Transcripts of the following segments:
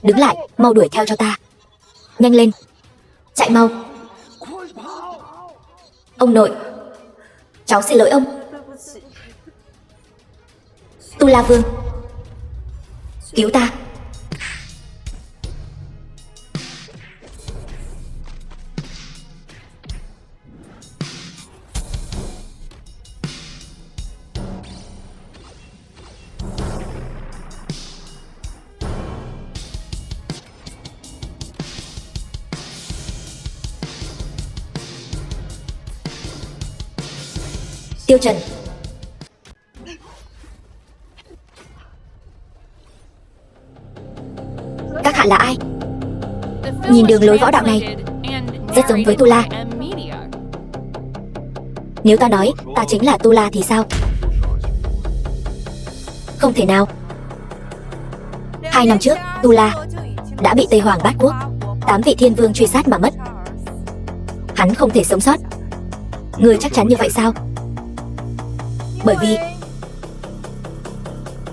Đứng lại, mau đuổi theo cho ta. Nhanh lên, chạy mau. Ông nội, cháu xin lỗi ông. Tu La Vương, cứu ta. Tiêu Trần, các hạ là ai? Nhìn đường lối võ đạo này Rất giống với Tu La. Nếu ta nói ta chính là Tu La thì sao? Không thể nào. 2 năm trước, Tu La đã bị Tây Hoàng Bát Quốc 8 vị thiên vương truy sát mà mất. Hắn không thể sống sót. Ngươi chắc chắn như vậy sao? Bởi vì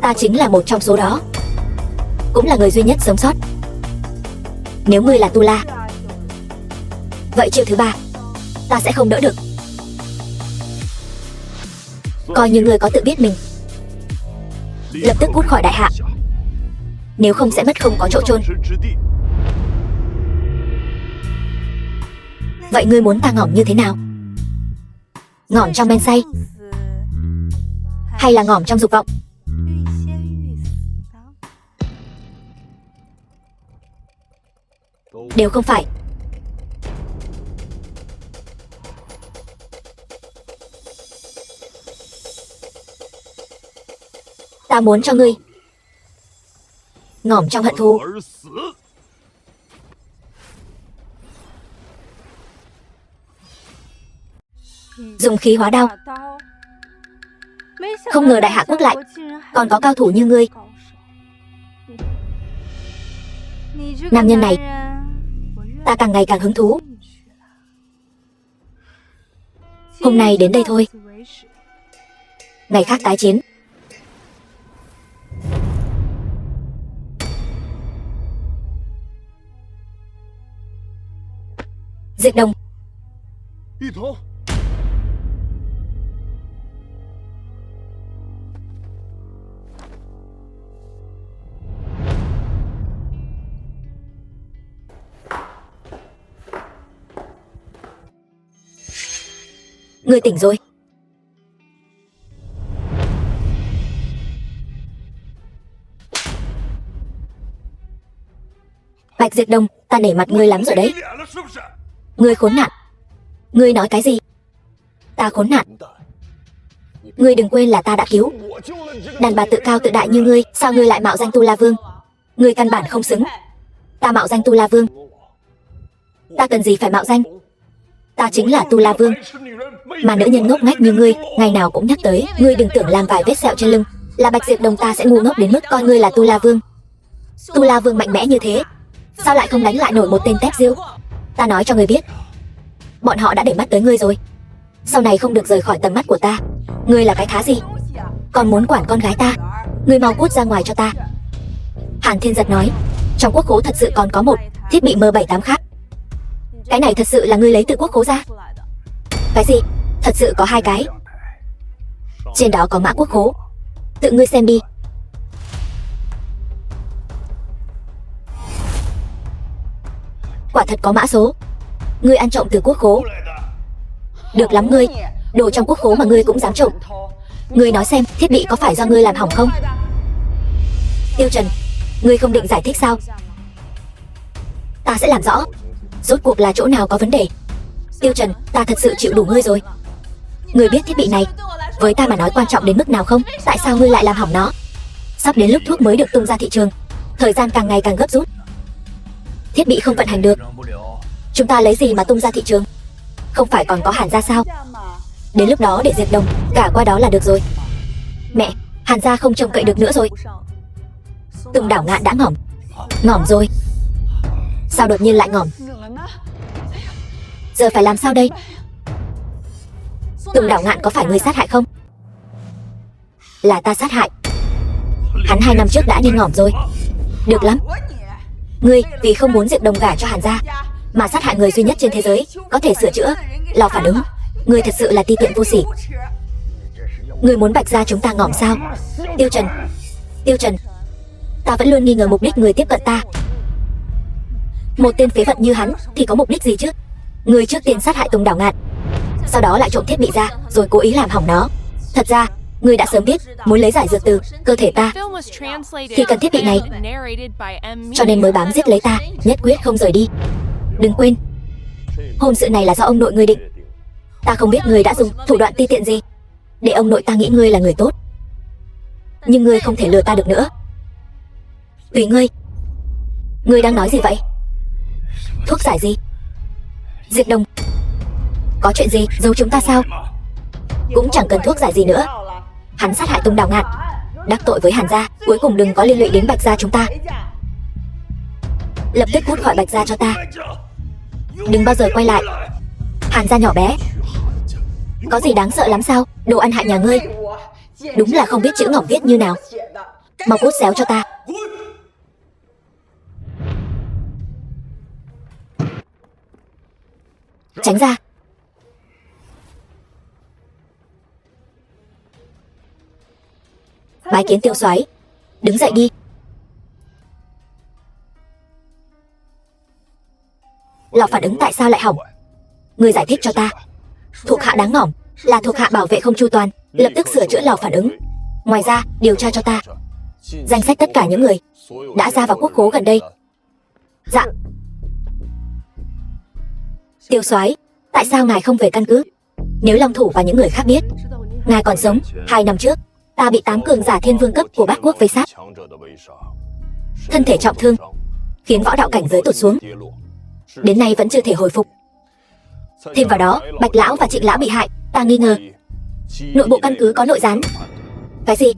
ta chính là một trong số đó, cũng là người duy nhất sống sót. Nếu ngươi là Tu La, vậy chiêu thứ 3 ta sẽ không đỡ được. Coi như ngươi có tự biết mình, lập tức cút khỏi đại hạ, nếu không sẽ mất không có chỗ chôn. Vậy ngươi muốn ta ngỏm như thế nào? Ngỏm trong men say, hay là ngỏm trong dục vọng? Đều không phải. Ta muốn cho ngươi ngỏm trong hận thù. Dùng khí hóa đao. Không ngờ đại hạ quốc lại còn có cao thủ như ngươi. Nam nhân này ta càng ngày càng hứng thú. Hôm nay đến đây thôi, ngày khác tái chiến. Diệt Đồng, ngươi tỉnh rồi. Bạch Diệt Đồng, ta nể mặt ngươi lắm rồi đấy. Ngươi khốn nạn. Ngươi nói cái gì? Ta khốn nạn? Ngươi đừng quên là ta đã cứu. Đàn bà tự cao tự đại như ngươi, sao ngươi lại mạo danh Tu La Vương? Ngươi căn bản không xứng. Ta mạo danh Tu La Vương? Ta cần gì phải mạo danh? Ta chính là Tu La Vương. Mà nữ nhân ngốc nghếch như ngươi ngày nào cũng nhắc tới. Ngươi đừng tưởng làm vài vết sẹo trên lưng là Bạch Diệp Đồng ta sẽ ngu ngốc đến mức coi ngươi là Tu La Vương. Tu La Vương mạnh mẽ như thế, sao lại không đánh lại nổi một tên tép diêu? Ta nói cho ngươi biết, bọn họ đã để mắt tới ngươi rồi. Sau này không được rời khỏi tầm mắt của ta. Ngươi là cái thá gì? Còn muốn quản con gái ta? Ngươi mau cút ra ngoài cho ta. Hàn Thiên Giật nói, trong quốc khố thật sự còn có một thiết bị M78 khác. Cái này thật sự là ngươi lấy từ quốc khố ra? Cái gì? Thật sự có 2 cái. Trên đó có mã quốc khố. Tự ngươi xem đi. Quả thật có mã số. Ngươi ăn trộm từ quốc khố. Được lắm ngươi, đồ trong quốc khố mà ngươi cũng dám trộm. Ngươi nói xem, thiết bị có phải do ngươi làm hỏng không? Tiêu Trần, ngươi không định giải thích sao? Ta sẽ làm rõ, rốt cuộc là chỗ nào có vấn đề. Tiêu Trần, ta thật sự chịu đủ ngươi rồi. Ngươi biết thiết bị này với ta mà nói quan trọng đến mức nào không? Tại sao ngươi lại làm hỏng nó? Sắp đến lúc thuốc mới được tung ra thị trường, thời gian càng ngày càng gấp rút. Thiết bị không vận hành được, chúng ta lấy gì mà tung ra thị trường? Không phải còn có Hàn gia sao? Đến lúc đó để Diệp Đồng cả qua đó là được rồi. Mẹ, Hàn gia không trông cậy được nữa rồi. Tùng Đảo Ngạn đã ngỏm. Ngỏm rồi. Sao đột nhiên lại ngỏm? Giờ phải làm sao đây? Tùng Đảo Ngạn có phải ngươi sát hại không? Là ta sát hại. Hắn 2 năm trước đã đi ngỏm rồi. Được lắm, Ngươi vì không muốn Diệp Đồng gả cho Hàn gia mà sát hại người duy nhất trên thế giới có thể sửa chữa lò phản ứng. Ngươi thật sự là ti tiện vô sỉ. Ngươi muốn Bạch gia chúng ta ngỏm sao? Tiêu Trần, Tiêu Trần, ta vẫn luôn nghi ngờ mục đích người tiếp cận ta. Một tên phế vật như hắn thì có mục đích gì chứ? Ngươi trước tiên sát hại Tùng Đảo Ngạn, sau đó lại trộm thiết bị ra rồi cố ý làm hỏng nó. Thật ra ngươi đã sớm biết muốn lấy giải dược từ cơ thể ta thì cần thiết bị này, cho nên mới bám giết lấy ta, nhất quyết không rời đi. Đừng quên, hôn sự này là do ông nội ngươi định. Ta không biết ngươi đã dùng thủ đoạn ti tiện gì để ông nội ta nghĩ ngươi là người tốt, nhưng ngươi không thể lừa ta được nữa. Tùy ngươi. Ngươi đang nói gì vậy? Thuốc giải gì? Diệp Đồng, có chuyện gì giấu chúng ta sao? Cũng chẳng cần thuốc giải gì nữa. Hắn sát hại Tùng Đảo Ngạn, đắc tội với Hàn gia, cuối cùng đừng có liên lụy đến Bạch gia chúng ta. Lập tức cút khỏi Bạch gia cho ta, đừng bao giờ quay lại. Hàn gia nhỏ bé, có gì đáng sợ lắm sao? Đồ ăn hại nhà ngươi, đúng là không biết chữ ngọc viết như nào. Mau cút xéo cho ta. Tránh ra. Bái kiến Tiêu soái. Đứng dậy đi. Lò phản ứng tại sao lại hỏng? Ngươi giải thích cho ta. Thuộc hạ đáng ngỏm, là thuộc hạ bảo vệ không chu toàn, lập tức sửa chữa lò phản ứng. Ngoài ra, điều tra cho ta danh sách tất cả những người đã ra vào quốc khố gần đây. Dạ. Tiêu soái, tại sao ngài không về căn cứ? Nếu Long Thủ và những người khác biết ngài còn sống, 2 năm trước ta bị 8 cường giả thiên vương cấp của Bắc Quốc vây sát, thân thể trọng thương, khiến võ đạo cảnh giới tụt xuống, đến nay vẫn chưa thể hồi phục. Thêm vào đó, Bạch lão và Trịnh lão bị hại, ta nghi ngờ nội bộ căn cứ có nội gián. Cái gì?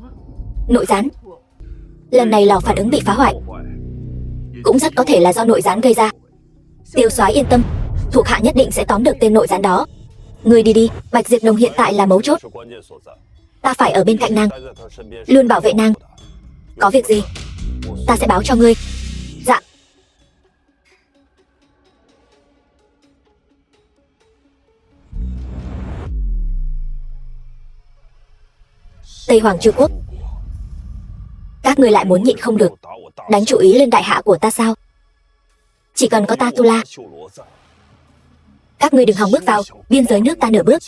Nội gián? Lần này lò phản ứng bị phá hoại, cũng rất có thể là do nội gián gây ra. Tiêu soái yên tâm, thuộc hạ nhất định sẽ tóm được tên nội gián đó. Ngươi đi đi, Bạch Diệp Đồng hiện tại là mấu chốt. Ta phải ở bên cạnh nàng, luôn bảo vệ nàng. Có việc gì ta sẽ báo cho ngươi. Dạ. Tây Hoàng Chu Quốc, các ngươi lại muốn nhịn không được đánh chủ ý lên đại hạ của ta sao? Chỉ cần có ta Tu La, các ngươi đừng hòng bước vào biên giới nước ta nửa bước.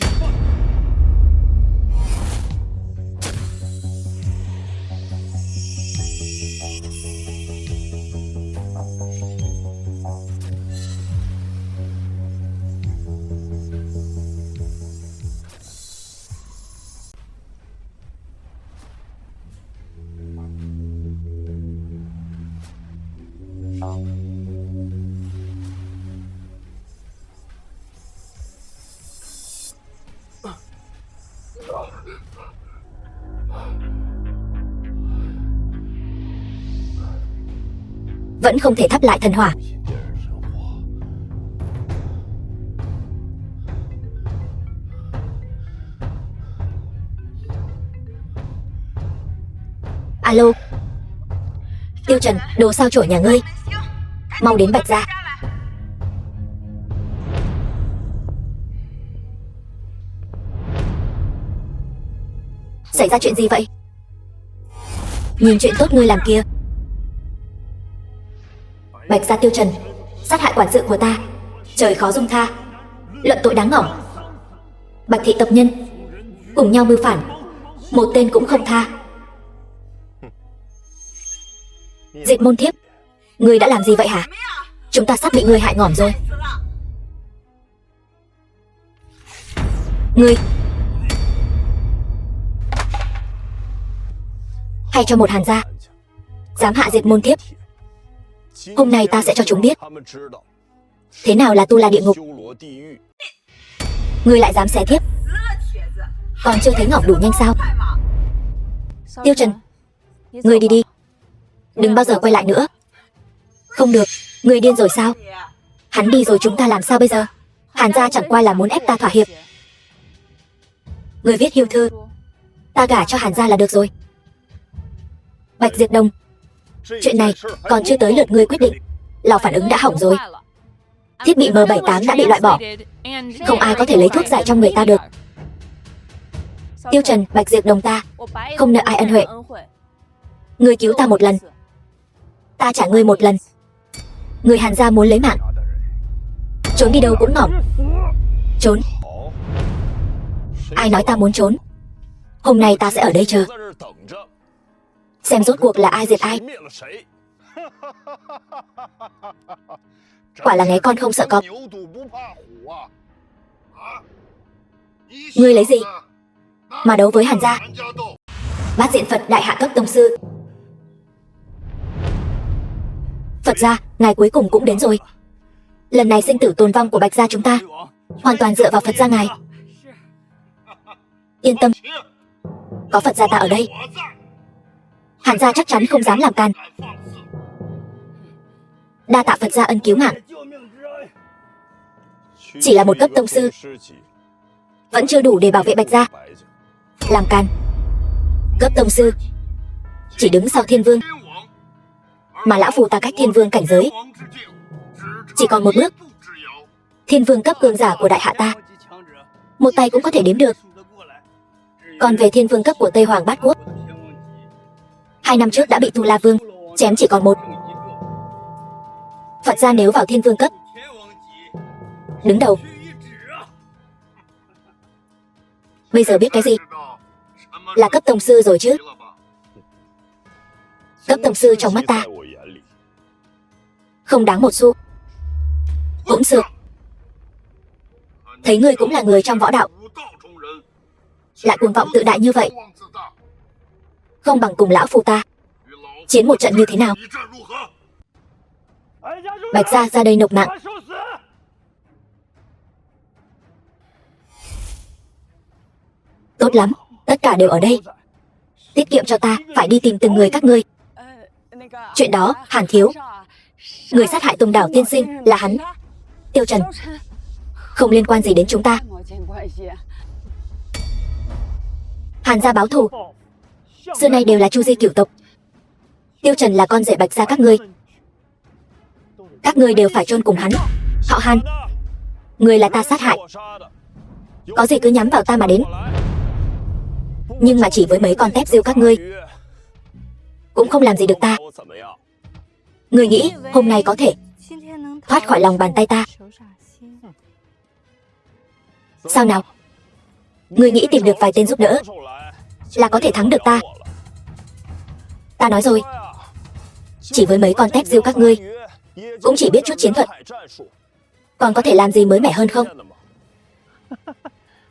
Vẫn không thể thắp lại thần hỏa. Alo, Tiêu Trần, đồ sao chổi nhà ngươi, mau đến Bạch gia. Xảy ra chuyện gì vậy? Nhìn chuyện tốt ngươi làm kia. Bạch gia Tiêu Trần sát hại quản sự của ta, trời khó dung tha, luận tội đáng ngỏm. Bạch thị tộc nhân cùng nhau mưu phản, một tên cũng không tha. Diệp Môn Thiếp, ngươi đã làm gì vậy hả? Chúng ta sắp bị ngươi hại ngỏm rồi. Ngươi hay cho một Hàn gia dám hạ Diệp Môn Thiếp, hôm nay ta sẽ cho chúng biết thế nào là Tu La địa ngục. Ngươi lại dám xé thiếp, còn chưa thấy ngỏm đủ nhanh sao? Tiêu Trần, ngươi đi đi, đừng bao giờ quay lại nữa. Không được, ngươi điên rồi sao? Hắn đi rồi chúng ta làm sao bây giờ? Hàn gia chẳng qua là muốn ép ta thỏa hiệp. Ngươi viết hưu thư, ta gả cho Hàn gia là được rồi. Bạch Diệp Đồng, chuyện này còn chưa tới lượt ngươi quyết định. Lò phản ứng đã hỏng rồi. Thiết bị M78 đã bị loại bỏ. Không ai có thể lấy thuốc giải trong người ta được. Tiêu Trần, Bạch Diệp Đồng ta không nợ ai ân huệ. Ngươi cứu ta một lần, ta trả ngươi một lần. Người Hàn gia muốn lấy mạng, trốn đi đâu cũng ngỏm. Trốn? Ai nói ta muốn trốn? Hôm nay ta sẽ ở đây chờ, xem rốt cuộc là ai diệt ai. Quả là nghe con không sợ cọp. Ngươi lấy gì mà đấu với Hàn gia? Bát diện Phật đại hạ cấp tông sư. Phật gia, ngài cuối cùng cũng đến rồi. Lần này sinh tử tồn vong của Bạch gia chúng ta hoàn toàn dựa vào Phật gia ngài. Yên tâm, có Phật gia ta ở đây, Hàn gia chắc chắn không dám làm can. Đa tạ Phật gia ân cứu mạng. Chỉ là một cấp tông sư vẫn chưa đủ để bảo vệ Bạch gia. Làm can? Cấp tông sư chỉ đứng sau Thiên Vương, mà lão phù ta cách Thiên Vương cảnh giới chỉ còn một bước. Thiên Vương cấp cường giả của đại hạ ta một tay cũng có thể đếm được. Còn về Thiên Vương cấp của Tây Hoàng Bát Quốc, 2 năm trước đã bị Tu La Vương chém chỉ còn một. Phật gia nếu vào Thiên Vương cấp đứng đầu, bây giờ biết cái gì là cấp tông sư rồi chứ? Cấp tông sư trong mắt ta không đáng một xu. Hỗn xược, thấy ngươi cũng là người trong võ đạo, lại cuồng vọng tự đại như vậy, không bằng cùng lão phù ta chiến một trận như thế nào? Bạch gia ra đây nộp mạng. Tốt lắm, tất cả đều ở đây. Tiết kiệm cho ta phải đi tìm từng người các ngươi. Chuyện đó, Hàn thiếu, người sát hại Tùng Đảo tiên sinh là hắn. Tiêu Trần không liên quan gì đến chúng ta. Hàn gia báo thù xưa nay đều là Chu Di cửu tộc. Tiêu Trần là con rể Bạch gia các ngươi, các ngươi đều phải chôn cùng hắn. Họ Hàn, người là ta sát hại, có gì cứ nhắm vào ta mà đến. Nhưng mà chỉ với mấy con tép diêu các ngươi cũng không làm gì được ta. Ngươi nghĩ hôm nay có thể thoát khỏi lòng bàn tay ta sao nào? Ngươi nghĩ tìm được vài tên giúp đỡ là có thể thắng được ta? Ta nói rồi, chỉ với mấy con tép diêu các ngươi cũng chỉ biết chút chiến thuật, còn có thể làm gì mới mẻ hơn không?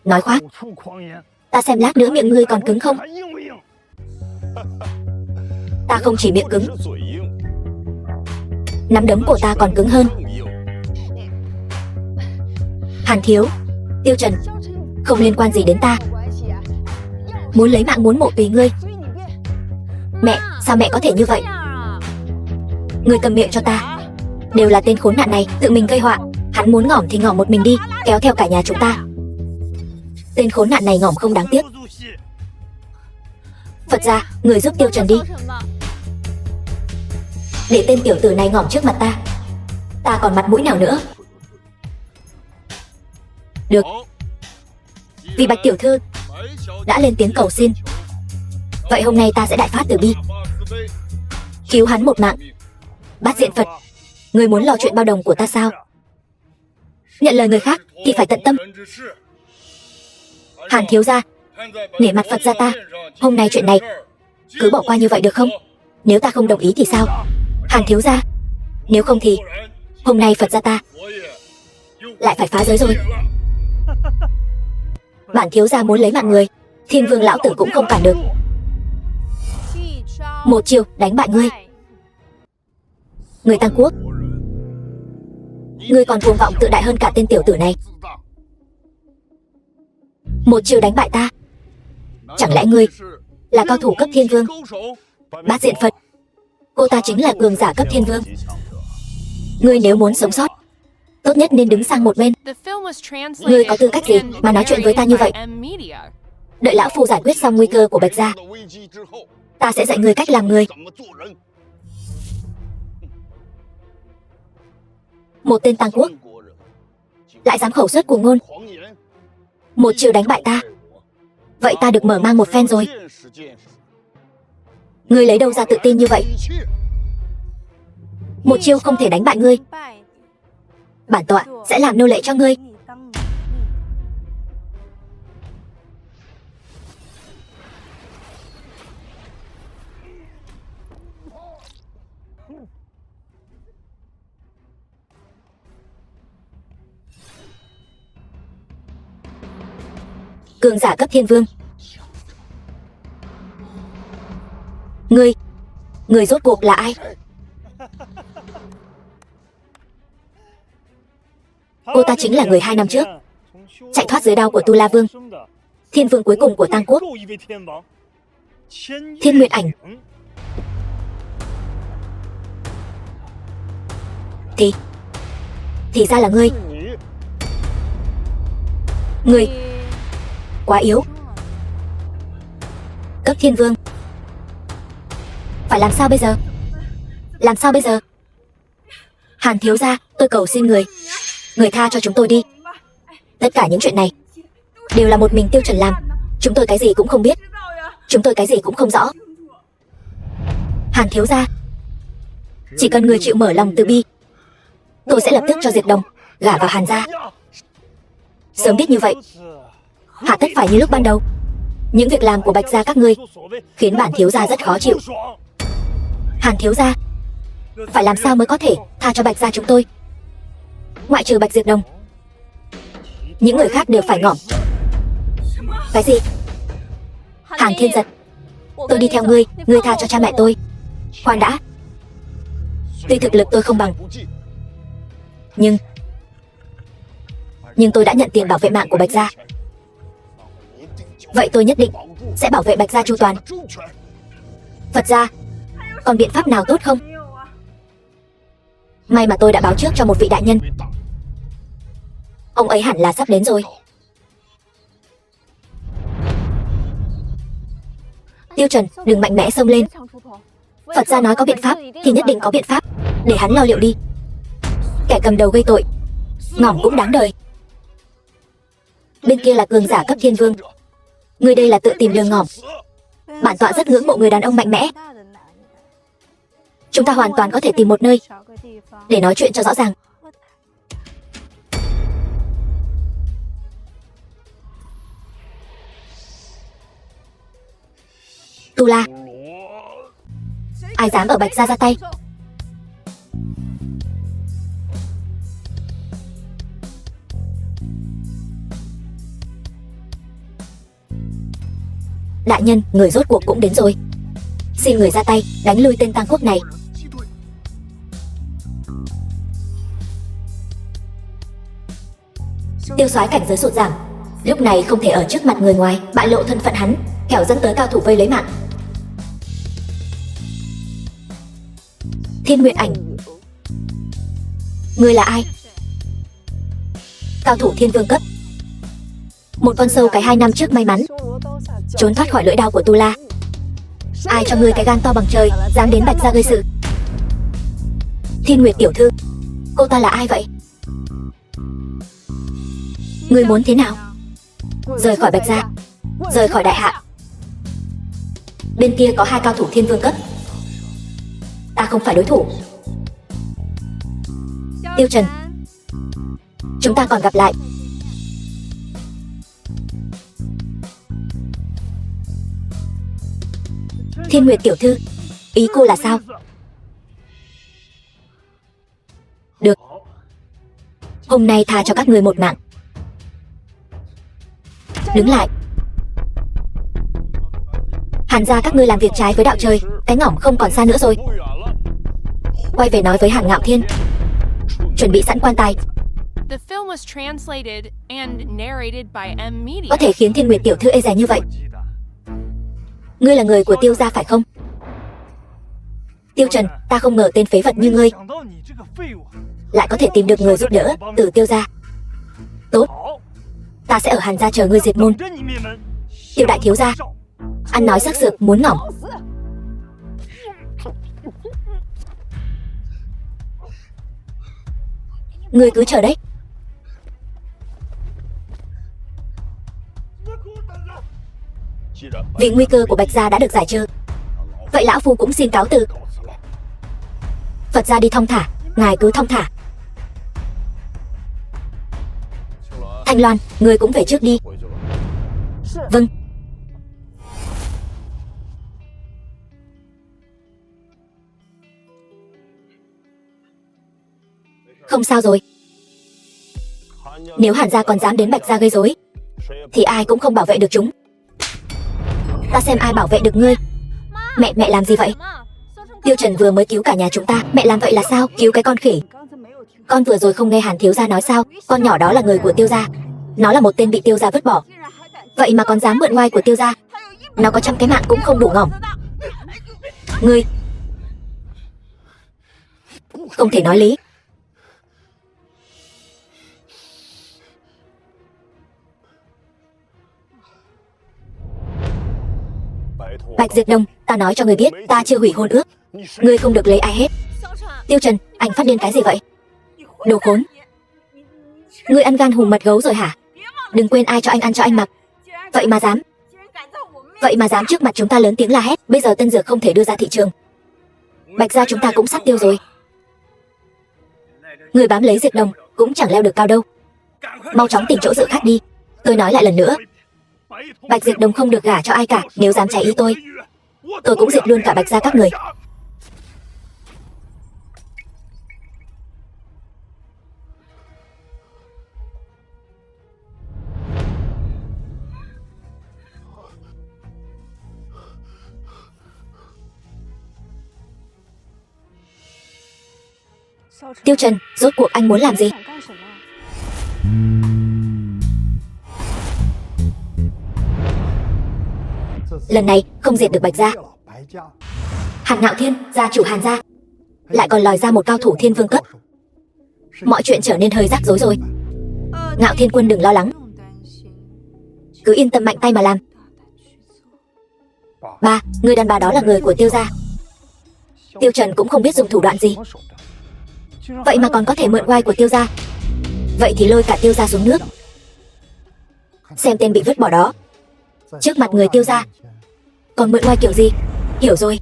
Nói khoác, ta xem lát nữa miệng ngươi còn cứng không? Ta không chỉ miệng cứng, nắm đấm của ta còn cứng hơn. Hàn thiếu, Tiêu Trần không liên quan gì đến ta. Muốn lấy mạng muốn mổ tùy ngươi. Mẹ, sao mẹ có thể như vậy? Ngươi cầm miệng cho ta. Đều là tên khốn nạn này tự mình gây họa. Hắn muốn ngỏm thì ngỏm một mình đi, kéo theo cả nhà chúng ta. Tên khốn nạn này ngỏm không đáng tiếc. Phật gia, người giúp Tiêu Trần đi, để tên tiểu tử này ngỏm trước mặt ta. Ta còn mặt mũi nào nữa? Được, vì Bạch tiểu thư đã lên tiếng cầu xin, vậy hôm nay ta sẽ đại phát từ bi, cứu hắn một mạng. Bát diện Phật, người muốn lo chuyện bao đồng của ta sao? Nhận lời người khác thì phải tận tâm. Hàn thiếu gia, nể mặt Phật gia ta, hôm nay chuyện này cứ bỏ qua như vậy được không? Nếu ta không đồng ý thì sao? Hàn thiếu gia, nếu không thì hôm nay Phật gia ta lại phải phá giới rồi. Bản thiếu gia muốn lấy mạng người, Thiên Vương lão tử cũng không cản được. Một chiều đánh bại ngươi. Người Tăng Quốc, ngươi còn cuồng vọng tự đại hơn cả tên tiểu tử này. Một chiều đánh bại ta, chẳng lẽ ngươi là cao thủ cấp Thiên Vương? Bát diện Phật, cô ta chính là cường giả cấp Thiên Vương. Ngươi nếu muốn sống sót, tốt nhất nên đứng sang một bên. Ngươi có tư cách gì mà nói chuyện với ta như vậy? Đợi lão phu giải quyết xong nguy cơ của Bạch gia, ta sẽ dạy ngươi cách làm người. Một tên Tang Quốc lại dám khẩu suất cuồng ngôn, một chiều đánh bại ta. Vậy ta được mở mang một phen rồi. Ngươi lấy đâu ra tự tin như vậy? Một chiêu không thể đánh bại ngươi. Bản tọa sẽ làm nô lệ cho ngươi. Cường giả cấp thiên vương. Ngươi rốt cuộc là ai? Cô ta chính là người 2 năm trước chạy thoát dưới đao của Tu La Vương, thiên vương cuối cùng của Tang Quốc, Thiên Nguyệt Ảnh. Thì ra là ngươi. Ngươi quá yếu. Cấp thiên vương. Phải làm sao bây giờ? Làm sao bây giờ? Hàn thiếu gia, tôi cầu xin người tha cho chúng tôi đi. Tất cả những chuyện này đều là một mình Tiêu Trần làm. Chúng tôi cái gì cũng không biết. Chúng tôi cái gì cũng không rõ. Hàn thiếu gia, chỉ cần người chịu mở lòng từ bi, tôi sẽ lập tức cho Diệt Đồng gả vào Hàn gia. Sớm biết như vậy, hà tất phải như lúc ban đầu. Những việc làm của Bạch gia các ngươi khiến bản thiếu gia rất khó chịu. Hàn thiếu gia, phải làm sao mới có thể tha cho Bạch gia chúng tôi? Ngoại trừ Bạch Diệp Đồng, những người khác đều phải ngỏm. Cái gì? Hàn Thiên Giật, tôi đi theo ngươi tha cho cha mẹ tôi. Khoan đã. Tuy thực lực tôi không bằng, nhưng tôi đã nhận tiền bảo vệ mạng của Bạch gia. Vậy tôi nhất định sẽ bảo vệ Bạch gia chu toàn. Phật gia, còn biện pháp nào tốt không? May mà tôi đã báo trước cho một vị đại nhân. Ông ấy hẳn là sắp đến rồi. Tiêu Trần, đừng mạnh mẽ xông lên. Phật gia nói có biện pháp thì nhất định có biện pháp. Để hắn lo liệu đi. Kẻ cầm đầu gây tội, ngỏm cũng đáng đời. Bên kia là cường giả cấp thiên vương. Người đây là tự tìm đường ngỏm. Bản tọa rất ngưỡng mộ người đàn ông mạnh mẽ. Chúng ta hoàn toàn có thể tìm một nơi để nói chuyện cho rõ ràng. Tu La, ai dám ở Bạch gia ra tay? Đại nhân, người rốt cuộc cũng đến rồi. Xin người ra tay đánh lui tên Tang Quốc này. Tiêu soái cảnh giới sụt giảm, lúc này không thể ở trước mặt người ngoài bại lộ thân phận hắn, kẻo dẫn tới cao thủ vây lấy mạng. Thiên Nguyệt Ảnh, ngươi là ai? Cao thủ thiên vương cấp, một con sâu cái 2 năm trước may mắn trốn thoát khỏi lưỡi đao của Tu La. Ai cho ngươi cái gan to bằng trời, dám đến Bạch gia gây sự? Thiên Nguyệt tiểu thư, cô ta là ai vậy? Ngươi muốn thế nào? Rời khỏi Bạch gia, rời khỏi đại hạ. Bên kia có 2 cao thủ thiên vương cấp, ta không phải đối thủ. Tiêu Trần, chúng ta còn gặp lại. Thiên Nguyệt tiểu thư, ý cô là sao? Được, hôm nay tha cho các người một mạng. Đứng lại. Hàn gia các ngươi làm việc trái với đạo trời, cái ngỏm không còn xa nữa rồi. Quay về nói với Hàn Ngạo Thiên, chuẩn bị sẵn quan tài. Có thể khiến Thiên Nguyệt tiểu thư ê dè như vậy. Ngươi là người của Tiêu gia phải không? Tiêu Trần, ta không ngờ tên phế vật như ngươi lại có thể tìm được người giúp đỡ từ Tiêu gia. Tốt, ta sẽ ở Hàn gia chờ ngươi diệt môn. Tiêu đại thiếu gia, ăn nói sắc sược muốn ngỏm. Ngươi cứ chờ đấy. Vì nguy cơ của Bạch gia đã được giải trừ, vậy lão phu cũng xin cáo từ. Phật gia đi thong thả, ngài cứ thong thả. Thanh Loan, ngươi cũng về trước đi. Vâng. Không sao rồi. Nếu Hàn gia còn dám đến Bạch gia gây rối, thì ai cũng không bảo vệ được chúng. Ta xem ai bảo vệ được ngươi. Mẹ làm gì vậy? Tiêu Trần vừa mới cứu cả nhà chúng ta. Mẹ làm vậy là sao? Cứu cái con khỉ. Con vừa rồi không nghe Hàn thiếu gia nói sao? Con nhỏ đó là người của Tiêu gia. Nó là một tên bị Tiêu gia vứt bỏ, vậy mà còn dám mượn oai của Tiêu gia. Nó có 100 cái mạng cũng không đủ ngỏng. Ngươi không thể nói lý. Bạch Diệp Đông, ta nói cho ngươi biết, ta chưa hủy hôn ước. Ngươi không được lấy ai hết. Tiêu Trần, anh phát điên cái gì vậy? Đồ khốn. Ngươi ăn gan hùm mật gấu rồi hả? Đừng quên ai cho anh ăn cho anh mặc. Vậy mà dám trước mặt chúng ta lớn tiếng la hét. Bây giờ tân dược không thể đưa ra thị trường. Bạch gia chúng ta cũng sắp tiêu rồi. Người bám lấy Diệp Đông cũng chẳng leo được cao đâu. Mau chóng tìm chỗ dựa khác đi. Tôi nói lại lần nữa, Bạch Diệp Đông không được gả cho ai cả. Nếu dám trái ý tôi cũng diệt luôn cả Bạch gia các người. Tiêu Trần, rốt cuộc anh muốn làm gì? Lần này không diệt được Bạch gia. Hàn Ngạo Thiên, gia chủ Hàn gia, lại còn lòi ra một cao thủ thiên vương cấp. Mọi chuyện trở nên hơi rắc rối rồi. Ngạo Thiên quân đừng lo lắng, cứ yên tâm mạnh tay mà làm. Ba, người đàn bà đó là người của Tiêu gia. Tiêu Trần cũng không biết dùng thủ đoạn gì, vậy mà còn có thể mượn oai của Tiêu gia. Vậy thì lôi cả Tiêu gia xuống nước. Xem tên bị vứt bỏ đó, trước mặt người Tiêu gia còn mượn oai kiểu gì? Hiểu rồi,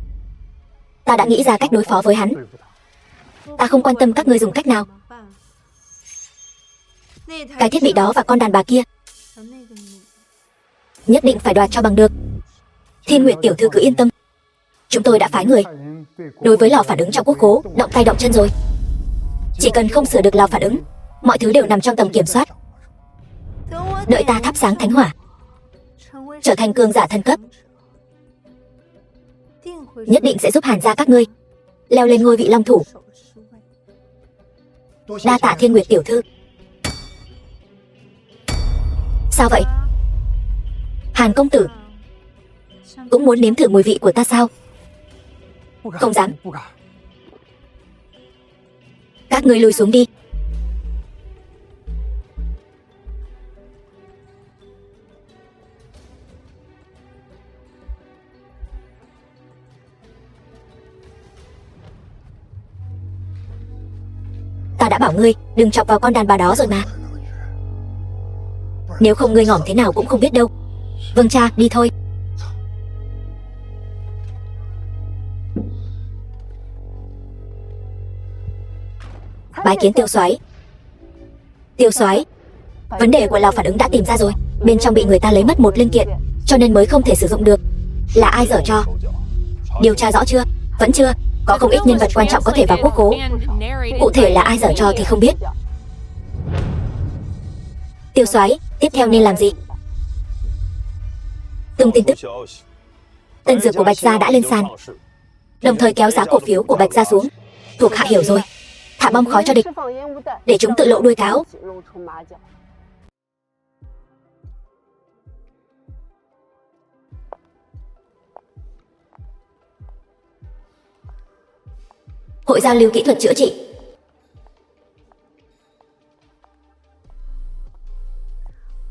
ta đã nghĩ ra cách đối phó với hắn. Ta không quan tâm các ngươi dùng cách nào. Cái thiết bị đó và con đàn bà kia nhất định phải đoạt cho bằng được. Thiên Nguyệt tiểu thư cứ yên tâm, chúng tôi đã phái người đối với lò phản ứng trong quốc khố động tay động chân rồi. Chỉ cần không sửa được lò phản ứng, mọi thứ đều nằm trong tầm kiểm soát. Đợi ta thắp sáng thánh hỏa, trở thành cường giả thần cấp, nhất định sẽ giúp Hàn gia các ngươi leo lên ngôi vị long thủ. Đa tạ Thiên Nguyệt tiểu thư. Sao vậy? Hàn công tử cũng muốn nếm thử mùi vị của ta sao? Không dám. Các ngươi lùi xuống đi. Ta đã bảo ngươi đừng chọc vào con đàn bà đó rồi mà. Nếu không ngươi ngỏm thế nào cũng không biết đâu. Vâng cha, đi thôi. Bái kiến Tiêu soái. Tiêu soái, vấn đề của lò phản ứng đã tìm ra rồi. Bên trong bị người ta lấy mất một linh kiện, cho nên mới không thể sử dụng được. Là ai dở cho? Điều tra rõ chưa? Vẫn chưa. Có không ít nhân vật quan trọng có thể vào quốc khố. Cụ thể là ai dở cho thì không biết. Tiêu soái, tiếp theo nên làm gì? Tung tin tức tân dược của Bạch gia đã lên sàn, đồng thời kéo giá cổ phiếu của Bạch gia xuống. Thuộc hạ hiểu rồi. Thả bom khói cho địch, để chúng tự lộ đuôi cáo. Hội giao lưu kỹ thuật chữa trị.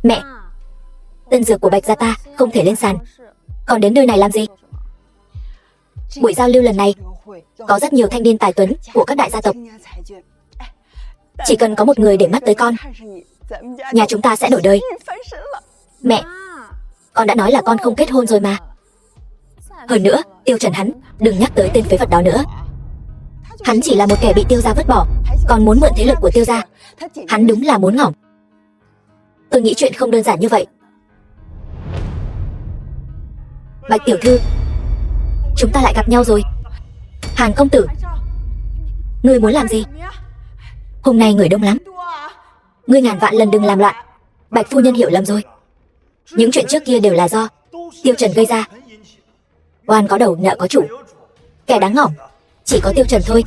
Mẹ, tân dược của Bạch gia ta không thể lên sàn, còn đến nơi này làm gì? Buổi giao lưu lần này có rất nhiều thanh niên tài tuấn của các đại gia tộc. Chỉ cần có một người để mắt tới con, nhà chúng ta sẽ đổi đời. Mẹ, con đã nói là con không kết hôn rồi mà. Hơn nữa, Tiêu Trần hắn, đừng nhắc tới tên phế vật đó nữa. Hắn chỉ là một kẻ bị Tiêu gia vứt bỏ, còn muốn mượn thế lực của Tiêu gia. Hắn đúng là muốn ngỏng. Tôi nghĩ chuyện không đơn giản như vậy. Bạch tiểu thư, chúng ta lại gặp nhau rồi. Hàn công tử, ngươi muốn làm gì? Hôm nay người đông lắm, ngươi ngàn vạn lần đừng làm loạn. Bạch phu nhân hiểu lầm rồi. Những chuyện trước kia đều là do Tiêu Trần gây ra. Oan có đầu nợ có chủ, kẻ đáng ngỏm chỉ có Tiêu Trần thôi.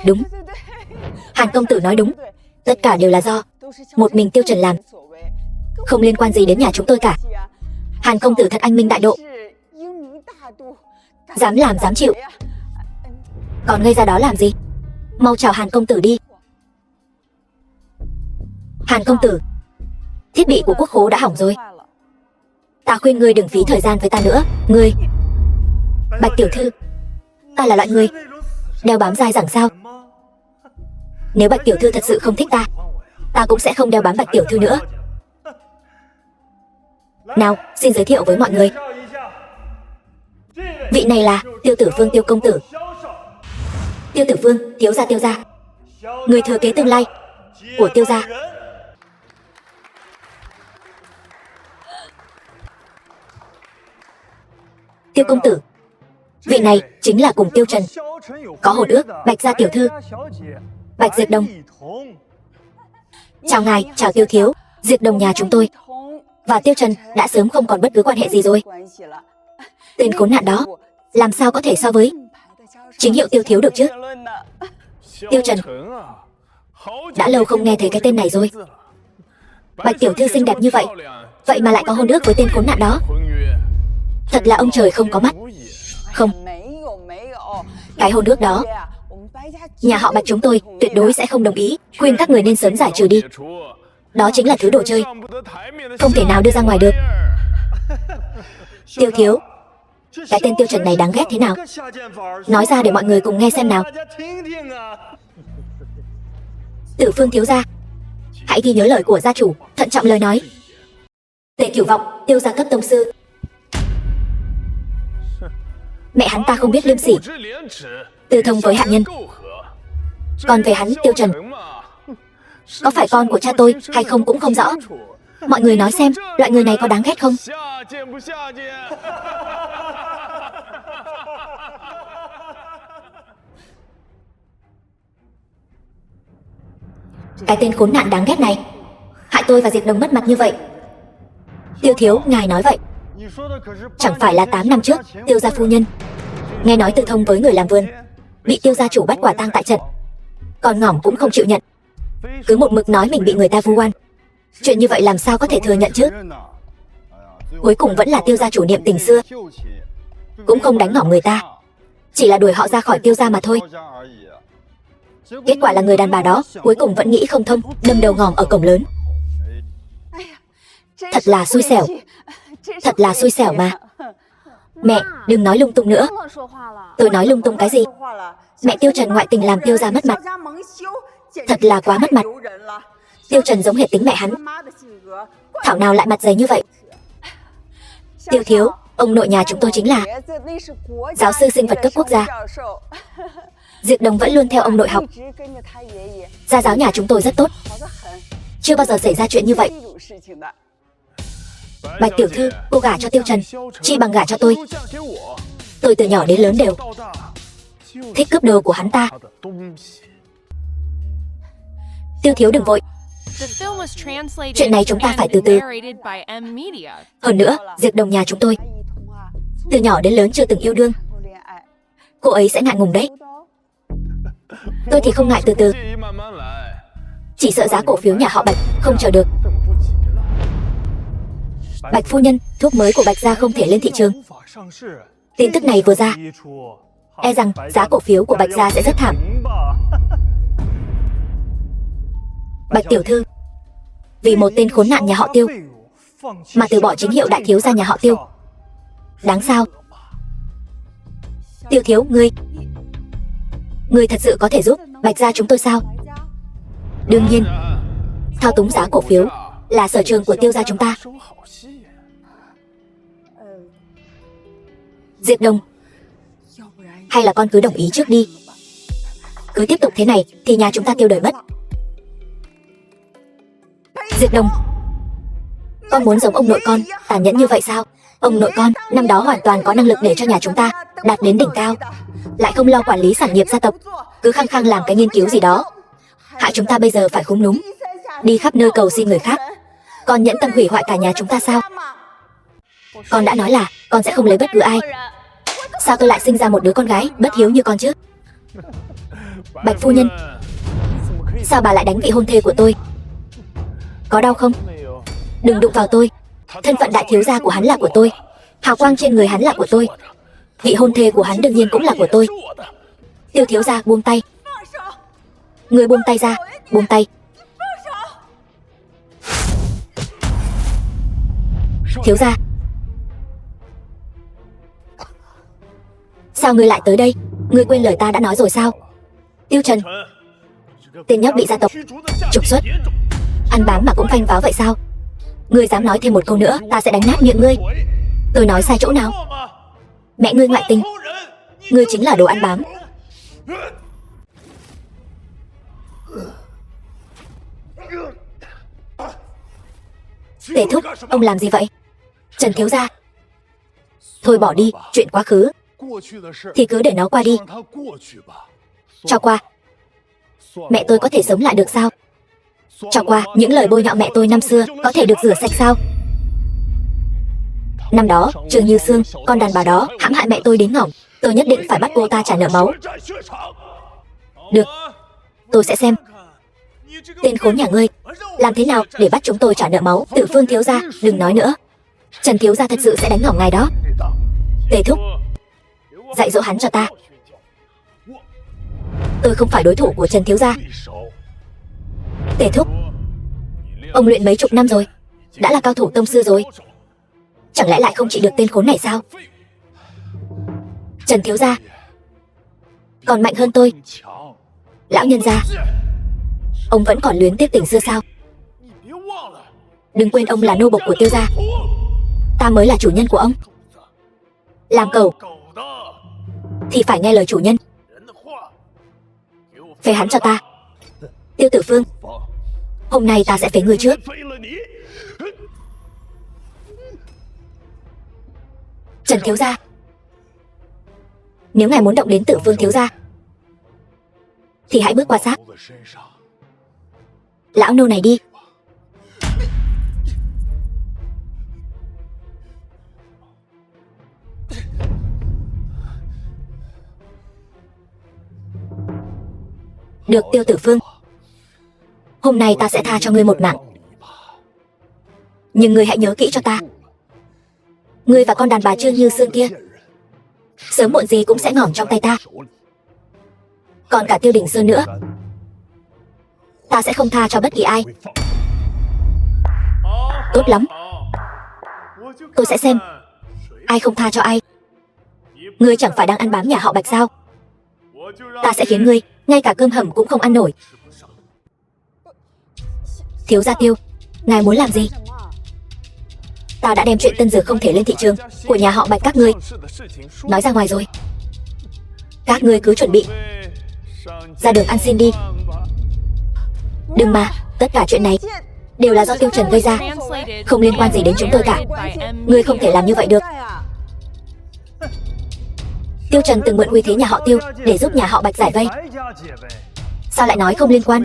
Đúng, Hàn công tử nói đúng. Tất cả đều là do một mình Tiêu Trần làm, không liên quan gì đến nhà chúng tôi cả. Hàn công tử thật anh minh đại độ, dám làm dám chịu. Còn ngây ra đó làm gì? Mau chào Hàn công tử đi. Hàn công tử, thiết bị của quốc khố đã hỏng rồi. Ta khuyên ngươi đừng phí thời gian với ta nữa. Ngươi, Bạch tiểu thư, ta là loại người đeo bám dai dẳng sao? Nếu Bạch tiểu thư thật sự không thích ta, ta cũng sẽ không đeo bám Bạch tiểu thư nữa. Nào, xin giới thiệu với mọi người. Vị này là Tiêu Tử Phương Tiêu công tử. Tiêu Tử Phương, thiếu gia Tiêu gia, người thừa kế tương lai của Tiêu gia. Tiêu công tử, vị này chính là cùng Tiêu Trần có hôn ước Bạch gia tiểu thư, Bạch Diệp Đồng. Chào ngài, chào Tiêu thiếu. Diệp Đồng nhà chúng tôi và Tiêu Trần đã sớm không còn bất cứ quan hệ gì rồi. Tên khốn nạn đó làm sao có thể so với chính hiệu Tiêu thiếu được chứ? Tiêu Trần, đã lâu không nghe thấy cái tên này rồi. Bạch tiểu thư xinh đẹp như vậy, vậy mà lại có hôn ước với tên khốn nạn đó. Thật là ông trời không có mắt. Không, cái hôn ước đó nhà họ Bạch chúng tôi tuyệt đối sẽ không đồng ý. Khuyên các người nên sớm giải trừ đi. Đó chính là thứ đồ chơi, không thể nào đưa ra ngoài được. Tiêu thiếu, cái tên Tiêu Trần này đáng ghét thế nào? Nói ra để mọi người cùng nghe xem nào. Tử Phương thiếu gia, hãy ghi nhớ lời của gia chủ, thận trọng lời nói. Tề Cửu Vọng, Tiêu gia cấp tông sư. Mẹ hắn ta không biết liêm sỉ, tư thông với hạ nhân. Còn về hắn Tiêu Trần, có phải con của cha tôi hay không cũng không rõ. Mọi người nói xem, loại người này có đáng ghét không? Cái tên khốn nạn đáng ghét này hại tôi và Diệp Đồng mất mặt như vậy. Tiêu thiếu, ngài nói vậy. Chẳng phải là 8 năm trước Tiêu gia phu nhân nghe nói tư thông với người làm vườn, bị Tiêu gia chủ bắt quả tang tại trận, còn ngỏm cũng không chịu nhận, cứ một mực nói mình bị người ta vu oan. Chuyện như vậy làm sao có thể thừa nhận chứ? Cuối cùng vẫn là Tiêu gia chủ niệm tình xưa, cũng không đánh ngỏm người ta, chỉ là đuổi họ ra khỏi Tiêu gia mà thôi. Kết quả là người đàn bà đó cuối cùng vẫn nghĩ không thông, đâm đầu ngòm ở cổng lớn. Thật là xui xẻo, thật là xui xẻo mà. Mẹ, đừng nói lung tung nữa. Tôi nói lung tung cái gì? Mẹ Tiêu Trần ngoại tình làm Tiêu gia mất mặt, thật là quá mất mặt. Tiêu Trần giống hệt tính mẹ hắn, thảo nào lại mặt dày như vậy. Tiêu thiếu, ông nội nhà chúng tôi chính là giáo sư sinh vật cấp quốc gia. Diệp Đồng vẫn luôn theo ông nội học. Gia giáo nhà chúng tôi rất tốt, chưa bao giờ xảy ra chuyện như vậy. Bạch tiểu thư, cô gả cho Tiêu Trần chi bằng gả cho tôi. Tôi từ nhỏ đến lớn đều thích cướp đồ của hắn ta. Tiêu thiếu đừng vội, chuyện này chúng ta phải từ từ. Hơn nữa, Diệp Đồng nhà chúng tôi từ nhỏ đến lớn chưa từng yêu đương, cô ấy sẽ ngại ngùng đấy. Tôi thì không ngại từ từ, chỉ sợ giá cổ phiếu nhà họ Bạch không chờ được. Bạch phu nhân, thuốc mới của Bạch gia không thể lên thị trường. Tin tức này vừa ra, e rằng giá cổ phiếu của Bạch gia sẽ rất thảm. Bạch tiểu thư, vì một tên khốn nạn nhà họ Tiêu mà từ bỏ chính hiệu đại thiếu gia nhà họ Tiêu, đáng sao? Tiêu thiếu, ngươi thật sự có thể giúp Bạch gia chúng tôi sao? Đương nhiên, thao túng giá cổ phiếu là sở trường của Tiêu gia chúng ta. Diệp Đông, hay là con cứ đồng ý trước đi. Cứ tiếp tục thế này thì nhà chúng ta tiêu đời mất. Diệp Đông, con muốn giống ông nội con tàn nhẫn như vậy sao? Ông nội con năm đó hoàn toàn có năng lực để cho nhà chúng ta đạt đến đỉnh cao, lại không lo quản lý sản nghiệp gia tộc, cứ khăng khăng làm cái nghiên cứu gì đó, hại chúng ta bây giờ phải khúm núm đi khắp nơi cầu xin người khác. Con nhẫn tâm hủy hoại cả nhà chúng ta sao? Con đã nói là con sẽ không lấy bất cứ ai. Sao tôi lại sinh ra một đứa con gái bất hiếu như con chứ? Bạch phu nhân, sao bà lại đánh vị hôn thê của tôi? Có đau không? Đừng đụng vào tôi. Thân phận đại thiếu gia của hắn là của tôi, hào quang trên người hắn là của tôi, vị hôn thê của hắn đương nhiên cũng là của tôi. Tiêu thiếu gia, buông tay. Người buông tay ra, buông tay. Thiếu gia, sao ngươi lại tới đây? Ngươi quên lời ta đã nói rồi sao? Tiêu Trần, tên nhóc bị gia tộc trục xuất, ăn bám mà cũng phanh pháo vậy sao? Ngươi dám nói thêm một câu nữa, ta sẽ đánh nát miệng ngươi. Tôi nói sai chỗ nào? Mẹ ngươi ngoại tình, ngươi chính là đồ ăn bám. Tề thúc, ông làm gì vậy? Trần thiếu gia, thôi bỏ đi, chuyện quá khứ thì cứ để nó qua đi. Cho qua. Mẹ tôi có thể sống lại được sao? Cho qua, những lời bôi nhọ mẹ tôi năm xưa có thể được rửa sạch sao? Năm đó, Trương Như Sương, con đàn bà đó hãm hại mẹ tôi đến ngỏng, tôi nhất định phải bắt cô ta trả nợ máu. Được, tôi sẽ xem. Tên khốn nhà ngươi, làm thế nào để bắt chúng tôi trả nợ máu? Tử Phương thiếu gia, đừng nói nữa. Trần thiếu gia thật sự sẽ đánh ngỏng ngài đó. Tề thúc, dạy dỗ hắn cho ta. Tôi không phải đối thủ của Trần thiếu gia. Tề thúc, ông luyện mấy chục năm rồi, đã là cao thủ tông sư rồi, chẳng lẽ lại không trị được tên khốn này sao? Trần thiếu gia còn mạnh hơn tôi. Lão nhân gia, ông vẫn còn luyến tiếc tình xưa sao? Đừng quên ông là nô bộc của Tiêu gia, ta mới là chủ nhân của ông. Làm cẩu thì phải nghe lời chủ nhân. Phế hắn cho ta. Tiêu Tử Phương, hôm nay ta sẽ phế người trước. Trần thiếu gia, nếu ngài muốn động đến Tử Phương thiếu gia thì hãy bước qua xác lão nô này đi. Được Tiêu Tử Phương, hôm nay ta sẽ tha cho ngươi một mạng. Nhưng ngươi hãy nhớ kỹ cho ta, ngươi và con đàn bà Trương Như Sương kia sớm muộn gì cũng sẽ ngỏm trong tay ta. Còn cả Tiêu Đình Sơn nữa, ta sẽ không tha cho bất kỳ ai. Tốt lắm, tôi sẽ xem ai không tha cho ai. Ngươi chẳng phải đang ăn bám nhà họ Bạch sao? Ta sẽ khiến ngươi ngay cả cơm hầm cũng không ăn nổi. Thiếu gia Tiêu, ngài muốn làm gì? Ta đã đem chuyện tân dược không thể lên thị trường của nhà họ Bạch các ngươi nói ra ngoài rồi. Các ngươi cứ chuẩn bị ra đường ăn xin đi. Đừng mà, tất cả chuyện này đều là do Tiêu Trần gây ra, không liên quan gì đến chúng tôi cả. Ngươi không thể làm như vậy được. Tiêu Trần từng mượn uy thế nhà họ Tiêu để giúp nhà họ Bạch giải vây. Sao lại nói không liên quan?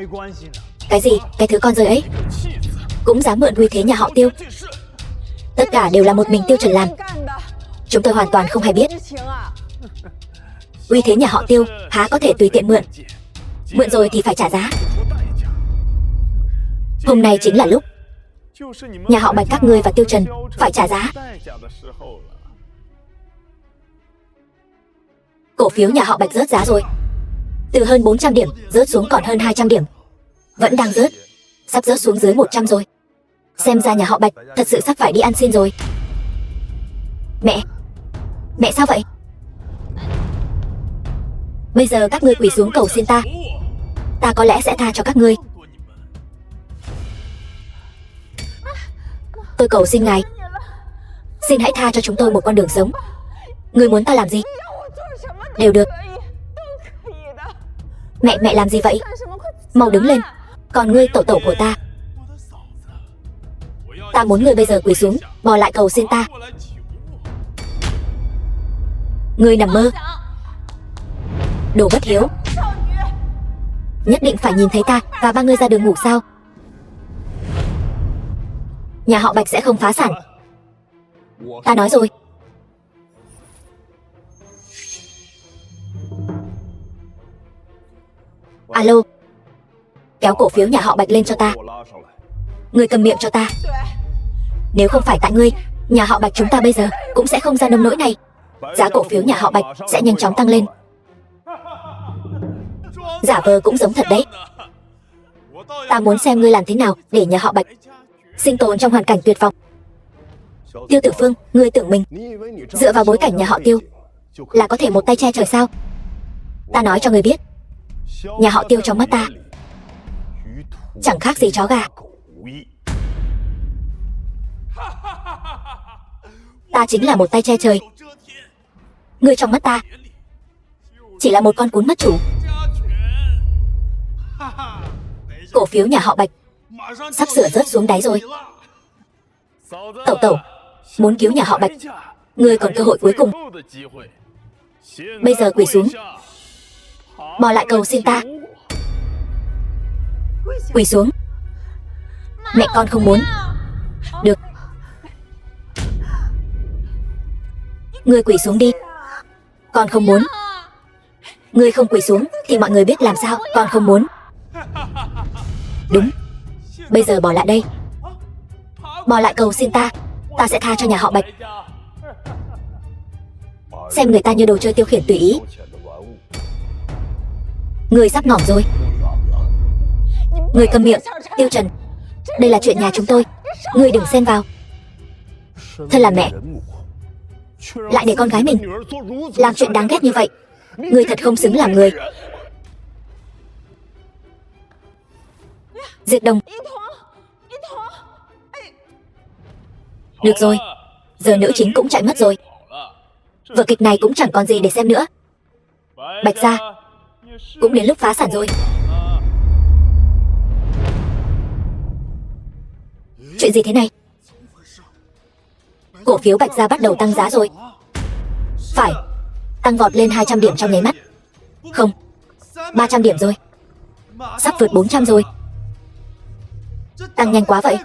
Cái gì, cái thứ con rơi ấy cũng dám mượn uy thế nhà họ Tiêu? Tất cả đều là một mình Tiêu Trần làm. Chúng tôi hoàn toàn không hay biết. Uy thế nhà họ Tiêu há có thể tùy tiện mượn. Mượn rồi thì phải trả giá. Hôm nay chính là lúc nhà họ Bạch các ngươi và Tiêu Trần phải trả giá. Cổ phiếu nhà họ Bạch rớt giá rồi, từ hơn 400 điểm rớt xuống còn hơn 200 điểm. Vẫn đang rớt, sắp rớt xuống dưới 100 rồi. Xem ra nhà họ Bạch thật sự sắp phải đi ăn xin rồi. Mẹ sao vậy? Bây giờ các ngươi quỳ xuống cầu xin ta, ta có lẽ sẽ tha cho các ngươi. Tôi cầu xin ngài, xin hãy tha cho chúng tôi một con đường sống. Ngươi muốn ta làm gì? Đều được. Mẹ làm gì vậy? Mau đứng lên. Còn ngươi tẩu của ta, ta muốn ngươi bây giờ quỳ xuống, bò lại cầu xin ta. Ngươi nằm mơ. Đồ bất hiếu. Nhất định phải nhìn thấy ta và ba ngươi ra đường ngủ sao? Nhà họ Bạch sẽ không phá sản. Ta nói rồi. Alo. Kéo cổ phiếu nhà họ Bạch lên cho ta. Ngươi cầm miệng cho ta. Nếu không phải tại ngươi, nhà họ Bạch chúng ta bây giờ cũng sẽ không ra nông nỗi này. Giá cổ phiếu nhà họ Bạch sẽ nhanh chóng tăng lên. Giả vờ cũng giống thật đấy. Ta muốn xem ngươi làm thế nào để nhà họ Bạch sinh tồn trong hoàn cảnh tuyệt vọng. Tiêu Tử Phương, ngươi tưởng mình dựa vào bối cảnh nhà họ Tiêu là có thể một tay che trời sao? Ta nói cho ngươi biết, nhà họ Tiêu trong mắt ta chẳng khác gì chó gà. Ta chính là một tay che trời. Ngươi trong mắt ta chỉ là một con cún mất chủ. Cổ phiếu nhà họ Bạch sắp sửa rớt xuống đáy rồi. Tẩu, muốn cứu nhà họ Bạch, ngươi còn cơ hội cuối cùng. Bây giờ quỳ xuống, bò lại cầu xin ta. Quỳ xuống. Mẹ con không muốn. Được. Ngươi quỳ xuống đi. Con không muốn. Ngươi không quỳ xuống thì mọi người biết làm sao. Con không muốn. Đúng. Bây giờ bỏ lại đây. Bỏ lại cầu xin ta. Ta sẽ tha cho nhà họ Bạch. Xem người ta như đồ chơi tiêu khiển tùy ý. Ngươi sắp ngỏm rồi. Ngươi câm miệng. Tiêu Trần, đây là chuyện nhà chúng tôi, ngươi đừng xen vào. Thân là mẹ lại để con gái mình làm chuyện đáng ghét như vậy. Ngươi thật không xứng làm người. Diệt Đồng. Được rồi, giờ nữ chính cũng chạy mất rồi. Vở kịch này cũng chẳng còn gì để xem nữa. Bạch gia cũng đến lúc phá sản rồi. Chuyện gì thế này? Cổ phiếu Bạch gia bắt đầu tăng giá rồi. Phải, tăng vọt lên 200 điểm trong nháy mắt. Không, 300 điểm rồi. Sắp vượt 400 rồi. Tăng nhanh quá vậy.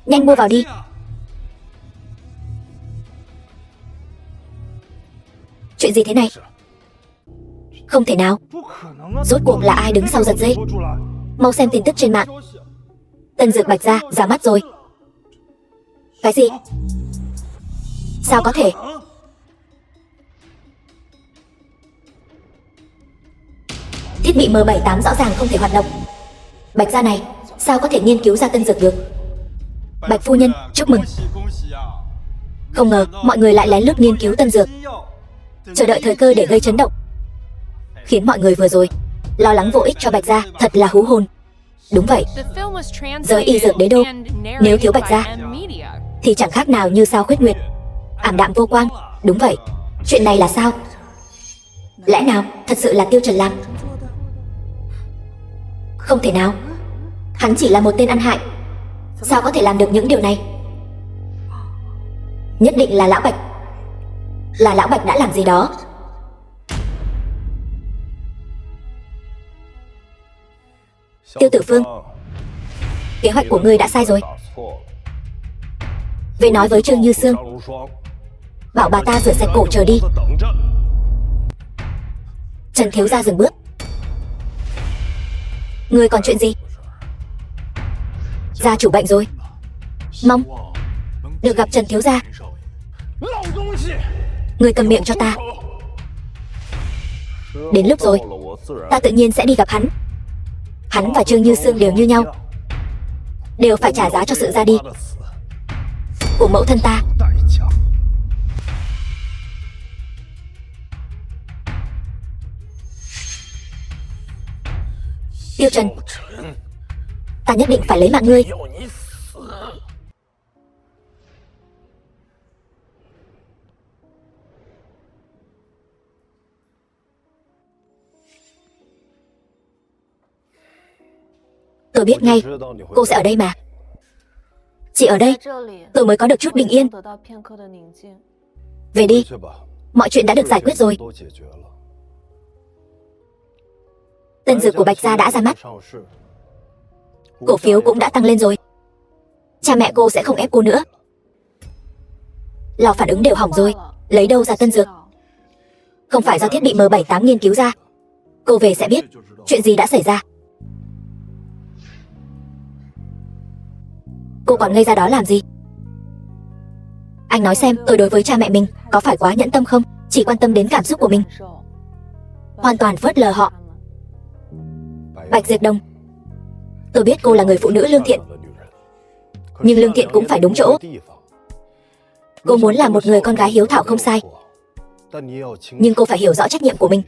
Nhanh mua vào đi. Chuyện gì thế này? Không thể nào. Rốt cuộc là ai đứng sau giật dây? Mau xem tin tức trên mạng. Tân Dược Bạch gia ra mắt rồi. Cái gì? Sao có thể? Thiết bị M78 rõ ràng không thể hoạt động. Bạch gia này sao có thể nghiên cứu ra tân dược được? Bạch phu nhân, chúc mừng. Không ngờ mọi người lại lén lút nghiên cứu tân dược, chờ đợi thời cơ để gây chấn động, khiến mọi người vừa rồi lo lắng vô ích cho Bạch gia thật là hú hồn. Đúng vậy, giới y dược đế đô nếu thiếu Bạch gia thì chẳng khác nào như sao khuyết nguyệt, ảm đạm vô quang. Đúng vậy, chuyện này là sao? Lẽ nào thật sự là Tiêu Trần làm? Không thể nào. Hắn chỉ là một tên ăn hại, sao có thể làm được những điều này? Nhất định là Lão Bạch. Là Lão Bạch đã làm gì đó. Tiêu Tử Phương, kế hoạch của ngươi đã sai rồi. Về nói với Trương Như Sương, bảo bà ta rửa sạch cổ chờ đi. Trần thiếu gia dừng bước. Ngươi còn chuyện gì? Gia chủ bệnh rồi, mong được gặp Trần thiếu gia. Ngươi cầm miệng cho ta. Đến lúc rồi, ta tự nhiên sẽ đi gặp hắn. Hắn và Trương Như Sương đều như nhau, đều phải trả giá cho sự ra đi của mẫu thân ta. Tiêu Trần, ta nhất định phải lấy mạng ngươi. Tôi biết ngay, cô sẽ ở đây mà. Chỉ ở đây, tôi mới có được chút bình yên. Về đi, mọi chuyện đã được giải quyết rồi. Tân dược của Bạch Gia đã ra mắt. Cổ phiếu cũng đã tăng lên rồi. Cha mẹ cô sẽ không ép cô nữa. Lò phản ứng đều hỏng rồi, lấy đâu ra tân dược? Không phải do thiết bị M78 nghiên cứu ra. Cô về sẽ biết chuyện gì đã xảy ra. Cô còn ngây ra đó làm gì? Anh nói xem, tôi đối với cha mẹ mình có phải quá nhẫn tâm không? Chỉ quan tâm đến cảm xúc của mình, hoàn toàn phớt lờ họ. Bạch Diệp Đông, tôi biết cô là người phụ nữ lương thiện, nhưng lương thiện cũng phải đúng chỗ. Cô muốn làm một người con gái hiếu thảo không sai, nhưng cô phải hiểu rõ trách nhiệm của mình.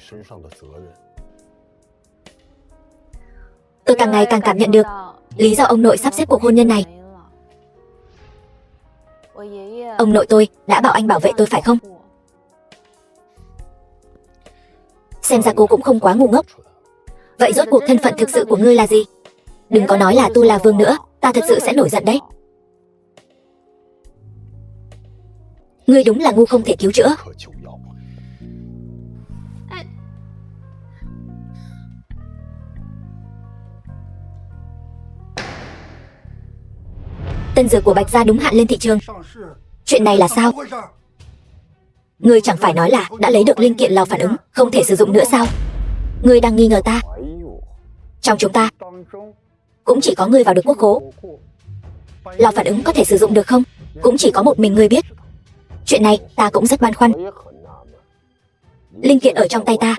Tôi càng ngày càng cảm nhận được lý do ông nội sắp xếp cuộc hôn nhân này. Ông nội tôi đã bảo anh bảo vệ tôi phải không? Xem ra cô cũng không quá ngu ngốc. Vậy rốt cuộc thân phận thực sự của ngươi là gì? Đừng có nói là Tu La Vương nữa, ta thật sự sẽ nổi giận đấy. Ngươi đúng là ngu không thể cứu chữa. Tân dược của Bạch Gia đúng hạn lên thị trường. Chuyện này là sao? Ngươi chẳng phải nói là đã lấy được linh kiện lò phản ứng, không thể sử dụng nữa sao? Ngươi đang nghi ngờ ta? Trong chúng ta cũng chỉ có ngươi vào được quốc khố. Lò phản ứng có thể sử dụng được không? Cũng chỉ có một mình ngươi biết. Chuyện này ta cũng rất băn khoăn. Linh kiện ở trong tay ta,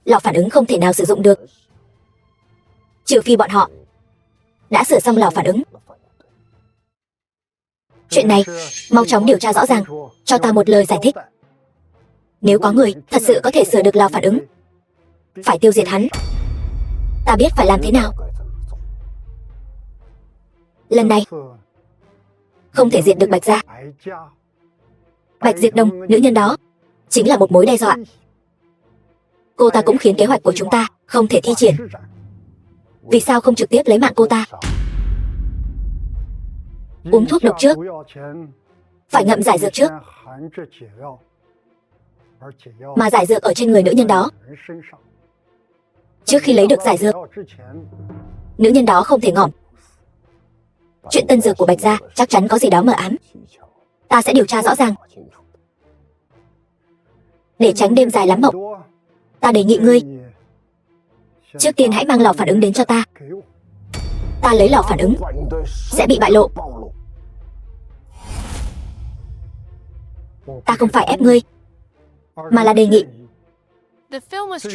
lò phản ứng không thể nào sử dụng được, trừ phi bọn họ đã sửa xong lò phản ứng. Chuyện này mau chóng điều tra rõ ràng, cho ta một lời giải thích. Nếu có người thật sự có thể sửa được lò phản ứng, phải tiêu diệt hắn. Ta biết phải làm thế nào. Lần này không thể diệt được Bạch Gia. Bạch Diệp Đông, nữ nhân đó chính là một mối đe dọa. Cô ta cũng khiến kế hoạch của chúng ta không thể thi triển. Vì sao không trực tiếp lấy mạng cô ta? Uống thuốc độc trước, phải ngậm giải dược trước. Mà giải dược ở trên người nữ nhân đó. Trước khi lấy được giải dược, nữ nhân đó không thể ngỏm. Chuyện tân dược của Bạch Gia chắc chắn có gì đó mờ ám. Ta sẽ điều tra rõ ràng. Để tránh đêm dài lắm mộng, ta đề nghị ngươi trước tiên hãy mang lò phản ứng đến cho ta. Ta lấy lò phản ứng sẽ bị bại lộ. Ta không phải ép ngươi, mà là đề nghị.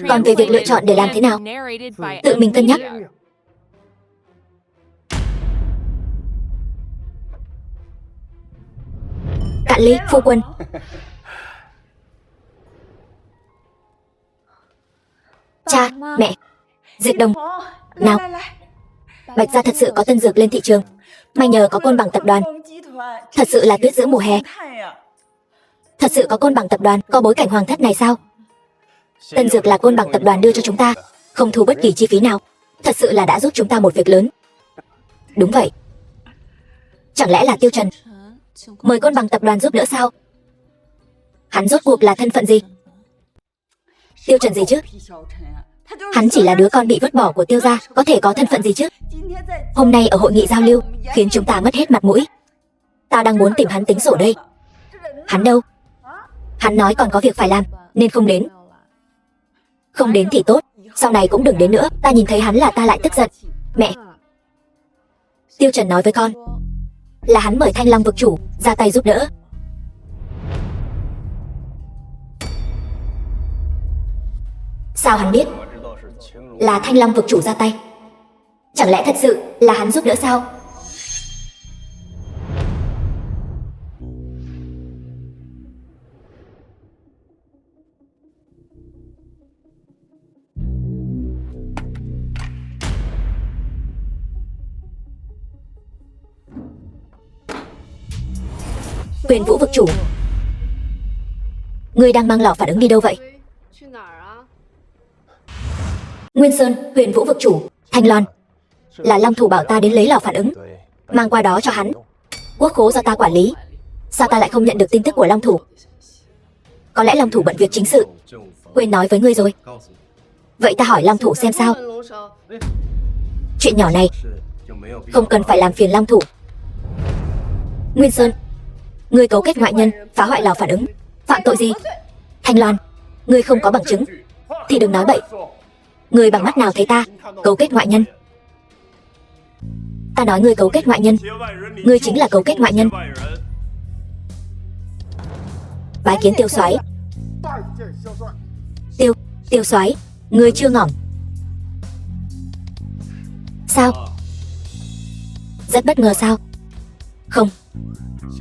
Còn về việc lựa chọn để làm thế nào, Tự mình cân nhắc. Cạn ly, phu quân. Cha, mẹ, Diệp Đông, nào. Bạch Gia thật sự có tân dược lên thị trường, may nhờ có Côn Bằng tập đoàn. Thật sự là tuyết giữa mùa hè. Thật sự có Côn Bằng tập đoàn, có bối cảnh hoàng thất này sao? Tân dược là Côn Bằng tập đoàn đưa cho chúng ta, không thu bất kỳ chi phí nào. Thật sự là đã giúp chúng ta một việc lớn. Đúng vậy. Chẳng lẽ là Tiêu Trần mời Côn Bằng tập đoàn giúp đỡ sao? Hắn rốt cuộc là thân phận gì? Tiêu Trần gì chứ? Hắn chỉ là đứa con bị vứt bỏ của Tiêu gia, có thể có thân phận gì chứ? Hôm nay ở hội nghị giao lưu khiến chúng ta mất hết mặt mũi. Ta đang muốn tìm hắn tính sổ đây. Hắn đâu? Hắn nói còn có việc phải làm nên không đến. Không đến thì tốt, sau này cũng đừng đến nữa. Ta nhìn thấy hắn là ta lại tức giận. Mẹ, Tiêu Trần nói với con là hắn mời Thanh Long vực chủ ra tay giúp đỡ. Sao hắn biết là Thanh Long vực chủ ra tay? Chẳng lẽ thật sự là hắn giúp đỡ sao? Huyền Vũ vực chủ, ngươi đang mang lò phản ứng đi đâu vậy? Nguyên Sơn, Huyền Vũ vực chủ, Thanh Loan, Là Long Thủ bảo ta đến lấy lò phản ứng, mang qua đó cho hắn. Quốc khố do ta quản lý, sao ta lại không nhận được tin tức của Long Thủ? Có lẽ Long Thủ bận việc chính sự, quên nói với ngươi rồi. Vậy ta hỏi Long Thủ xem sao. Chuyện nhỏ này không cần phải làm phiền Long Thủ. Nguyên Sơn, ngươi cấu kết ngoại nhân phá hoại lò phản ứng, phạm tội gì? Thanh Loan, ngươi không có bằng chứng thì đừng nói bậy. Ngươi bằng mắt nào thấy ta cấu kết ngoại nhân? Ta nói ngươi cấu kết ngoại nhân, ngươi chính là cấu kết ngoại nhân. Bái kiến Tiêu soái. Tiêu soái, ngươi chưa ngỏm. Sao? Rất bất ngờ sao? Không.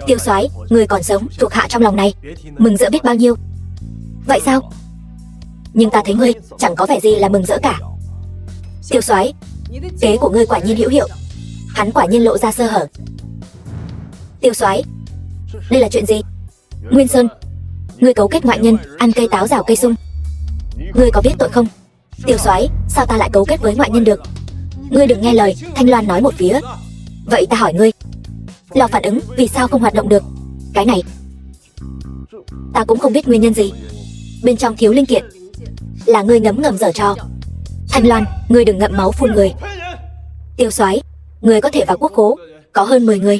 Tiêu soái, ngươi còn sống, thuộc hạ trong lòng này mừng rỡ biết bao nhiêu. Vậy sao? Nhưng ta thấy ngươi chẳng có vẻ gì là mừng rỡ cả. Tiêu soái, kế của ngươi quả nhiên hữu hiệu, hắn quả nhiên lộ ra sơ hở. Tiêu soái, đây là chuyện gì? Nguyên Sơn, ngươi cấu kết ngoại nhân, ăn cây táo rào cây sung. Ngươi có biết tội không? Tiêu soái, sao ta lại cấu kết với ngoại nhân được? Ngươi đừng nghe lời Thanh Loan nói một phía. Vậy ta hỏi ngươi, lò phản ứng vì sao không hoạt động được? Cái này ta cũng không biết nguyên nhân gì. Bên trong thiếu linh kiện, là ngươi ngấm ngầm giở trò. Thanh Loan, ngươi đừng ngậm máu phun người. Tiêu soái, ngươi có thể vào quốc khố có hơn 10 người.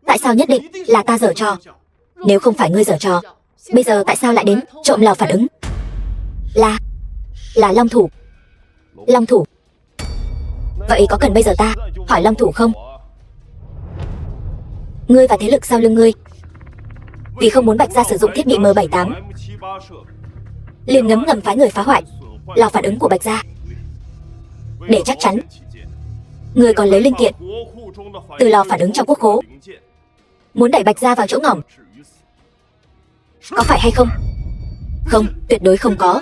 Tại sao nhất định là ta giở trò? Nếu không phải ngươi giở trò, bây giờ tại sao lại đến trộm lò phản ứng? Là Long Thủ. Long Thủ. Vậy có cần bây giờ ta hỏi Long Thủ không? Ngươi và thế lực sau lưng ngươi, vì không muốn Bạch Gia sử dụng thiết bị M78, liền ngấm ngầm phái người phá hoại lò phản ứng của Bạch Gia. Để chắc chắn, ngươi còn lấy linh kiện từ lò phản ứng trong quốc khố, muốn đẩy Bạch Gia vào chỗ ngỏm, có phải hay không? Không, tuyệt đối không có.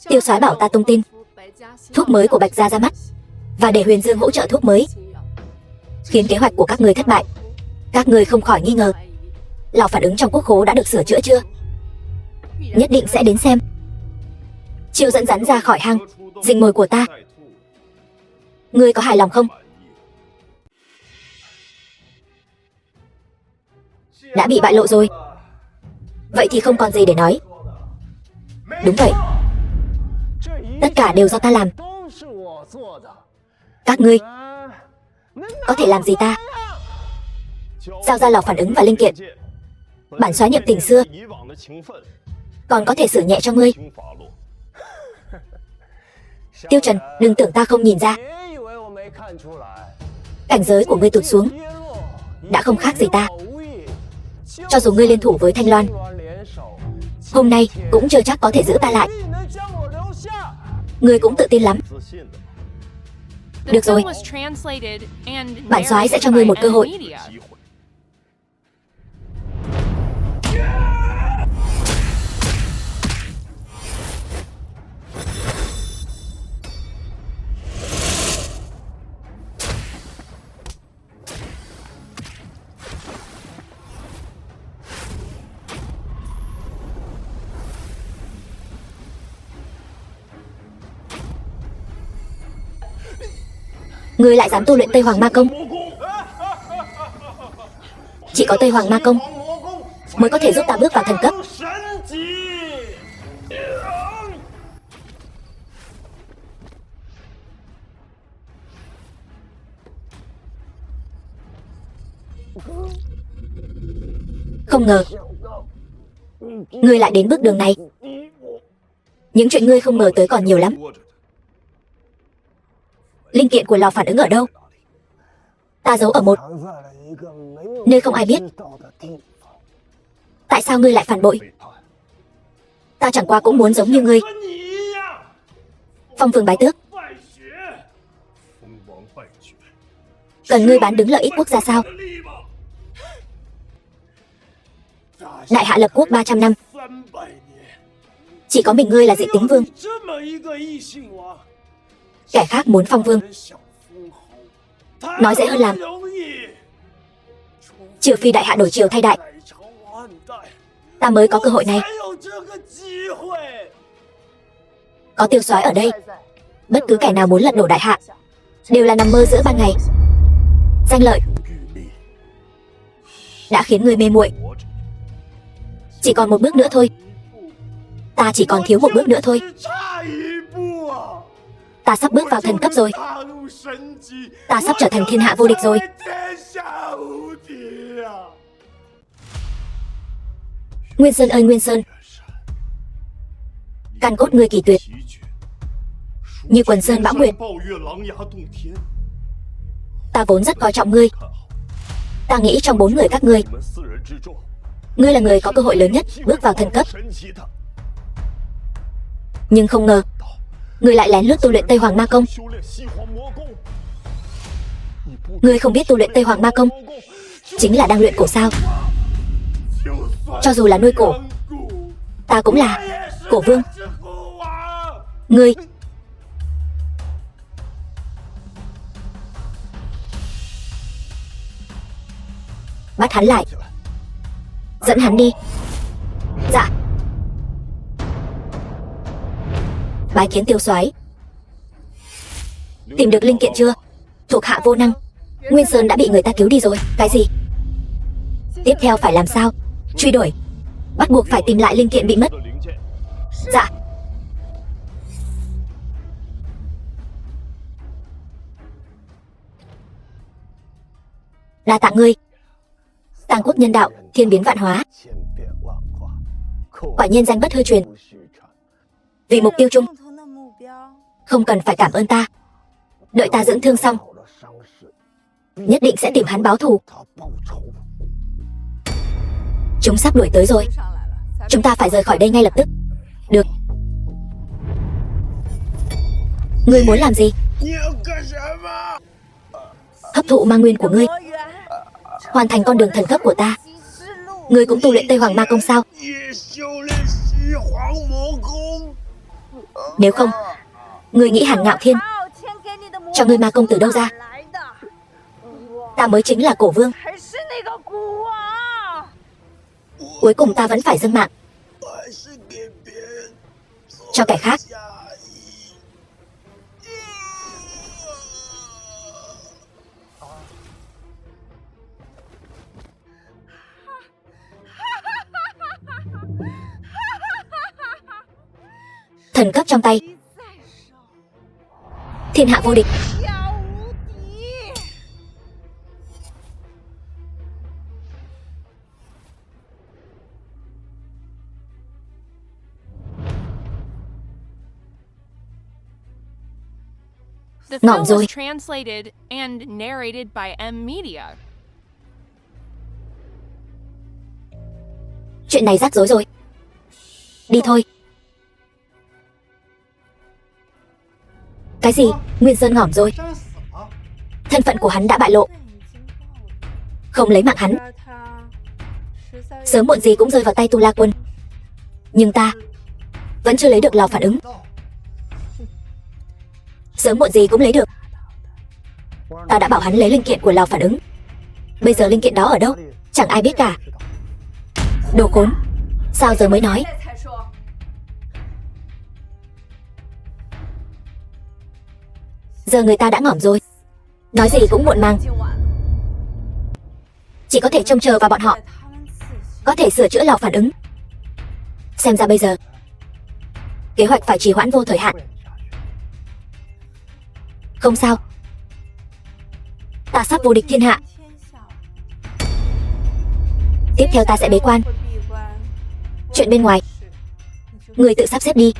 Tiêu soái bảo ta tung tin thuốc mới của Bạch Gia ra mắt, và để Huyền Dương hỗ trợ thuốc mới, khiến kế hoạch của các ngươi thất bại. Các ngươi không khỏi nghi ngờ lò phản ứng trong quốc khố đã được sửa chữa chưa? Nhất định sẽ đến xem. Chiêu dẫn rắn ra khỏi hang, rình mồi của ta. Ngươi có hài lòng không? Đã bị bại lộ rồi. Vậy thì không còn gì để nói. Đúng vậy, tất cả đều do ta làm. Các ngươi có thể làm gì ta? Giao ra lò phản ứng và linh kiện, bản soái niệm tình xưa còn có thể xử nhẹ cho ngươi. Tiêu Trần, đừng tưởng ta không nhìn ra. Cảnh giới của ngươi tụt xuống đã không khác gì ta. Cho dù ngươi liên thủ với Thanh Loan, hôm nay cũng chưa chắc có thể giữ ta lại. Ngươi cũng tự tin lắm. Được rồi, bản soái sẽ cho ngươi một cơ hội. Ngươi lại dám tu luyện Tây Hoàng Ma Công? Chỉ có Tây Hoàng Ma Công mới có thể giúp ta bước vào thần cấp. Không ngờ ngươi lại đến bước đường này. Những chuyện ngươi không ngờ tới còn nhiều lắm. Linh kiện của lò phản ứng ở đâu? Ta giấu ở một nơi không ai biết. Tại sao ngươi lại phản bội? Ta chẳng qua cũng muốn giống như ngươi, phong vương bái tước. Cần ngươi bán đứng lợi ích quốc gia sao? Đại hạ lập quốc 300 năm, chỉ có mình ngươi là dị tính vương. Kẻ khác muốn phong vương, nói dễ hơn làm. Trừ phi đại hạ đổi triều thay đại, ta mới có cơ hội này. Có Tiêu soái ở đây, bất cứ kẻ nào muốn lật đổ đại hạ đều là nằm mơ giữa ban ngày. Danh lợi đã khiến ngươi mê muội. Chỉ còn một bước nữa thôi. Ta chỉ còn thiếu một bước nữa thôi. Ta sắp bước vào thần cấp rồi. Ta sắp trở thành thiên hạ vô địch rồi. Nguyên Sơn ơi Nguyên Sơn, căn cốt ngươi kỳ tuyệt, như quần sơn bão nguyệt. Ta vốn rất coi trọng ngươi. Ta nghĩ trong 4 người các ngươi, ngươi là người có cơ hội lớn nhất bước vào thần cấp. Nhưng không ngờ, ngươi lại lén lút tu luyện Tây Hoàng Ma Công. Ngươi không biết tu luyện Tây Hoàng Ma Công chính là đang luyện cổ sao? Cho dù là nuôi cổ, ta cũng là cổ vương. Ngươi bắt hắn lại, dẫn hắn đi. Dạ. Bái kiến Tiêu soái. Tìm được linh kiện chưa? Thuộc hạ vô năng. Nguyên Sơn đã bị người ta cứu đi rồi. Cái gì? Tiếp theo phải làm sao? Truy đuổi. Bắt buộc phải tìm lại linh kiện bị mất. Dạ. Đa tạ ngươi. Tàng quốc nhân đạo, thiên biến vạn hóa. Quả nhiên danh bất hư truyền. Vì mục tiêu chung, không cần phải cảm ơn ta. Đợi ta dưỡng thương xong, nhất định sẽ tìm hắn báo thù. Chúng sắp đuổi tới rồi. Chúng ta phải rời khỏi đây ngay lập tức. Được. Ngươi muốn làm gì? Hấp thụ ma nguyên của ngươi, hoàn thành con đường thần cấp của ta. Ngươi cũng tu luyện Tây Hoàng Ma Công sao? Nếu không, ngươi nghĩ Hàn Ngạo Thiên cho ngươi ma công từ đâu ra? Ta mới chính là cổ vương. Cuối cùng ta vẫn phải dâng mạng cho kẻ khác. Thần cấp trong tay, thiên hạ vô địch. The Ngỏm film rồi. was translated and narrated by M Media. Chuyện này rắc rối rồi. Đi thôi. Cái gì? Nguyên Sơn ngỏm rồi. Thân phận của hắn đã bại lộ. Không lấy mạng hắn, sớm muộn gì cũng rơi vào tay Tu La Quân. Nhưng ta vẫn chưa lấy được lò phản ứng. Sớm muộn gì cũng lấy được. Ta đã bảo hắn lấy linh kiện của lò phản ứng. Bây giờ linh kiện đó ở đâu? Chẳng ai biết cả. Đồ khốn. Sao giờ mới nói? Giờ người ta đã ngỏm rồi. Nói gì cũng muộn màng. Chỉ có thể trông chờ vào bọn họ có thể sửa chữa lò phản ứng. Xem ra bây giờ kế hoạch phải trì hoãn vô thời hạn. Không sao, ta sắp vô địch thiên hạ. Tiếp theo ta sẽ bế quan. Chuyện bên ngoài người tự sắp xếp đi.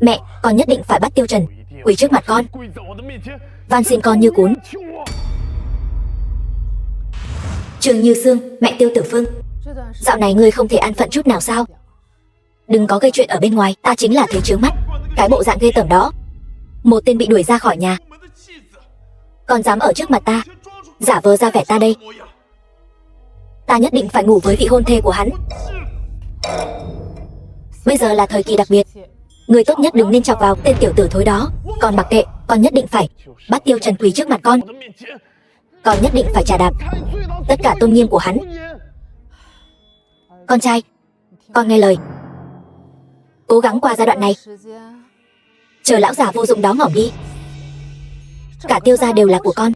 Mẹ, con nhất định phải bắt Tiêu Trần quỳ trước mặt con, van xin con như cún. Trường Như Sương, mẹ Tiêu Tử Phương, dạo này ngươi không thể an phận chút nào sao? Đừng có gây chuyện ở bên ngoài, ta chính là thấy chướng mắt. Cái bộ dạng ghê tởm đó, một tên bị đuổi ra khỏi nhà, còn dám ở trước mặt ta giả vờ ra vẻ ta đây. Ta nhất định phải ngủ với vị hôn thê của hắn. Bây giờ là thời kỳ đặc biệt, người tốt nhất đừng nên chọc vào tên tiểu tử thối đó. Còn mặc kệ, con nhất định phải bắt Tiêu Trần quỳ trước mặt con. Con nhất định phải chà đạp tất cả tôn nghiêm của hắn. Con trai, con nghe lời. Cố gắng qua giai đoạn này. Chờ lão già vô dụng đó ngỏm đi. Cả Tiêu gia đều là của con.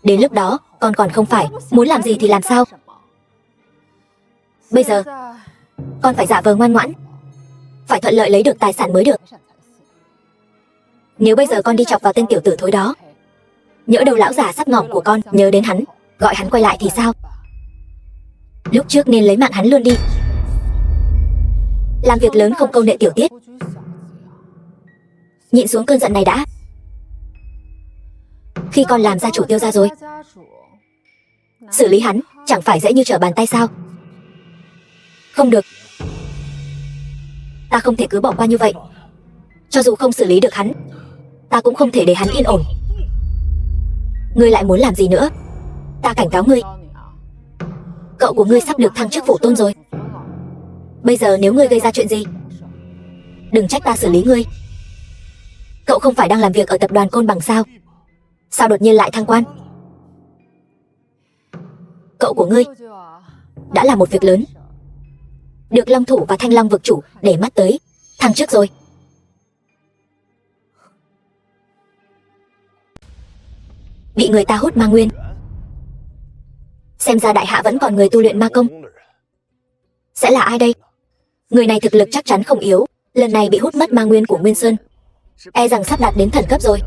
Đến lúc đó, con còn không phải muốn làm gì thì làm sao. Bây giờ, con phải giả vờ ngoan ngoãn, phải thuận lợi lấy được tài sản mới được. Nếu bây giờ con đi chọc vào tên tiểu tử thối đó, nhỡ đâu lão già sắp ngỏm của con nhớ đến hắn, gọi hắn quay lại thì sao? Lúc trước nên lấy mạng hắn luôn đi. Làm việc lớn không câu nệ tiểu tiết. Nhịn xuống cơn giận này đã. Khi con làm gia chủ Tiêu gia rồi, xử lý hắn chẳng phải dễ như trở bàn tay sao? Không được. Ta không thể cứ bỏ qua như vậy. Cho dù không xử lý được hắn, ta cũng không thể để hắn yên ổn. Ngươi lại muốn làm gì nữa? Ta cảnh cáo ngươi, cậu của ngươi sắp được thăng chức phụ tôn rồi. Bây giờ nếu ngươi gây ra chuyện gì, đừng trách ta xử lý ngươi. Cậu không phải đang làm việc ở tập đoàn Côn Bằng sao? Sao đột nhiên lại thăng quan? Cậu của ngươi đã là một việc lớn, được Long Thủ và Thanh Long vực chủ để mắt tới, thăng chức rồi. Bị người ta hút ma nguyên. Xem ra đại hạ vẫn còn người tu luyện ma công. Sẽ là ai đây? Người này thực lực chắc chắn không yếu, lần này bị hút mất ma nguyên của Nguyên Sơn, e rằng sắp đạt đến thần cấp rồi.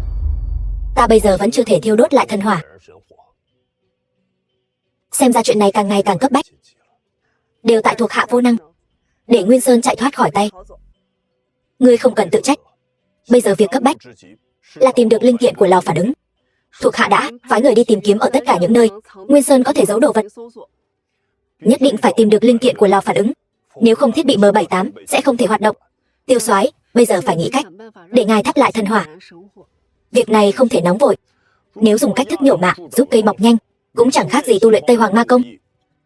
Ta bây giờ vẫn chưa thể thiêu đốt lại thần hỏa. Xem ra chuyện này càng ngày càng cấp bách. Đều tại thuộc hạ vô năng, để Nguyên Sơn chạy thoát khỏi tay. Ngươi không cần tự trách. Bây giờ việc cấp bách là tìm được linh kiện của lò phản ứng. Thuộc hạ đã phái người đi tìm kiếm ở tất cả những nơi Nguyên Sơn có thể giấu đồ vật. Nhất định phải tìm được linh kiện của lò phản ứng, nếu không thiết bị M78 sẽ không thể hoạt động. Tiêu soái, bây giờ phải nghĩ cách để ngài thắp lại thần hỏa. Việc này không thể nóng vội. Nếu dùng cách thức nhổ mạ giúp cây mọc nhanh, cũng chẳng khác gì tu luyện Tây Hoàng Ma Công.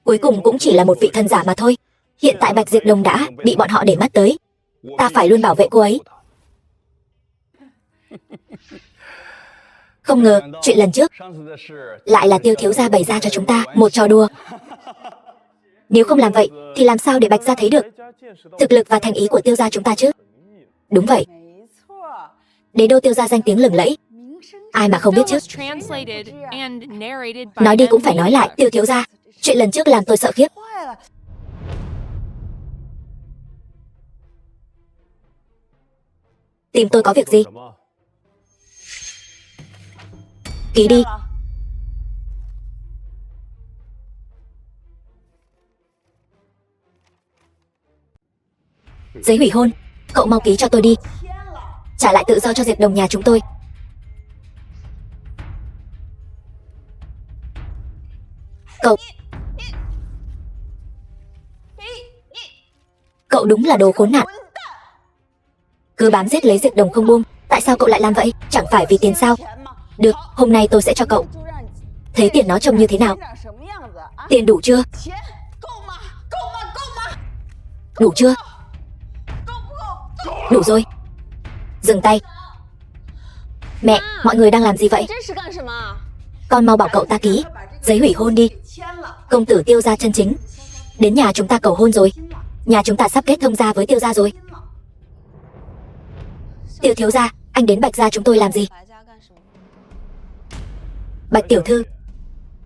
Cuối cùng cũng chỉ là một vị thần giả mà thôi. Hiện tại Bạch Diệp Đồng đã bị bọn họ để mắt tới, ta phải luôn bảo vệ cô ấy. Không ngờ chuyện lần trước lại là Tiêu thiếu gia bày ra cho chúng ta một trò đùa. Nếu không làm vậy thì làm sao để Bạch gia thấy được thực lực và thành ý của Tiêu gia chúng ta chứ? Đúng vậy, đế đô Tiêu gia danh tiếng lừng lẫy, ai mà không biết chứ. Nói đi cũng phải nói lại, Tiêu thiếu gia, chuyện lần trước làm tôi sợ khiếp. Tìm tôi có việc gì? Ký đi. Giấy hủy hôn, cậu mau ký cho tôi đi. Trả lại tự do cho Diệp Đồng nhà chúng tôi. Cậu đúng là đồ khốn nạn. Cứ bám giết lấy Diệp Đồng không buông. Tại sao cậu lại làm vậy? Chẳng phải vì tiền sao? Được, hôm nay tôi sẽ cho cậu. Thấy tiền nó trông như thế nào? Tiền đủ chưa? Đủ chưa? Đủ rồi. Dừng tay. Mẹ, mọi người đang làm gì vậy? Con mau bảo cậu ta ký giấy hủy hôn đi. Công tử Tiêu gia chân chính đến nhà chúng ta cầu hôn rồi. Nhà chúng ta sắp kết thông gia với Tiêu gia rồi. Tiêu thiếu gia, anh đến Bạch gia chúng tôi làm gì? Bạch tiểu thư,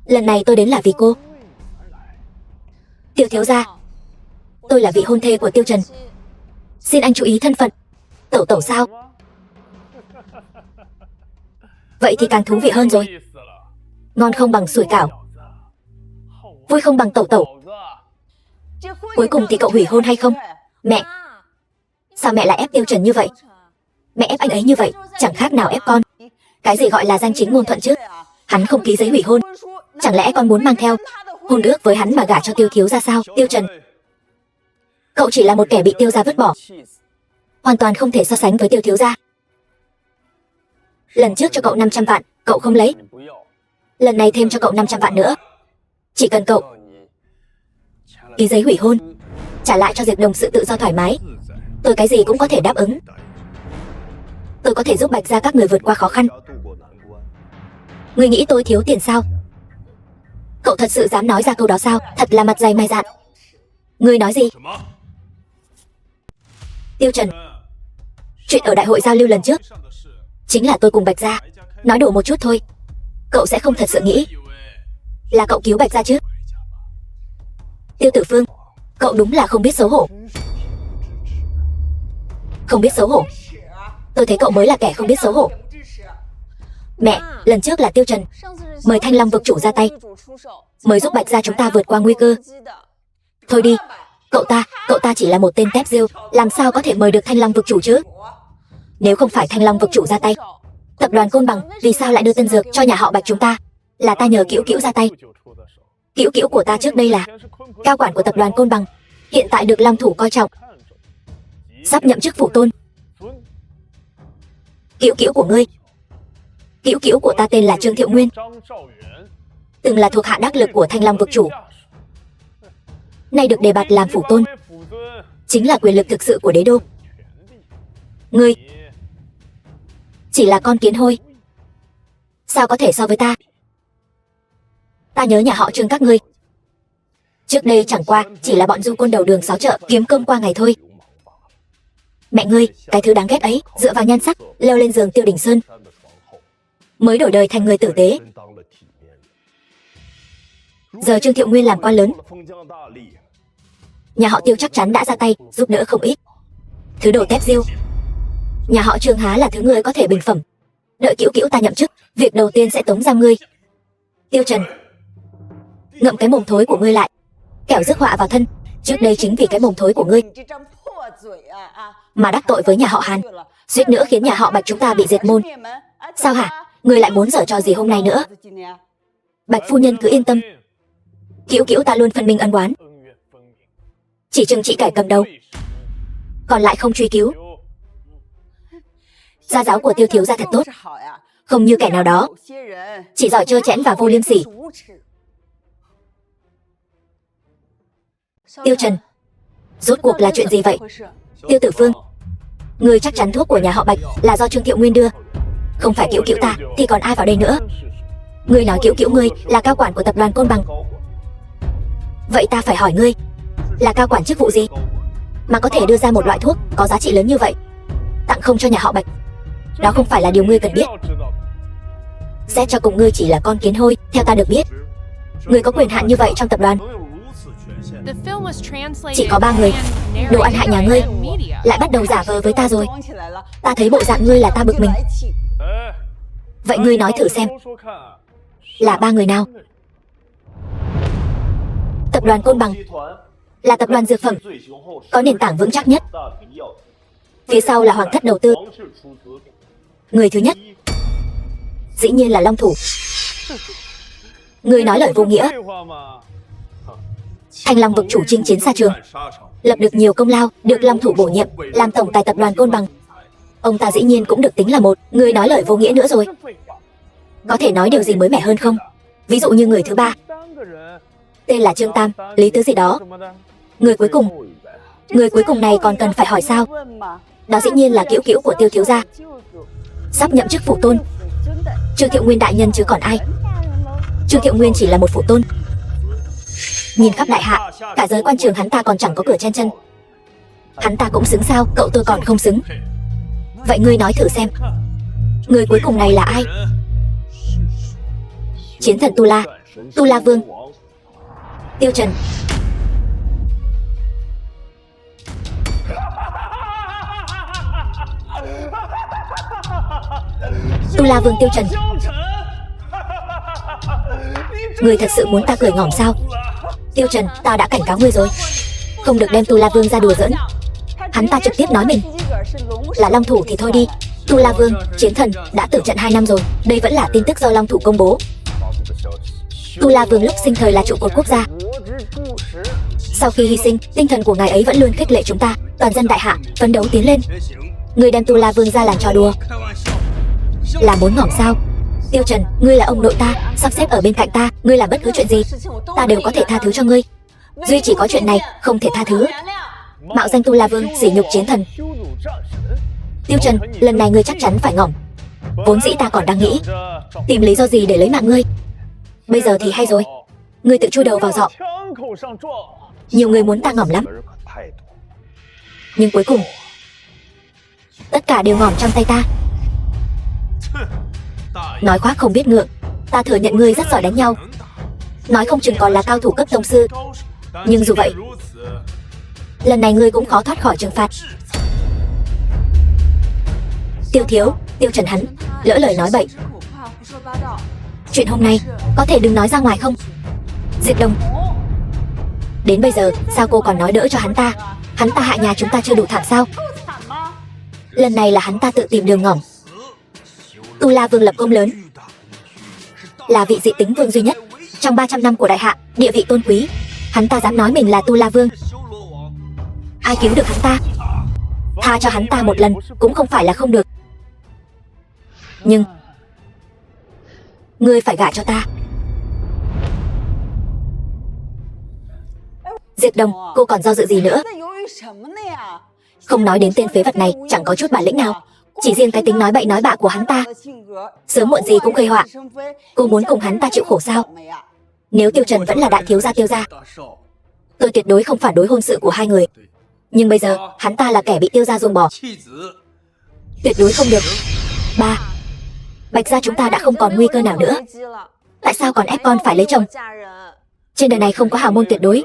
lần này tôi đến là vì cô. Tiêu thiếu gia, tôi là vị hôn thê của Tiêu Trần, xin anh chú ý thân phận. Tẩu tẩu sao? Vậy thì càng thú vị hơn rồi. Ngon không bằng sủi cảo, vui không bằng tẩu tẩu. Cuối cùng thì cậu hủy hôn hay không? Mẹ, sao mẹ lại ép Tiêu Trần như vậy? Mẹ ép anh ấy như vậy chẳng khác nào ép con. Cái gì gọi là danh chính ngôn thuận chứ? Hắn không ký giấy hủy hôn, chẳng lẽ con muốn mang theo hôn ước với hắn mà gả cho Tiêu thiếu gia sao? Tiêu Trần, cậu chỉ là một kẻ bị Tiêu gia vứt bỏ, hoàn toàn không thể so sánh với Tiêu thiếu gia. Lần trước cho cậu 500 vạn, cậu không lấy. Lần này thêm cho cậu 500 vạn nữa. Chỉ cần cậu ký giấy hủy hôn, trả lại cho Diệp Đồng sự tự do thoải mái, tôi cái gì cũng có thể đáp ứng. Tôi có thể giúp Bạch gia các người vượt qua khó khăn. Ngươi nghĩ tôi thiếu tiền sao? Cậu thật sự dám nói ra câu đó sao? Thật là mặt dày mày dạn. Ngươi nói gì? Tiêu Trần, chuyện ở đại hội giao lưu lần trước chính là tôi cùng Bạch Gia nói đùa một chút thôi. Cậu sẽ không thật sự nghĩ là cậu cứu Bạch Gia chứ? Tiêu Tử Phương, cậu đúng là không biết xấu hổ. Không biết xấu hổ? Tôi thấy cậu mới là kẻ không biết xấu hổ. Mẹ, lần trước là Tiêu Trần mời Thanh Long vực chủ ra tay, mới giúp Bạch Gia chúng ta vượt qua nguy cơ. Thôi đi, cậu ta chỉ là một tên tép diêu, làm sao có thể mời được Thanh Long vực chủ chứ? Nếu không phải Thanh Long vực chủ ra tay, tập đoàn Côn Bằng vì sao lại đưa tân dược cho nhà họ Bạch chúng ta? Là ta nhờ Cữu Cữu ra tay. Cữu Cữu của ta trước đây là cao quản của tập đoàn Côn Bằng, hiện tại được Long Thủ coi trọng, sắp nhậm chức phụ tôn. Cữu Cữu của ngươi? Cữu Cữu của ta tên là Trương Thiệu Nguyên, từng là thuộc hạ đắc lực của Thanh Long vực chủ, nay được đề bạt làm phủ tôn, chính là quyền lực thực sự của đế đô. Ngươi chỉ là con kiến hôi, sao có thể so với ta? Ta nhớ nhà họ Trương các ngươi trước đây chẳng qua chỉ là bọn du côn đầu đường xó chợ kiếm cơm qua ngày thôi. Mẹ ngươi, cái thứ đáng ghét ấy, dựa vào nhan sắc leo lên giường Tiêu Đình Sơn, mới đổi đời thành người tử tế. Giờ Trương Thiệu Nguyên làm quan lớn, nhà họ Tiêu chắc chắn đã ra tay giúp đỡ không ít. Thứ đồ tép diêu, nhà họ Trương há là thứ ngươi có thể bình phẩm. Đợi Cữu Cữu ta nhậm chức, việc đầu tiên sẽ tống giam ngươi. Tiêu Trần, ngậm cái mồm thối của ngươi lại, kẻo rước họa vào thân. Trước đây chính vì cái mồm thối của ngươi mà đắc tội với nhà họ Hàn, suýt nữa khiến nhà họ Bạch chúng ta bị diệt môn. Sao hả? Ngươi lại muốn giở trò gì hôm nay nữa? Bạch phu nhân cứ yên tâm, Cữu Cữu ta luôn phân minh ân oán, chỉ trừng trị kẻ cầm đầu, còn lại không truy cứu. Gia giáo của Tiêu thiếu gia thật tốt, không như kẻ nào đó chỉ giỏi trơ chẽn và vô liêm sỉ. Tiêu Trần, rốt cuộc là chuyện gì vậy? Tiêu Tử Phương, ngươi chắc chắn thuốc của nhà họ Bạch là do Trương Thiệu Nguyên đưa, không phải Cữu Cữu ta thì còn ai vào đây nữa? Ngươi nói Cữu Cữu ngươi là cao quản của tập đoàn Côn Bằng, vậy ta phải hỏi ngươi, là cao quản chức vụ gì mà có thể đưa ra một loại thuốc có giá trị lớn như vậy tặng không cho nhà họ Bạch? Đó không phải là điều ngươi cần biết. Xét cho cùng ngươi chỉ là con kiến hôi. Theo ta được biết, ngươi có quyền hạn như vậy trong tập đoàn chỉ có 3 người. Đồ ăn hại nhà ngươi lại bắt đầu giả vờ với ta rồi. Ta thấy bộ dạng ngươi là ta bực mình. Vậy ngươi nói thử xem, là 3 người nào? Tập đoàn Côn Bằng là tập đoàn dược phẩm có nền tảng vững chắc nhất, phía sau là Hoàng thất đầu tư. Người thứ nhất dĩ nhiên là Long Thủ. Ngươi nói lời vô nghĩa. Thanh Long vực chủ chinh chiến xa trường, lập được nhiều công lao, được Long Thủ bổ nhiệm làm tổng tài tập đoàn Côn Bằng. Ông ta dĩ nhiên cũng được tính là một. Ngươi nói lời vô nghĩa nữa rồi. Có thể nói điều gì mới mẻ hơn không? Ví dụ như người thứ 3, tên là Trương Tam, Lý Tứ gì đó. Người cuối cùng này còn cần phải hỏi sao? Đó dĩ nhiên là Cữu Cữu của Tiêu thiếu gia, sắp nhậm chức phụ tôn. Trương Thiệu Nguyên đại nhân chứ còn ai. Trương Thiệu Nguyên chỉ là một phụ tôn. Nhìn khắp đại hạ, cả giới quan trường hắn ta còn chẳng có cửa chen chân. Hắn ta cũng xứng sao? Cậu tôi còn không xứng. Vậy ngươi nói thử xem, người cuối cùng này là ai? Chiến thần Tu La Vương. Tiêu Trần, Tu La Vương Tiêu Trần, ngươi thật sự muốn ta cười ngỏm sao? Tiêu Trần, ta đã cảnh cáo ngươi rồi, không được đem Tu La Vương ra đùa giỡn. Hắn ta trực tiếp nói mình là Long Thủ thì thôi đi, Tu La Vương, chiến thần, đã tử trận 2 năm rồi. Đây vẫn là tin tức do Long Thủ công bố. Tu La Vương lúc sinh thời là trụ cột quốc gia, sau khi hy sinh, tinh thần của ngài ấy vẫn luôn khích lệ chúng ta, toàn dân đại hạ, phấn đấu tiến lên. Ngươi đem Tu La Vương ra làm trò đùa, là muốn ngỏm sao? Tiêu Trần, ngươi là ông nội ta, sắp xếp ở bên cạnh ta, ngươi làm bất cứ chuyện gì ta đều có thể tha thứ cho ngươi, duy chỉ có chuyện này không thể tha thứ. Mạo danh Tu La Vương, sỉ nhục chiến thần. Tiêu Trần, lần này ngươi chắc chắn phải ngỏm. Vốn dĩ ta còn đang nghĩ tìm lý do gì để lấy mạng ngươi, bây giờ thì hay rồi, ngươi tự chui đầu vào giọ. Nhiều người muốn ta ngỏm lắm, nhưng cuối cùng tất cả đều ngỏm trong tay ta. Nói khoác không biết ngượng, ta thừa nhận ngươi rất giỏi đánh nhau, nói không chừng còn là cao thủ cấp tông sư. Nhưng dù vậy, lần này ngươi cũng khó thoát khỏi trừng phạt. Tiêu Thiếu, Tiêu Trần hắn lỡ lời nói bậy. Chuyện hôm nay có thể đừng nói ra ngoài không? Diệp Đông, đến bây giờ sao cô còn nói đỡ cho hắn ta? Hắn ta hại nhà chúng ta chưa đủ thảm sao? Lần này là hắn ta tự tìm đường ngỏm. Tu La Vương lập công lớn, là vị dị tính vương duy nhất trong 300 năm của đại hạ, địa vị tôn quý. Hắn ta dám nói mình là Tu La Vương. Ai cứu được hắn ta? Tha cho hắn ta một lần cũng không phải là không được. Nhưng ngươi phải gả cho ta. Diệp Đông, cô còn do dự gì nữa? Không nói đến tên phế vật này chẳng có chút bản lĩnh nào. Chỉ riêng cái tính nói bậy nói bạ của hắn ta, sớm muộn gì cũng gây họa. Cô muốn cùng hắn ta chịu khổ sao? Nếu Tiêu Trần vẫn là đại thiếu gia Tiêu gia, tôi tuyệt đối không phản đối hôn sự của hai người. Nhưng bây giờ hắn ta là kẻ bị Tiêu gia ruồng bỏ, tuyệt đối không được. Ba, Bạch gia chúng ta đã không còn nguy cơ nào nữa. Tại sao còn ép con phải lấy chồng? Trên đời này không có hào môn tuyệt đối,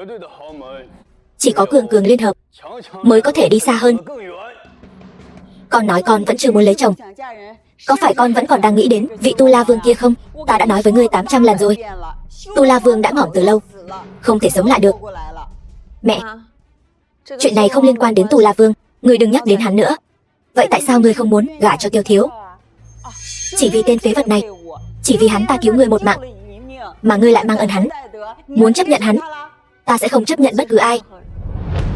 chỉ có cường cường liên hợp mới có thể đi xa hơn. Con nói con vẫn chưa muốn lấy chồng, có phải con vẫn còn đang nghĩ đến vị Tu La Vương kia không? Ta đã nói với ngươi 800 lần rồi, Tu La Vương đã ngỏm từ lâu, không thể sống lại được. Mẹ, chuyện này không liên quan đến Tu La Vương, ngươi đừng nhắc đến hắn nữa. Vậy tại sao ngươi không muốn gả cho Tiêu Thiếu? Chỉ vì tên phế vật này, chỉ vì hắn ta cứu ngươi một mạng mà ngươi lại mang ơn hắn, muốn chấp nhận hắn. Ta sẽ không chấp nhận bất cứ ai.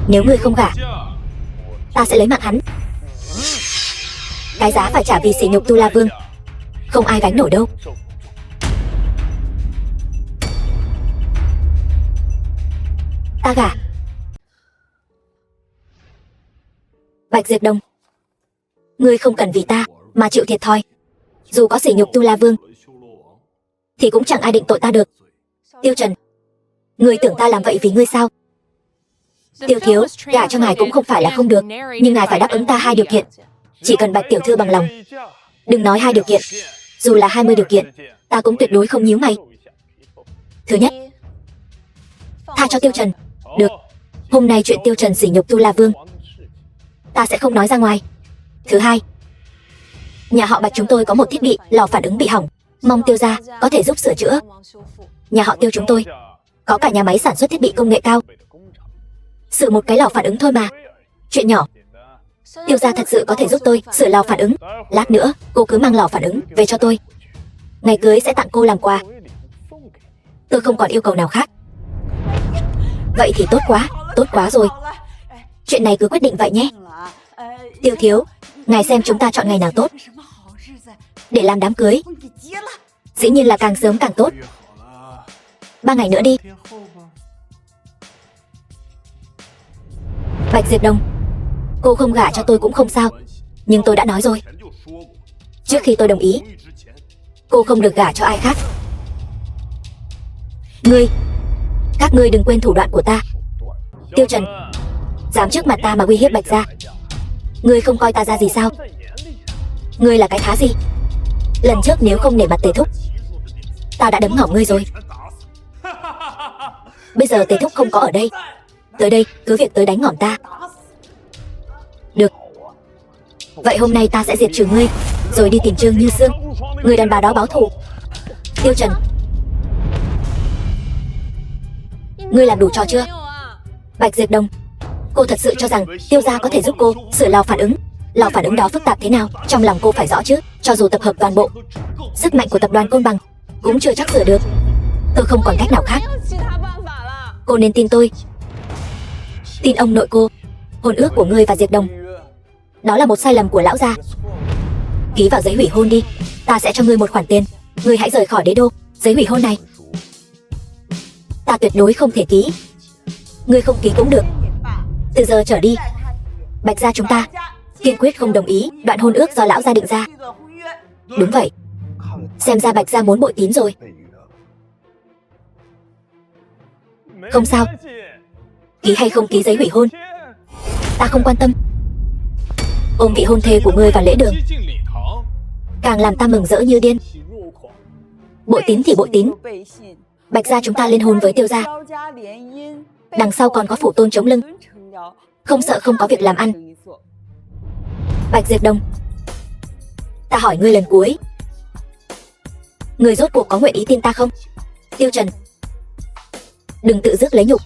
Nếu ngươi không gả, ta sẽ lấy mạng hắn. Cái giá phải trả vì sỉ nhục Tu La Vương, không ai gánh nổi đâu. Ta gả. Bạch Diệp Đông, ngươi không cần vì ta mà chịu thiệt thòi. Dù có sỉ nhục Tu La Vương thì cũng chẳng ai định tội ta được. Tiêu Trần, ngươi tưởng ta làm vậy vì ngươi sao? Tiêu Thiếu, gả cho ngài cũng không phải là không được, nhưng ngài phải đáp ứng ta 2 điều kiện. Chỉ cần Bạch tiểu thư bằng lòng. Đừng nói 2 điều kiện, dù là 20 điều kiện, ta cũng tuyệt đối không nhíu mày. Thứ nhất, tha cho Tiêu Trần. Được, hôm nay chuyện Tiêu Trần sỉ nhục Tu La Vương ta sẽ không nói ra ngoài. Thứ hai, nhà họ Bạch chúng tôi có một thiết bị lò phản ứng bị hỏng, mong Tiêu gia có thể giúp sửa chữa. Nhà họ Tiêu chúng tôi có cả nhà máy sản xuất thiết bị công nghệ cao, sửa một cái lò phản ứng thôi mà, chuyện nhỏ. Tiêu gia thật sự có thể giúp tôi sửa lò phản ứng. Lát nữa cô cứ mang lò phản ứng về cho tôi, ngày cưới sẽ tặng cô làm quà. Tôi không còn yêu cầu nào khác. Vậy thì tốt quá rồi. Chuyện này cứ quyết định vậy nhé. Tiêu Thiếu, ngài xem chúng ta chọn ngày nào tốt để làm đám cưới? Dĩ nhiên là càng sớm càng tốt. 3 ngày nữa đi. Bạch Diệp Đông, cô không gả cho tôi cũng không sao, nhưng tôi đã nói rồi, trước khi tôi đồng ý, cô không được gả cho ai khác. Các ngươi đừng quên thủ đoạn của ta. Tiêu Trần, dám trước mặt ta mà uy hiếp Bạch gia, ngươi không coi ta ra gì sao? Ngươi là cái thá gì? Lần trước nếu không nể mặt Tề thúc, ta đã đấm ngỏm ngươi rồi. Bây giờ Tề thúc không có ở đây, tới đây cứ việc tới đánh ngỏm ta. Được, vậy hôm nay ta sẽ diệt trừ ngươi, rồi đi tìm Trương Như Sương, người đàn bà đó báo thù. Tiêu Trần, ngươi làm đủ trò chưa? Bạch Diệp Đông, cô thật sự cho rằng Tiêu gia có thể giúp cô sửa lò phản ứng? Lò phản ứng đó phức tạp thế nào, trong lòng cô phải rõ chứ. Cho dù tập hợp toàn bộ sức mạnh của tập đoàn Côn Bằng cũng chưa chắc sửa được. Tôi không còn cách nào khác. Cô nên tin tôi, tin ông nội cô. Hôn ước của ngươi và Diệp Đông, đó là một sai lầm của lão gia. Ký vào giấy hủy hôn đi, ta sẽ cho ngươi một khoản tiền. Ngươi hãy rời khỏi đế đô. Giấy hủy hôn này ta tuyệt đối không thể ký. Ngươi không ký cũng được. Từ giờ trở đi, Bạch gia chúng ta kiên quyết không đồng ý đoạn hôn ước do lão gia định ra. Đúng vậy, xem ra Bạch gia muốn bội tín rồi. Không sao, ký hay không ký giấy hủy hôn, ta không quan tâm. Ôm vị hôn thê của ngươi vào lễ đường, càng làm ta mừng rỡ như điên. Bội tín thì bội tín, Bạch gia chúng ta liên hôn với Tiêu gia, đằng sau còn có phủ tôn chống lưng, không sợ không có việc làm ăn. Bạch Diệp Đồng, ta hỏi ngươi lần cuối, ngươi rốt cuộc có nguyện ý tin ta không? Tiêu Trần, đừng tự dứt lấy nhục.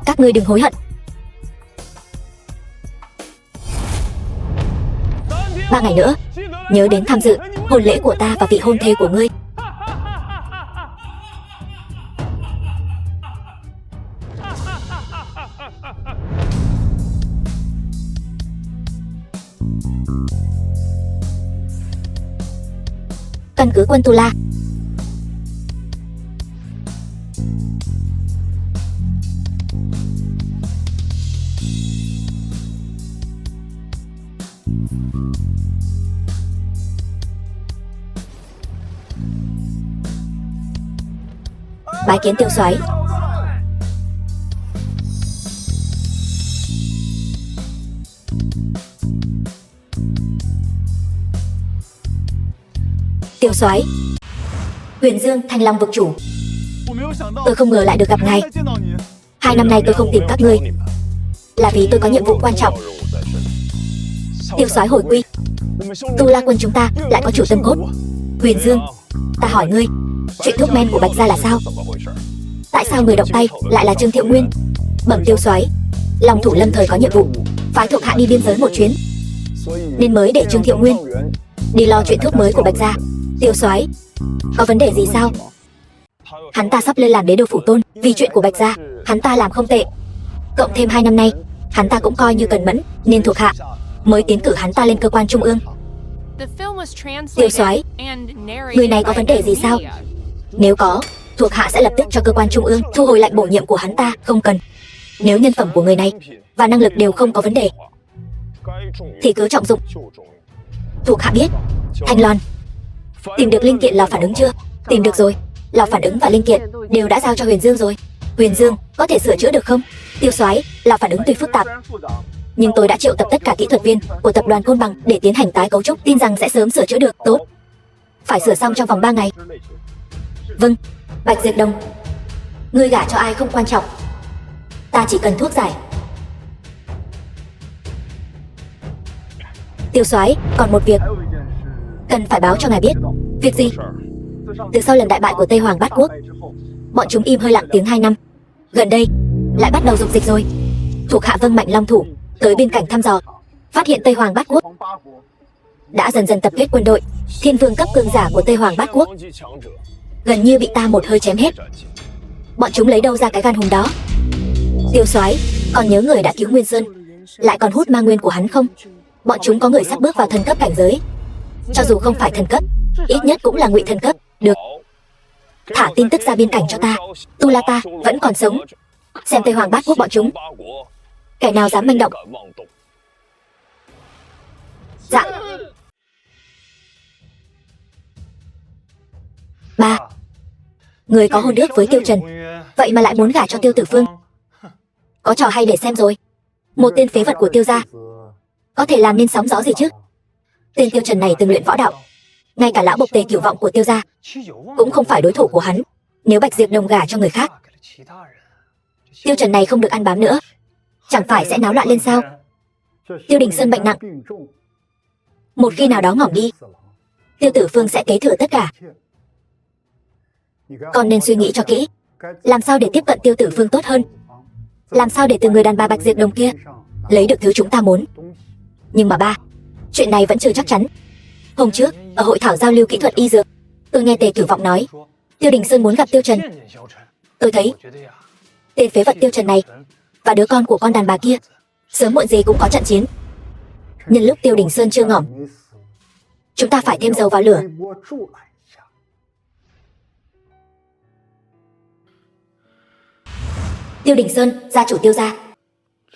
Các ngươi đừng hối hận. 3 ngày nữa, nhớ đến tham dự hôn lễ của ta và vị hôn thê của ngươi. Căn cứ quân Tu La. Bái kiến Tiêu soái. Tiêu soái, Huyền Dương Thanh Long vực chủ, tôi không ngờ lại được gặp ngài. 2 năm nay tôi không tìm các ngươi là vì tôi có nhiệm vụ quan trọng. Tiêu soái hồi quy, Tu La quân chúng ta lại có chủ tâm cốt. Huyền Dương, ta hỏi ngươi, chuyện thuốc men của Bạch gia là sao? Tại sao người động tay lại là Trương Thiệu Nguyên? Bẩm Tiêu soái, Long thủ lâm thời có nhiệm vụ phái thuộc hạ đi biên giới một chuyến, nên mới để Trương Thiệu Nguyên đi lo chuyện thuốc mới của Bạch gia. Tiêu soái, có vấn đề gì sao? Hắn ta sắp lên làm đế đô phủ tôn, vì chuyện của Bạch gia hắn ta làm không tệ, cộng thêm 2 năm nay hắn ta cũng coi như cần mẫn, nên thuộc hạ mới tiến cử hắn ta lên cơ quan trung ương. Tiêu soái, người này có vấn đề gì sao? Nếu có, thuộc hạ sẽ lập tức cho cơ quan trung ương thu hồi lệnh bổ nhiệm của hắn ta. Không cần. Nếu nhân phẩm của người này và năng lực đều không có vấn đề thì cứ trọng dụng. Thuộc hạ biết. Thanh Loan, tìm được linh kiện lò phản ứng chưa? Tìm được rồi. Lò phản ứng và linh kiện đều đã giao cho Huyền Dương rồi. Huyền Dương, có thể sửa chữa được không? Tiêu soái, lò phản ứng tuy phức tạp, nhưng tôi đã triệu tập tất cả kỹ thuật viên của tập đoàn Côn Bằng để tiến hành tái cấu trúc, tin rằng sẽ sớm sửa chữa được. Tốt, phải sửa xong trong vòng 3 ngày. Vâng. Bạch Diệp Đồng, ngươi gả cho ai không quan trọng, ta chỉ cần thuốc giải. Tiêu soái, còn một việc cần phải báo cho ngài biết. Việc gì? Từ sau lần đại bại của Tây Hoàng Bát Quốc, bọn chúng im hơi lặng tiếng 2 năm, gần đây lại bắt đầu dục dịch rồi. Thuộc hạ vâng mệnh Long thủ tới biên cảnh thăm dò, phát hiện Tây Hoàng Bát Quốc đã dần dần tập kết quân đội. Thiên vương cấp cường giả của Tây Hoàng Bát Quốc gần như bị ta một hơi chém hết. Bọn chúng lấy đâu ra cái gan hùng đó? Tiêu soái, còn nhớ người đã cứu Nguyên Sơn lại còn hút ma nguyên của hắn không? Bọn chúng có người sắp bước vào thần cấp cảnh giới, cho dù không phải thần cấp, ít nhất cũng là ngụy thần cấp. Được, thả tin tức ra biên cảnh cho ta. Tu La ta vẫn còn sống, xem Tây Hoàng Bát Quốc bọn chúng kẻ nào dám manh động. Dạ. Ba, người có hôn ước với Tiêu Trần, vậy mà lại muốn gả cho Tiêu Tử Phương. Có trò hay để xem rồi. Một tên phế vật của Tiêu gia có thể làm nên sóng gió gì chứ? Tên Tiêu Trần này từng luyện võ đạo, ngay cả lão bộc tề cửu vọng của Tiêu gia cũng không phải đối thủ của hắn. Nếu Bạch Diệp Đồng gả cho người khác, Tiêu Trần này không được ăn bám nữa, chẳng phải sẽ náo loạn lên sao? Tiêu Đình Sơn bệnh nặng, một khi nào đó ngỏng đi, Tiêu Tử Phương sẽ kế thừa tất cả. Con nên suy nghĩ cho kỹ, làm sao để tiếp cận Tiêu Tử Phương tốt hơn, làm sao để từ người đàn bà Bạch Diệp Đồng kia lấy được thứ chúng ta muốn. Nhưng mà ba, chuyện này vẫn chưa chắc chắn. Hôm trước ở hội thảo giao lưu kỹ thuật y dược, tôi nghe Tề Cửu Vọng nói Tiêu Đình Sơn muốn gặp Tiêu Trần. Tôi thấy tên phế vật Tiêu Trần này và đứa con của con đàn bà kia sớm muộn gì cũng có trận chiến. Nhân lúc Tiêu Đình Sơn chưa ngỏm, chúng ta phải thêm dầu vào lửa. Tiêu Đình Sơn, gia chủ Tiêu gia,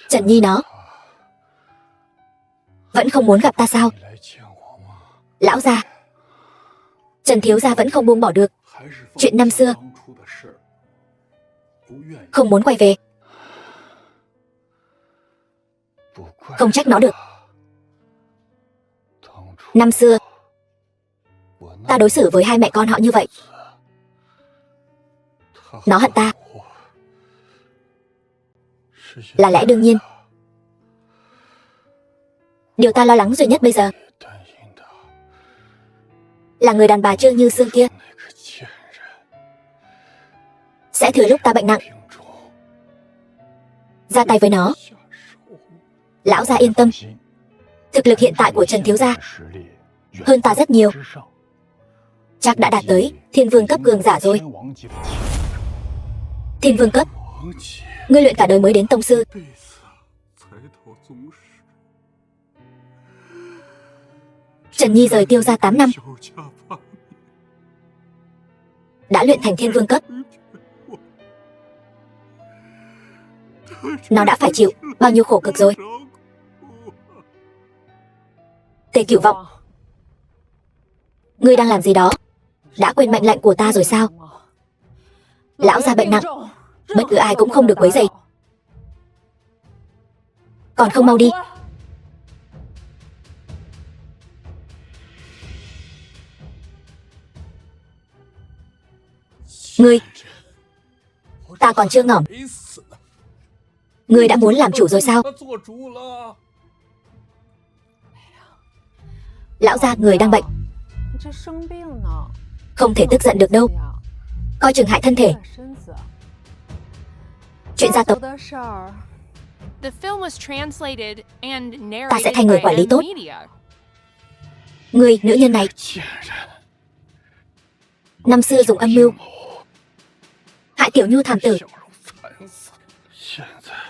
Trần Nhi nó vẫn không muốn gặp ta sao? Lão gia, Trần thiếu gia vẫn không buông bỏ được chuyện năm xưa, không muốn quay về. Không trách nó được. Năm xưa, ta đối xử với hai mẹ con họ như vậy. Nó hận ta là lẽ đương nhiên. Điều ta lo lắng duy nhất bây giờ là người đàn bà Trương Như Sương kia sẽ thừa lúc ta bệnh nặng ra tay với nó. Lão gia yên tâm, thực lực hiện tại của Trần thiếu gia hơn ta rất nhiều, chắc đã đạt tới thiên vương cấp cường giả rồi. Thiên vương cấp? Ngươi luyện cả đời mới đến tông sư. Trần Nhi rời Tiêu gia 8 năm, đã luyện thành thiên vương cấp. Nó đã phải chịu bao nhiêu khổ cực rồi. Tề Cửu Vọng, ngươi đang làm gì đó? Đã quên mệnh lệnh của ta rồi sao? Lão gia bệnh nặng, bất cứ ai cũng không được quấy rầy. Còn không mau đi. Ngươi, ta còn chưa ngỏm. Ngươi đã muốn làm chủ rồi sao? Lão gia, người đang bệnh, không thể tức giận được đâu, coi chừng hại thân thể. Chuyện gia tộc ta sẽ thay người quản lý tốt. Ngươi, nữ nhân này, năm xưa dùng âm mưu hại Tiểu Nhu thảm tử,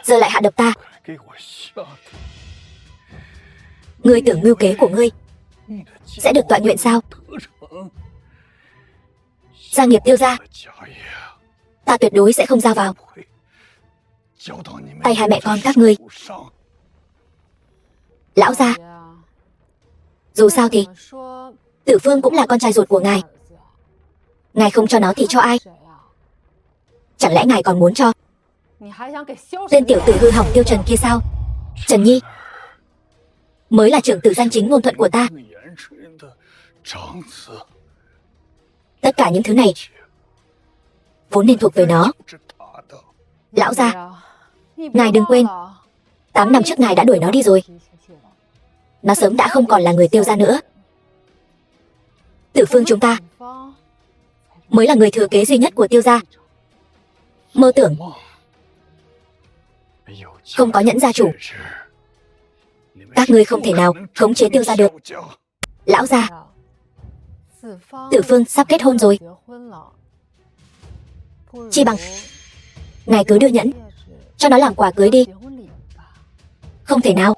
giờ lại hạ độc ta. Ngươi tưởng mưu kế của ngươi sẽ được tọa nguyện sao? Gia nghiệp Tiêu gia ta tuyệt đối sẽ không giao vào tay hai mẹ con các ngươi. Lão gia, dù sao thì Tử Phương cũng là con trai ruột của ngài. Ngài không cho nó thì cho ai? Chẳng lẽ ngài còn muốn cho tên tiểu tử hư hỏng Tiêu Trần kia sao? Trần Nhi mới là trưởng tử danh chính ngôn thuận của ta. Tất cả những thứ này vốn nên thuộc về nó. Lão gia, ngài đừng quên, 8 năm trước ngài đã đuổi nó đi rồi. Nó sớm đã không còn là người Tiêu gia nữa. Tử Phương chúng ta mới là người thừa kế duy nhất của Tiêu gia. Mơ tưởng không có nhẫn gia chủ, các ngươi không thể nào khống chế Tiêu gia được. Lão gia, Tử Phương sắp kết hôn rồi, chi bằng ngài cứ đưa nhẫn cho nó làm quà cưới đi. Không thể nào.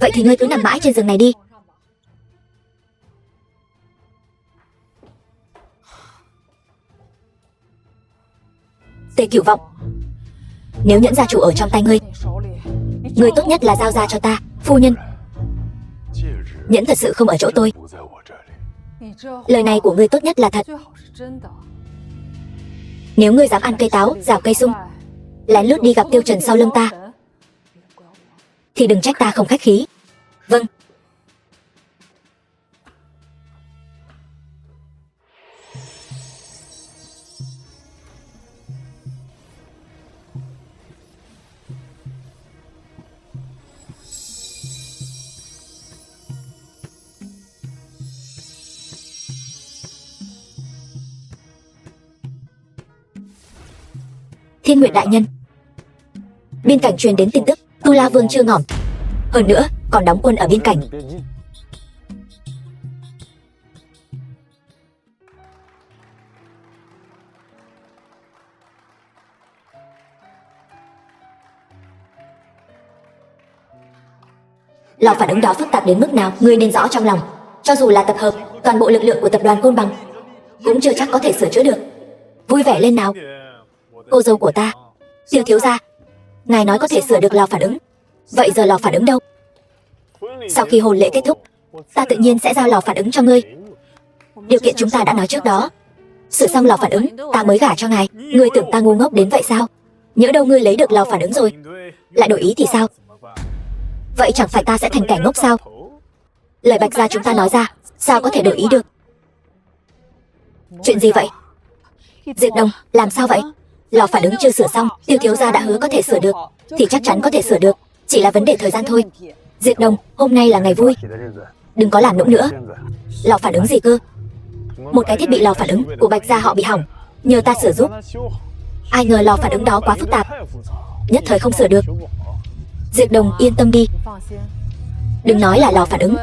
Vậy thì ngươi cứ nằm mãi trên giường này đi. Tề Cửu Vọng, nếu nhẫn gia chủ ở trong tay ngươi, ngươi tốt nhất là giao ra cho ta. Phu nhân, nhẫn thật sự không ở chỗ tôi. Lời này của ngươi tốt nhất là thật. Nếu ngươi dám ăn cây táo, rào cây sung, lén lút đi gặp Tiêu Trần sau lưng ta, thì đừng trách ta không khách khí. Vâng. Thiên Nguyệt đại nhân, biên cảnh truyền đến tin tức Tu La Vương chưa ngỏm, hơn nữa còn đóng quân ở biên cảnh. Lò phản ứng đó phức tạp đến mức nào ngươi nên rõ trong lòng. Cho dù là tập hợp toàn bộ lực lượng của tập đoàn Côn Bằng, cũng chưa chắc có thể sửa chữa được. Vui vẻ lên nào, cô dâu của ta. Tiêu thiếu gia, Ngài nói có thể sửa được lò phản ứng. Vậy giờ lò phản ứng đâu? Sau khi hôn lễ kết thúc, ta tự nhiên sẽ giao lò phản ứng cho ngươi. Điều kiện chúng ta đã nói trước đó. Sửa xong lò phản ứng, ta mới gả cho ngài. Ngươi tưởng ta ngu ngốc đến vậy sao? Nhỡ đâu ngươi lấy được lò phản ứng rồi, lại đổi ý thì sao? Vậy chẳng phải ta sẽ thành kẻ ngốc sao? Lời Bạch gia chúng ta nói ra, sao có thể đổi ý được? Chuyện gì vậy? Diệp Đồng, làm sao vậy? Lò phản ứng chưa sửa xong, Tiêu thiếu gia đã hứa có thể sửa được, thì chắc chắn có thể sửa được, chỉ là vấn đề thời gian thôi. Diệp Đồng, hôm nay là ngày vui, đừng có làm nũng nữa. Lò phản ứng gì cơ? Một cái thiết bị lò phản ứng của Bạch gia họ bị hỏng, nhờ ta sửa giúp. Ai ngờ lò phản ứng đó quá phức tạp, nhất thời không sửa được. Diệp Đồng yên tâm đi, đừng nói là lò phản ứng,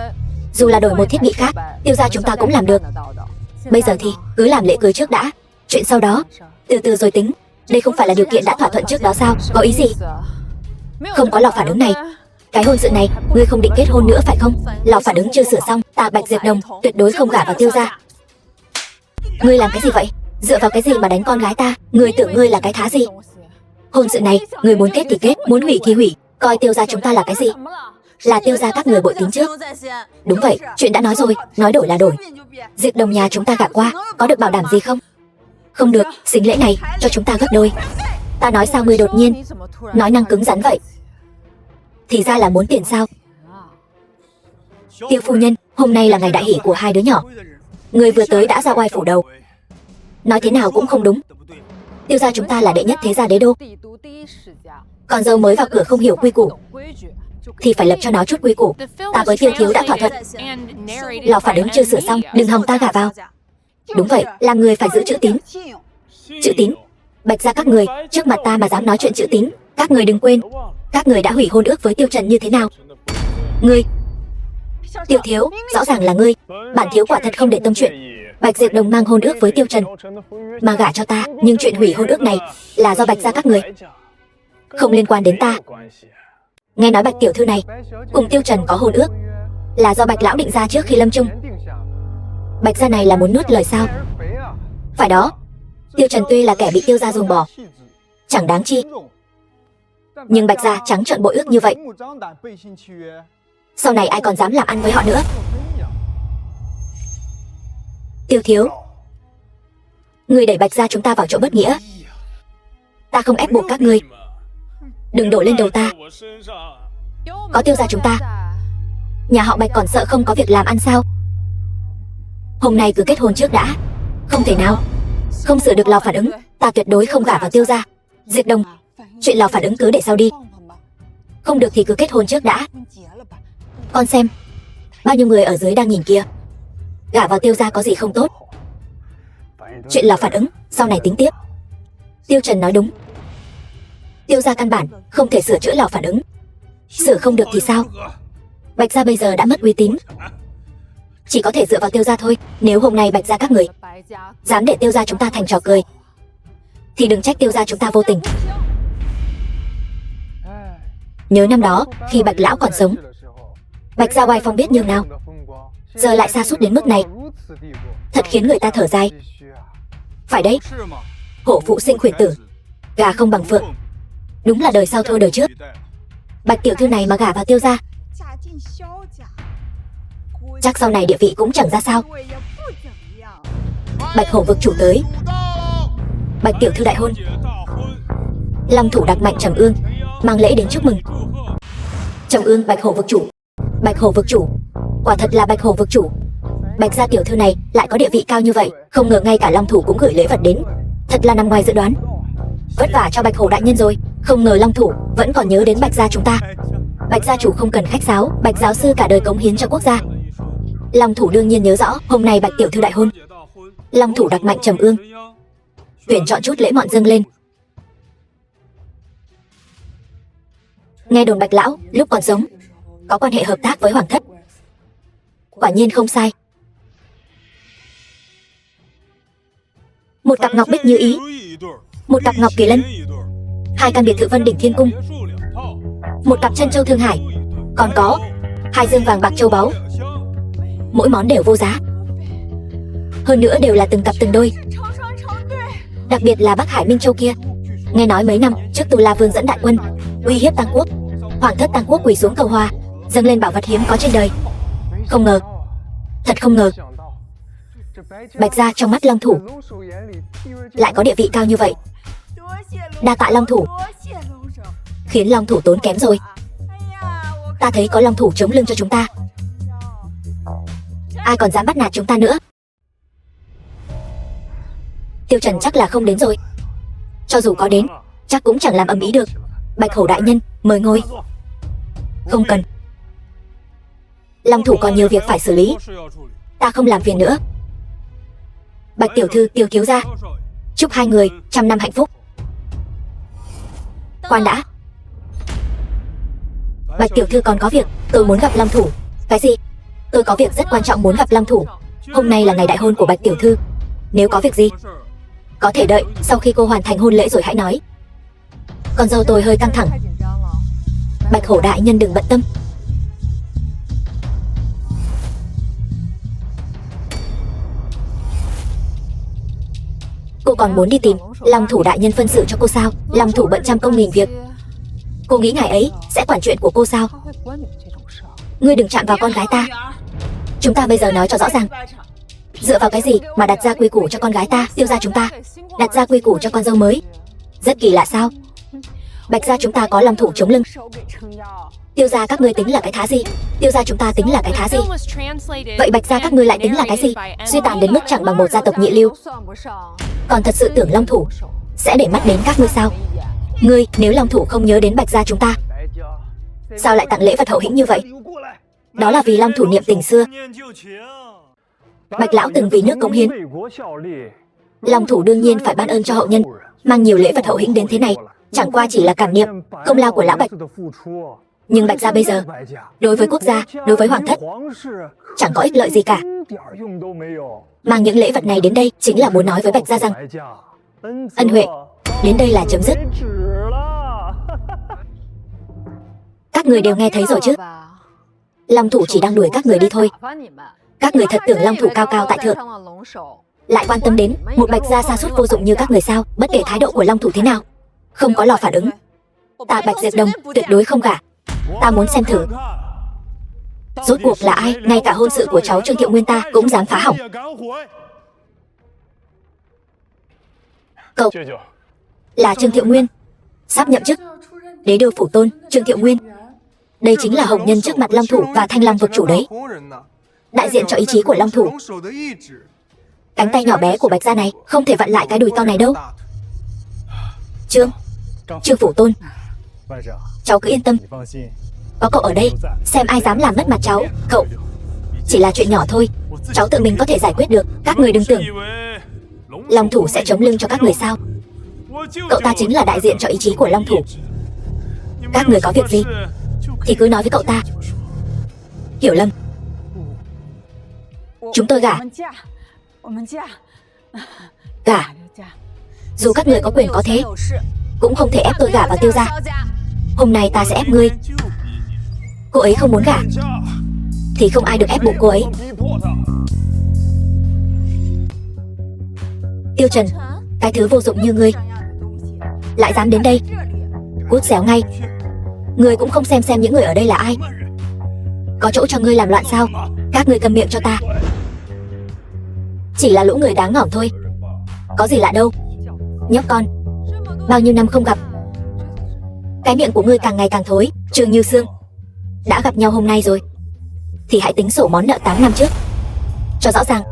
dù là đổi một thiết bị khác, Tiêu gia chúng ta cũng làm được. Bây giờ thì cứ làm lễ cưới trước đã, chuyện sau đó từ từ rồi tính. Đây không phải là điều kiện đã thỏa thuận trước đó sao? Có ý gì? Không có lò phản ứng này, cái hôn sự này ngươi không định kết hôn nữa phải không? Lò phản ứng chưa sửa xong, ta Bạch Diệp Đồng tuyệt đối không gả vào Tiêu gia. Ngươi làm cái gì vậy? Dựa vào cái gì mà đánh con gái ta? Ngươi tưởng ngươi là cái thá gì? Hôn sự này ngươi muốn kết thì kết, muốn hủy thì hủy. Coi Tiêu gia chúng ta là cái gì? Là Tiêu gia các người bội tín trước. Đúng vậy, chuyện đã nói rồi, nói đổi là đổi. Diệp Đồng nhà chúng ta gả qua, có được bảo đảm gì không? Không được, sính lễ này cho chúng ta gấp đôi. Ta nói sao ngươi đột nhiên nói năng cứng rắn vậy? Thì ra là muốn tiền sao? Tiêu phu nhân, hôm nay là ngày đại hỷ của hai đứa nhỏ. Người vừa tới đã ra oai phủ đầu, nói thế nào cũng không đúng. Tiêu gia chúng ta là đệ nhất thế gia đế đô, con dâu mới vào cửa không hiểu quy củ thì phải lập cho nó chút quy củ. Ta với Tiêu thiếu đã thỏa thuận, lò phản ứng chưa sửa xong, đừng hòng ta gả vào. Đúng vậy, làm người phải giữ chữ tín. Chữ tín? Bạch gia các người trước mặt ta mà dám nói chuyện chữ tín, các người đừng quên, các người đã hủy hôn ước với Tiêu Trần như thế nào. Ngươi, Tiêu thiếu, rõ ràng là ngươi. Bản thiếu quả thật không để tâm chuyện Bạch Diệp Đồng mang hôn ước với Tiêu Trần mà gả cho ta, nhưng chuyện hủy hôn ước này là do Bạch gia các người, không liên quan đến ta. Nghe nói Bạch tiểu thư này cùng Tiêu Trần có hôn ước là do Bạch lão định ra trước khi lâm chung. Bạch gia này là muốn nuốt lời sao? Phải đó, Tiêu Trần tuy là kẻ bị Tiêu gia ruồng bỏ, chẳng đáng chi, nhưng Bạch gia trắng trợn bội ước như vậy, sau này ai còn dám làm ăn với họ nữa? Tiêu thiếu, người đẩy Bạch gia chúng ta vào chỗ bất nghĩa. Ta không ép buộc các ngươi, đừng đổ lên đầu ta. Có Tiêu gia chúng ta, nhà họ Bạch còn sợ không có việc làm ăn sao? Hôm nay cứ kết hôn trước đã. Không thể nào, không sửa được lò phản ứng, ta tuyệt đối không gả vào Tiêu gia. Diệp Đồng, chuyện lò phản ứng cứ để sau đi, không được thì cứ kết hôn trước đã. Con xem, bao nhiêu người ở dưới đang nhìn kia, gả vào Tiêu gia có gì không tốt. Chuyện lò phản ứng sau này tính tiếp. Tiêu Trần nói đúng, Tiêu gia căn bản không thể sửa chữa lò phản ứng. Sửa không được thì sao? Bạch gia bây giờ đã mất uy tín, chỉ có thể dựa vào Tiêu gia thôi. Nếu hôm nay Bạch gia các người dám để Tiêu gia chúng ta thành trò cười, thì đừng trách Tiêu gia chúng ta vô tình. Nhớ năm đó khi Bạch lão còn sống, Bạch gia oai phong biết nhường nào, giờ lại sa sút đến mức này, thật khiến người ta thở dài. Phải đấy, hổ phụ sinh khuyển tử, gà không bằng phượng, đúng là đời sau thua đời trước. Bạch tiểu thư này mà gả vào Tiêu gia, chắc sau này địa vị cũng chẳng ra sao. Bạch hổ vực chủ tới. Bạch tiểu thư đại hôn. Long thủ đặc mạnh Trầm Ương mang lễ đến chúc mừng. Trầm Ương, Bạch hổ vực chủ. Bạch hổ vực chủ, quả thật là Bạch hổ vực chủ. Bạch gia tiểu thư này lại có địa vị cao như vậy, không ngờ ngay cả Long thủ cũng gửi lễ vật đến, thật là nằm ngoài dự đoán. Vất vả cho Bạch hổ đại nhân rồi, không ngờ Long thủ vẫn còn nhớ đến Bạch gia chúng ta. Bạch gia chủ không cần khách sáo, Bạch giáo sư cả đời cống hiến cho quốc gia. Long thủ đương nhiên nhớ rõ, hôm nay Bạch tiểu thư đại hôn, Long thủ đặc mạnh Trầm Ương tuyển chọn chút lễ mọn dâng lên. Nghe đồn Bạch lão lúc còn sống có quan hệ hợp tác với hoàng thất, quả nhiên không sai. Một cặp ngọc bích như ý, một cặp ngọc kỳ lân, hai căn biệt thự Vân Đỉnh Thiên Cung, một cặp chân châu Thương Hải, còn có hai dương vàng bạc châu báu, mỗi món đều vô giá, hơn nữa đều là từng cặp từng đôi. Đặc biệt là Bắc Hải Minh Châu kia, nghe nói mấy năm trước Tu La Vương dẫn đại quân uy hiếp Tăng Quốc. Hoàng thất Tăng Quốc quỳ xuống cầu hòa, dâng lên bảo vật hiếm có trên đời. Không ngờ, thật không ngờ, Bạch gia trong mắt Long Thủ lại có địa vị cao như vậy. Đa tạ Long Thủ. Khiến Long Thủ tốn kém rồi. Ta thấy có Long Thủ chống lưng cho chúng ta, ai còn dám bắt nạt chúng ta nữa. Tiêu Trần chắc là không đến rồi. Cho dù có đến, chắc cũng chẳng làm ầm ĩ được. Bạch Hổ đại nhân, mời ngồi. Không cần. Long Thủ còn nhiều việc phải xử lý, ta không làm phiền nữa. Bạch tiểu thư, Tiêu thiếu gia, chúc hai người trăm năm hạnh phúc. Khoan đã. Bạch tiểu thư còn có việc, tôi muốn gặp Long Thủ. Cái gì? Tôi có việc rất quan trọng muốn gặp Long Thủ. Hôm nay là ngày đại hôn của Bạch tiểu thư. Nếu có việc gì, có thể đợi sau khi cô hoàn thành hôn lễ rồi hãy nói. Con dâu tôi hơi căng thẳng. Bạch Hổ đại nhân đừng bận tâm. Cô còn muốn đi tìm Long Thủ đại nhân phân xử cho cô sao? Long Thủ bận trăm công nghìn việc, cô nghĩ ngài ấy sẽ quản chuyện của cô sao? Ngươi đừng chạm vào con gái ta. Chúng ta bây giờ nói cho rõ ràng. Dựa vào cái gì mà đặt ra quy củ cho con gái ta? Tiêu gia chúng ta đặt ra quy củ cho con dâu mới. Rất kỳ lạ sao? Bạch gia chúng ta có Long Thủ chống lưng, Tiêu gia các ngươi tính là cái thá gì? Tiêu gia chúng ta tính là cái thá gì? Vậy Bạch gia các ngươi lại tính là cái gì? Suy tàn đến mức chẳng bằng một gia tộc nhị lưu. Còn thật sự tưởng Long Thủ sẽ để mắt đến các ngươi sao? Ngươi, nếu Long Thủ không nhớ đến Bạch gia chúng ta, sao lại tặng lễ vật hậu hĩnh như vậy? Đó là vì Long Thủ niệm tình xưa. Bạch lão từng vì nước cống hiến, Long Thủ đương nhiên phải ban ơn cho hậu nhân. Mang nhiều lễ vật hậu hĩnh đến thế này chẳng qua chỉ là cảm niệm công lao của lão Bạch. Nhưng Bạch gia bây giờ, đối với quốc gia, đối với hoàng thất, chẳng có ích lợi gì cả. Mang những lễ vật này đến đây chính là muốn nói với Bạch gia rằng ân huệ đến đây là chấm dứt. Các người đều nghe thấy rồi chứ? Long Thủ chỉ đang đuổi các người đi thôi. Các người thật tưởng Long Thủ cao cao tại thượng, lại quan tâm đến một Bạch gia sa sút vô dụng như các người sao? Bất kể thái độ của Long Thủ thế nào, không có lò phản ứng, ta Bạch Diệp Đồng tuyệt đối không gả. Ta muốn xem thử rốt cuộc là ai, ngay cả hôn sự của cháu Trương Thiệu Nguyên ta cũng dám phá hỏng. Cậu là Trương Thiệu Nguyên, sắp nhậm chức Đế đô phủ tôn. Trương Thiệu Nguyên, đây chính là hồng nhân trước mặt Long Thủ và Thanh Long vực chủ đấy, đại diện cho ý chí của Long Thủ. Cánh tay nhỏ bé của Bạch gia này không thể vặn lại cái đùi to này đâu. Trương phủ tôn, cháu cứ yên tâm, có cậu ở đây, xem ai dám làm mất mặt cháu. Cậu, chỉ là chuyện nhỏ thôi, cháu tự mình có thể giải quyết được. Các người đừng tưởng Long Thủ sẽ chống lưng cho các người sao? Cậu ta chính là đại diện cho ý chí của Long Thủ. Các người có việc gì thì cứ nói với cậu ta. Hiểu lầm, chúng tôi gả. Gả? Dù các người có quyền có thế, cũng không thể ép tôi gả vào Tiêu gia. Hôm nay ta sẽ ép ngươi. Cô ấy không muốn gả thì không ai được ép buộc cô ấy. Tiêu Trần, cái thứ vô dụng như ngươi lại dám đến đây, cút xéo ngay. Ngươi cũng không xem những người ở đây là ai. Có chỗ cho ngươi làm loạn sao? Các ngươi cầm miệng cho ta. Chỉ là lũ người đáng ngỏm thôi, có gì lạ đâu. Nhóc con, bao nhiêu năm không gặp, cái miệng của ngươi càng ngày càng thối. Trương Như Sương, đã gặp nhau hôm nay rồi thì hãy tính sổ món nợ 8 năm trước cho rõ ràng.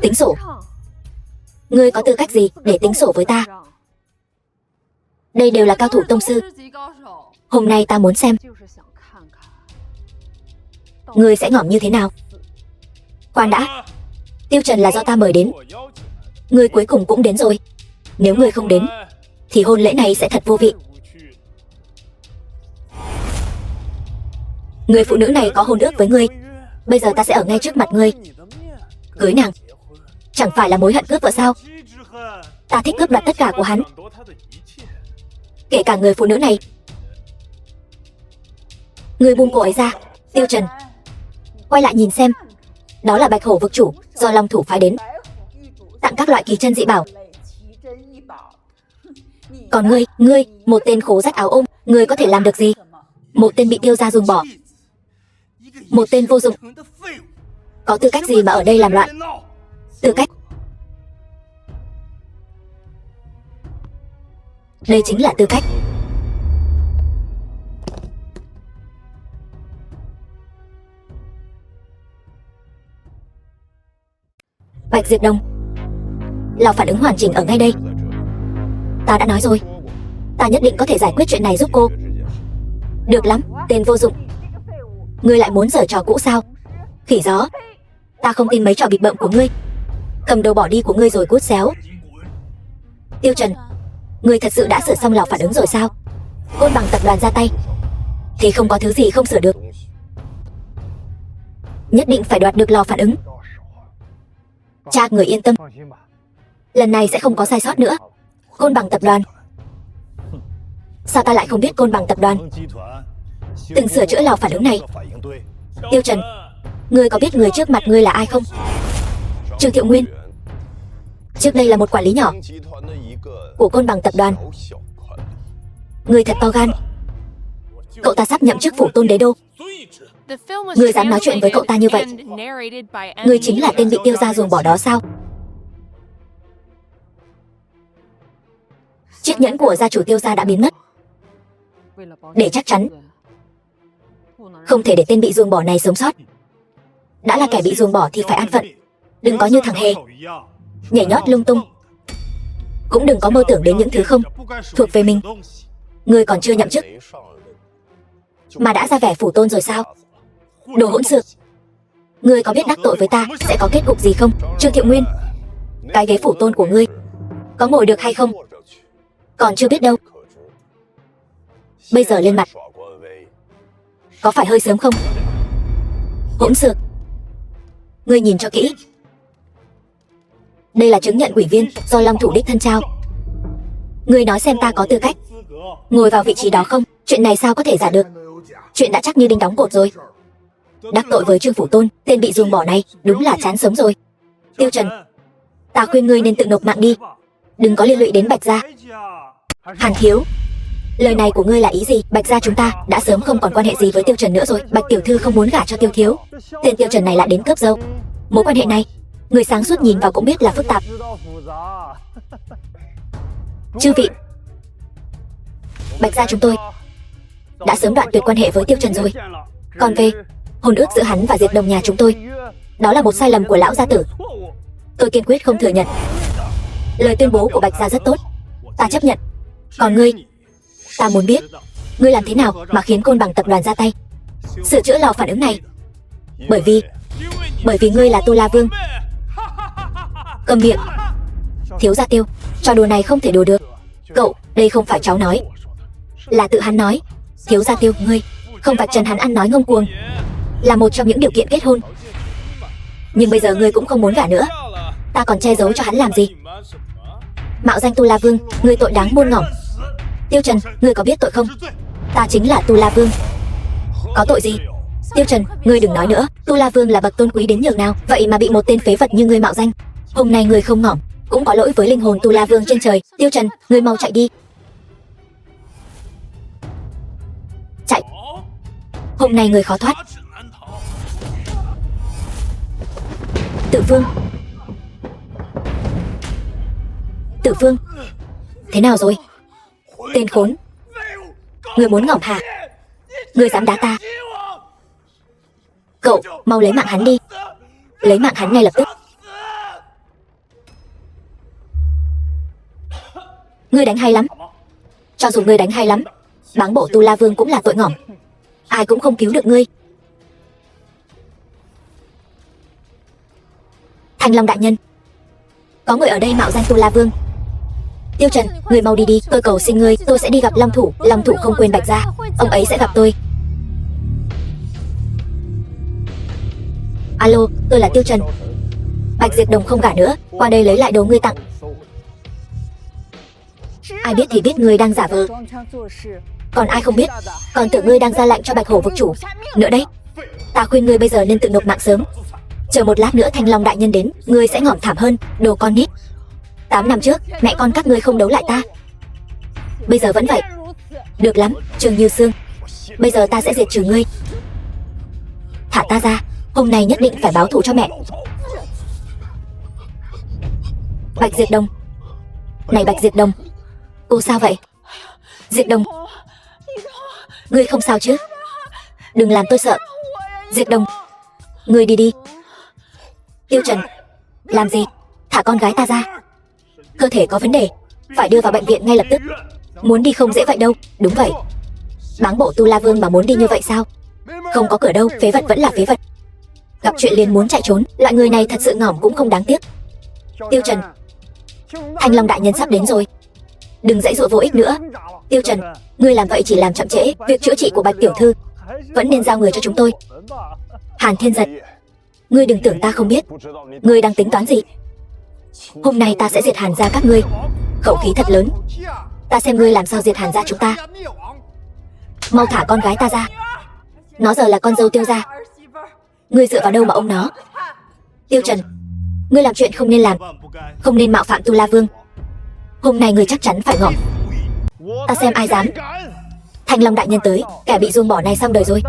Tính sổ? Ngươi có tư cách gì để tính sổ với ta? Đây đều là cao thủ tông sư. Hôm nay ta muốn xem ngươi sẽ ngỏm như thế nào. Khoan đã, Tiêu Trần là do ta mời đến, ngươi cuối cùng cũng đến rồi. Nếu ngươi không đến thì hôn lễ này sẽ thật vô vị. Người phụ nữ này có hôn ước với ngươi, bây giờ ta sẽ ở ngay trước mặt ngươi cưới nàng. Chẳng phải là mối hận cướp vợ sao? Ta thích cướp đoạt tất cả của hắn, kể cả người phụ nữ này. Ngươi buông cô ấy ra. Tiêu Trần, quay lại nhìn xem, đó là Bạch Hổ vực chủ do Long Thủ phái đến, tặng các loại kỳ chân dị bảo. Còn ngươi, một tên khố rách áo ôm, ngươi có thể làm được gì? Một tên bị tiêu gia ruồng bỏ, một tên vô dụng. Có tư cách gì mà ở đây làm loạn? Tư cách? Đây chính là tư cách. Bạch Diệp Đồng, lò phản ứng hoàn chỉnh ở ngay đây. Ta đã nói rồi, ta nhất định có thể giải quyết chuyện này giúp cô. Được lắm, tên vô dụng. Ngươi lại muốn giở trò cũ sao? Khỉ gió, ta không tin mấy trò bịp bợm của ngươi. Cầm đầu bỏ đi của ngươi rồi cút xéo. Tiêu Trần, ngươi thật sự đã sửa xong lò phản ứng rồi sao? Côn Bằng tập đoàn ra tay thì không có thứ gì không sửa được. Nhất định phải đoạt được lò phản ứng. Cha người yên tâm, lần này sẽ không có sai sót nữa. Côn Bằng tập đoàn. Sao ta lại không biết Côn Bằng tập đoàn từng sửa chữa lò phản ứng này? Tiêu Trần, ngươi có biết người trước mặt ngươi là ai không? Trương Thiệu Nguyên. Trước đây là một quản lý nhỏ của Côn Bằng tập đoàn. Ngươi thật to gan. Cậu ta sắp nhậm chức phủ tôn đế đô. Ngươi dám nói chuyện với cậu ta như vậy? Ngươi chính là tên bị tiêu gia ruồng bỏ đó sao? Chiếc nhẫn của gia chủ tiêu gia đã biến mất. Để chắc chắn, không thể để tên bị ruồng bỏ này sống sót. Đã là kẻ bị ruồng bỏ thì phải an phận. Đừng có như thằng hề nhảy nhót lung tung. Cũng đừng có mơ tưởng đến những thứ không thuộc về mình. Ngươi còn chưa nhậm chức mà đã ra vẻ phủ tôn rồi sao? Đồ hỗn xược. Ngươi có biết đắc tội với ta sẽ có kết cục gì không? Trương Thiệu Nguyên, cái ghế phủ tôn của ngươi có ngồi được hay không còn chưa biết đâu. Bây giờ lên mặt có phải hơi sớm không? Hỗn xược. Ngươi nhìn cho kỹ. Đây là chứng nhận ủy viên do Long Thủ đích thân trao. Ngươi nói xem ta có tư cách ngồi vào vị trí đó không? Chuyện này sao có thể giả được? Chuyện đã chắc như đinh đóng cột rồi. Đắc tội với Trương phủ tôn, tên bị ruồng bỏ này đúng là chán sống rồi. Tiêu Trần, ta khuyên ngươi nên tự nộp mạng đi, đừng có liên lụy đến Bạch gia. Hàn Thiếu, lời này của ngươi là ý gì? Bạch gia chúng ta đã sớm không còn quan hệ gì với Tiêu Trần nữa rồi. Bạch tiểu thư không muốn gả cho Tiêu thiếu, tên Tiêu Trần này lại đến cướp dâu. Mối quan hệ này, người sáng suốt nhìn vào cũng biết là phức tạp. Chư vị, Bạch gia chúng tôi đã sớm đoạn tuyệt quan hệ với Tiêu Trần rồi. Còn về hôn ước giữa hắn và Diệp Đồng nhà chúng tôi, đó là một sai lầm của lão gia tử. Tôi kiên quyết không thừa nhận. Lời tuyên bố của Bạch gia rất tốt, ta chấp nhận. Còn ngươi, ta muốn biết ngươi làm thế nào mà khiến Côn Bằng tập đoàn ra tay sửa chữa lò phản ứng này. Bởi vì ngươi là Tu La Vương. Câm miệng. Thiếu gia Tiêu, trò đùa này không thể đùa được. Cậu, đây không phải cháu nói, là tự hắn nói. Thiếu gia Tiêu, ngươi không vạch trần hắn ăn nói ngông cuồng là một trong những điều kiện kết hôn. Nhưng bây giờ ngươi cũng không muốn gả nữa, ta còn che giấu cho hắn làm gì? Mạo danh Tu La Vương, ngươi tội đáng muôn ngỏng. Tiêu Trần, ngươi có biết tội không? Ta chính là Tu La Vương. Có tội gì? Tiêu Trần, ngươi đừng nói nữa. Tu La Vương là bậc tôn quý đến nhường nào, vậy mà bị một tên phế vật như ngươi mạo danh. Hôm nay ngươi không ngỏm, cũng có lỗi với linh hồn Tu La Vương trên trời. Tiêu Trần, ngươi mau chạy đi. Chạy. Hôm nay ngươi khó thoát. Tự Vương. Tự Vương, thế nào rồi? Tên khốn, ngươi muốn ngỏm hả? Ngươi dám đá ta? Cậu, mau lấy mạng hắn đi. Lấy mạng hắn ngay lập tức. Ngươi đánh hay lắm. Cho dù ngươi đánh hay lắm, báng bộ Tu La Vương cũng là tội ngỏm. Ai cũng không cứu được ngươi. Thanh Long đại nhân, có người ở đây mạo danh Tu La Vương. Tiêu Trần, người mau đi đi, tôi cầu xin ngươi, tôi sẽ đi gặp Long Thủ. Long Thủ không quên Bạch gia, ông ấy sẽ gặp tôi. Alo, tôi là Tiêu Trần. Bạch Diệp Đồng không gả nữa, qua đây lấy lại đồ ngươi tặng. Ai biết thì biết ngươi đang giả vờ, còn ai không biết còn tưởng ngươi đang ra lệnh cho Bạch Hổ vực chủ nữa đấy. Ta khuyên ngươi bây giờ nên tự nộp mạng sớm. Chờ một lát nữa Thanh Long đại nhân đến, ngươi sẽ ngỏm thảm hơn, đồ con nít. 8 năm trước, mẹ con các ngươi không đấu lại ta, Bây giờ vẫn vậy. Được lắm, Trường Như Sương. Bây giờ ta sẽ diệt trừ ngươi. Thả ta ra, hôm nay nhất định phải báo thù cho mẹ. Bạch Diệt Đồng. Này Bạch Diệt Đồng, cô sao vậy? Diệt Đồng, ngươi không sao chứ? Đừng làm tôi sợ. Diệt Đồng, ngươi đi đi. Tiêu Trần, làm gì? Thả con gái ta ra. Cơ thể có vấn đề, phải đưa vào bệnh viện ngay lập tức. Muốn đi không dễ vậy đâu. Đúng vậy. Báng bộ Tu La Vương mà muốn đi như vậy sao? Không có cửa đâu, phế vật vẫn là phế vật. Gặp chuyện liền muốn chạy trốn, loại người này thật sự ngỏm cũng không đáng tiếc. Tiêu Trần, Thanh Long đại nhân sắp đến rồi. Đừng dãy dụa vô ích nữa. Tiêu Trần, ngươi làm vậy chỉ làm chậm trễ việc chữa trị của Bạch tiểu thư. Vẫn nên giao người cho chúng tôi. Hàn Thiên Giật, ngươi đừng tưởng ta không biết. Ngươi đang tính toán gì? Hôm nay ta sẽ diệt Hàn gia các ngươi. Khẩu khí thật lớn. Ta xem ngươi làm sao diệt Hàn gia chúng ta. Mau thả con gái ta ra. Nó giờ là con dâu Tiêu gia. Ngươi dựa vào đâu mà ôm nó? Tiêu Trần, ngươi làm chuyện không nên làm. Không nên mạo phạm Tu La Vương. Hôm nay ngươi chắc chắn phải ngỏm. Ta xem ai dám. Thanh Long đại nhân tới, kẻ bị ruồng bỏ này xong đời rồi.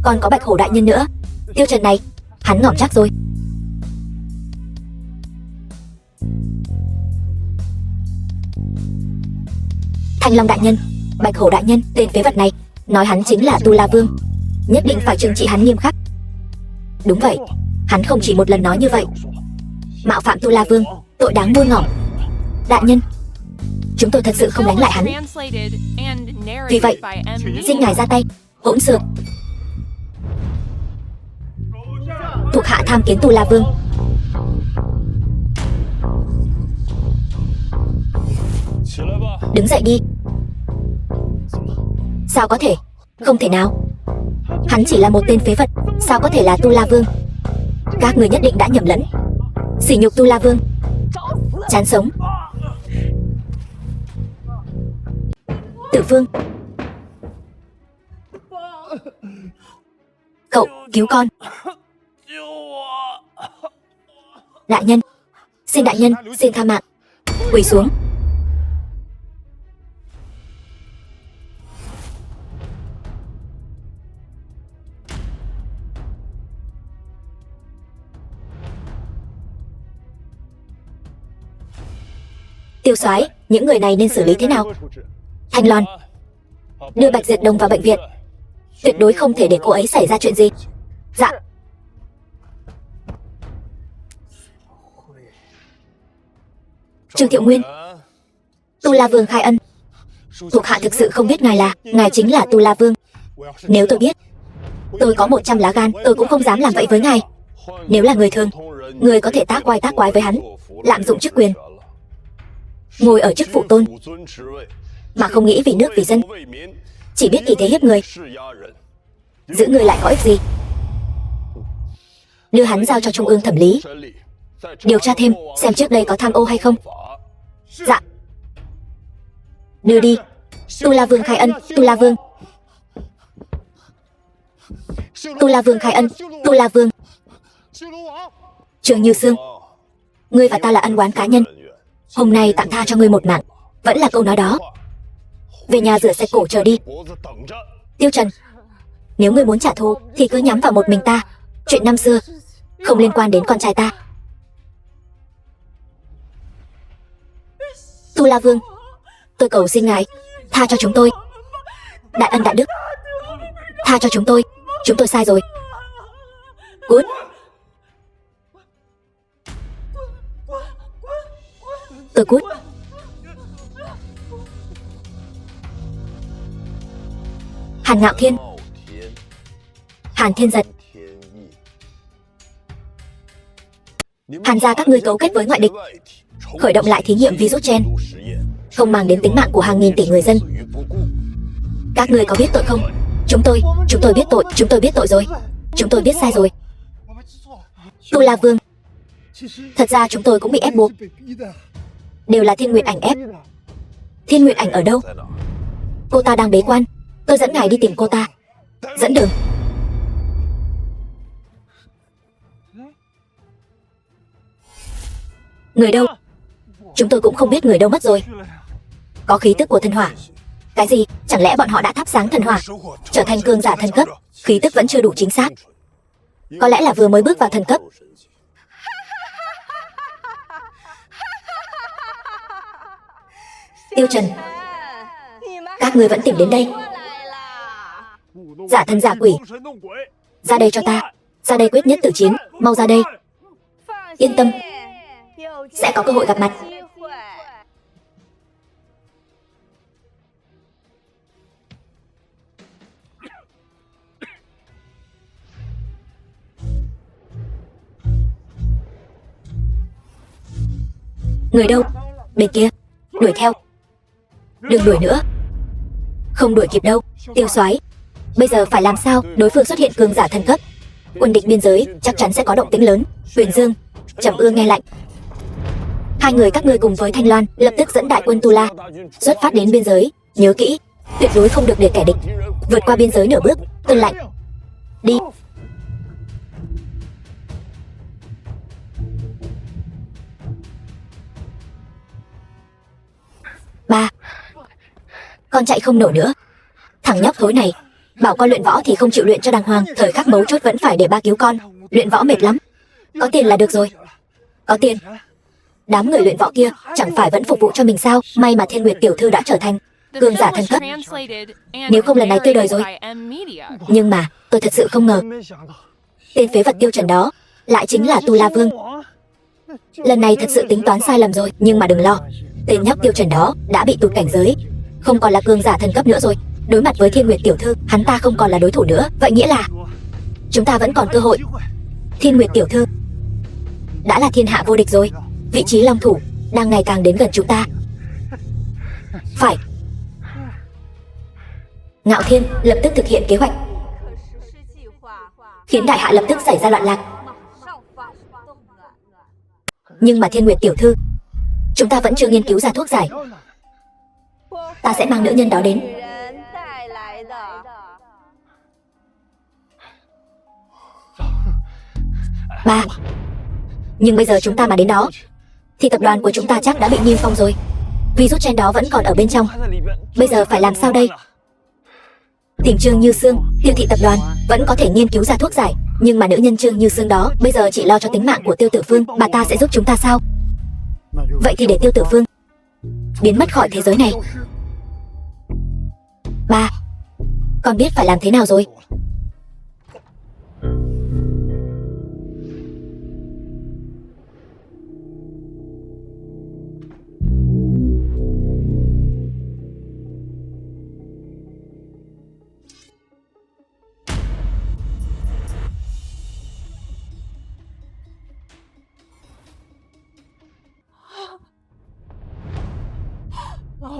Còn có Bạch Hổ đại nhân nữa. Tiêu Trần này, hắn ngỏm chắc rồi. Thanh Long đại nhân, Bạch Hổ đại nhân, tên phế vật này nói hắn chính là Tu La Vương. Nhất định phải trừng trị hắn nghiêm khắc. Đúng vậy, hắn không chỉ một lần nói như vậy. Mạo phạm Tu La Vương, tội đáng muôn ngỏm. Đại nhân, chúng tôi thật sự không đánh lại hắn. Vì vậy, xin ngài ra tay. Hỗn xược. Thuộc hạ tham kiến Tu La Vương. Đứng dậy đi. Sao có thể? Không thể nào. Hắn chỉ là một tên phế vật, sao có thể là Tu La Vương? Các người nhất định đã nhầm lẫn. Sỉ nhục Tu La Vương, chán sống. Tử Vương, cậu cứu con. Đại nhân, xin đại nhân, xin tha mạng. Quỳ xuống. Tiêu soái, những người này nên xử lý thế nào? Thanh Loan, đưa Bạch Diệt Đồng vào bệnh viện. Tuyệt đối không thể để cô ấy xảy ra chuyện gì. Dạ. Trương Thiệu Nguyên, Tu La Vương khai ân. Thuộc hạ thực sự không biết ngài chính là Tu La Vương. Nếu tôi biết, tôi có 100 lá gan, tôi cũng không dám làm vậy với ngài. Nếu là người thường, người có thể tác quái với hắn, lạm dụng chức quyền, ngồi ở chức phụ tôn, mà không nghĩ vì nước vì dân, chỉ biết ý thế hiếp người. Giữ người lại có ích gì? Đưa hắn giao cho Trung ương thẩm lý, điều tra thêm xem trước đây có tham ô hay không. Dạ. Đưa đi. Tu La Vương khai ân. Tu La Vương, Tu La Vương khai ân. Tu La Vương. Trường Như Sương, ngươi và ta là ân oán cá nhân. Hôm nay tạm tha cho ngươi một mạng. Vẫn là câu nói đó. Về nhà rửa sạch cổ chờ đi. Tiêu Trần, nếu ngươi muốn trả thù thì cứ nhắm vào một mình ta. Chuyện năm xưa không liên quan đến con trai ta. Tu La Vương, tôi cầu xin ngài tha cho chúng tôi. Đại ân đại đức, tha cho chúng tôi sai rồi. Cút. Tôi cút. Hàn Ngạo Thiên, Hàn Thiên Giật, Hàn gia các ngươi cấu kết với ngoại địch, khởi động lại thí nghiệm virus gen, không mang đến tính mạng của hàng nghìn tỷ người dân. Các ngươi có biết tội không? Chúng tôi biết tội, chúng tôi biết tội rồi. Chúng tôi biết sai rồi. Tu La Vương, thật ra chúng tôi cũng bị ép buộc. Đều là Thiên Nguyệt Ảnh ép. Thiên Nguyệt Ảnh ở đâu? Cô ta đang bế quan. Tôi dẫn ngài đi tìm cô ta. Dẫn đường. Người đâu? Chúng tôi cũng không biết người đâu mất rồi. Có khí tức của thần hỏa. Cái gì? Chẳng lẽ bọn họ đã thắp sáng thần hỏa, trở thành cường giả thần cấp? Khí tức vẫn chưa đủ chính xác. Có lẽ là vừa mới bước vào thần cấp. Tiêu Trần, các ngươi vẫn tìm đến đây. Giả thần giả quỷ, ra đây cho ta. Ra đây quyết nhất tử chiến, mau ra đây. Yên tâm, sẽ có cơ hội gặp mặt. Người đâu? Bên kia. Đuổi theo. Đừng đuổi nữa. Không đuổi kịp đâu. Tiêu soái, bây giờ phải làm sao? Đối phương xuất hiện cường giả thần cấp. Quân địch biên giới chắc chắn sẽ có động tĩnh lớn. Huyền Dương, Trầm Ưa nghe lệnh. Hai người các ngươi cùng với Thanh Loan lập tức dẫn đại quân Tu La xuất phát đến biên giới. Nhớ kỹ, tuyệt đối không được để kẻ địch vượt qua biên giới nửa bước. Tuân lệnh. Đi. Ba, con chạy không nổi nữa. Thằng nhóc thối này, bảo con luyện võ thì không chịu luyện cho đàng hoàng. Thời khắc mấu chốt vẫn phải để ba cứu con. Luyện võ mệt lắm. Có tiền là được rồi. Có tiền. Đám người luyện võ kia chẳng phải vẫn phục vụ cho mình sao? May mà Thiên Nguyệt tiểu thư đã trở thành cường giả thần cấp. Nếu không lần này tươi đời rồi. Nhưng mà tôi thật sự không ngờ tên phế vật Tiêu Trần đó lại chính là Tu La Vương. Lần này thật sự tính toán sai lầm rồi. Nhưng mà đừng lo, tên nhóc Tiêu Trần đó đã bị tụt cảnh giới, không còn là cường giả thần cấp nữa rồi. Đối mặt với Thiên Nguyệt tiểu thư, hắn ta không còn là đối thủ nữa. Vậy nghĩa là chúng ta vẫn còn cơ hội. Thiên Nguyệt tiểu thư đã là thiên hạ vô địch rồi. Vị trí long thủ đang ngày càng đến gần chúng ta. Phải. Ngạo Thiên lập tức thực hiện kế hoạch, khiến đại hạ lập tức xảy ra loạn lạc. Nhưng mà Thiên Nguyệt tiểu thư, chúng ta vẫn chưa nghiên cứu ra thuốc giải. Ta sẽ mang nữ nhân đó đến. Ba, nhưng bây giờ chúng ta mà đến đó thì tập đoàn của chúng ta chắc đã bị niêm phong rồi. Virus gen đó vẫn còn ở bên trong. Bây giờ phải làm sao đây? Tìm Trương Như Sương, Tiêu thị tập đoàn vẫn có thể nghiên cứu ra thuốc giải. Nhưng mà nữ nhân Trương Như Sương đó bây giờ chỉ lo cho tính mạng của Tiêu Tử Phương. Bà ta sẽ giúp chúng ta sao? Vậy thì để Tiêu Tử Phương biến mất khỏi thế giới này. Ba, con biết phải làm thế nào rồi.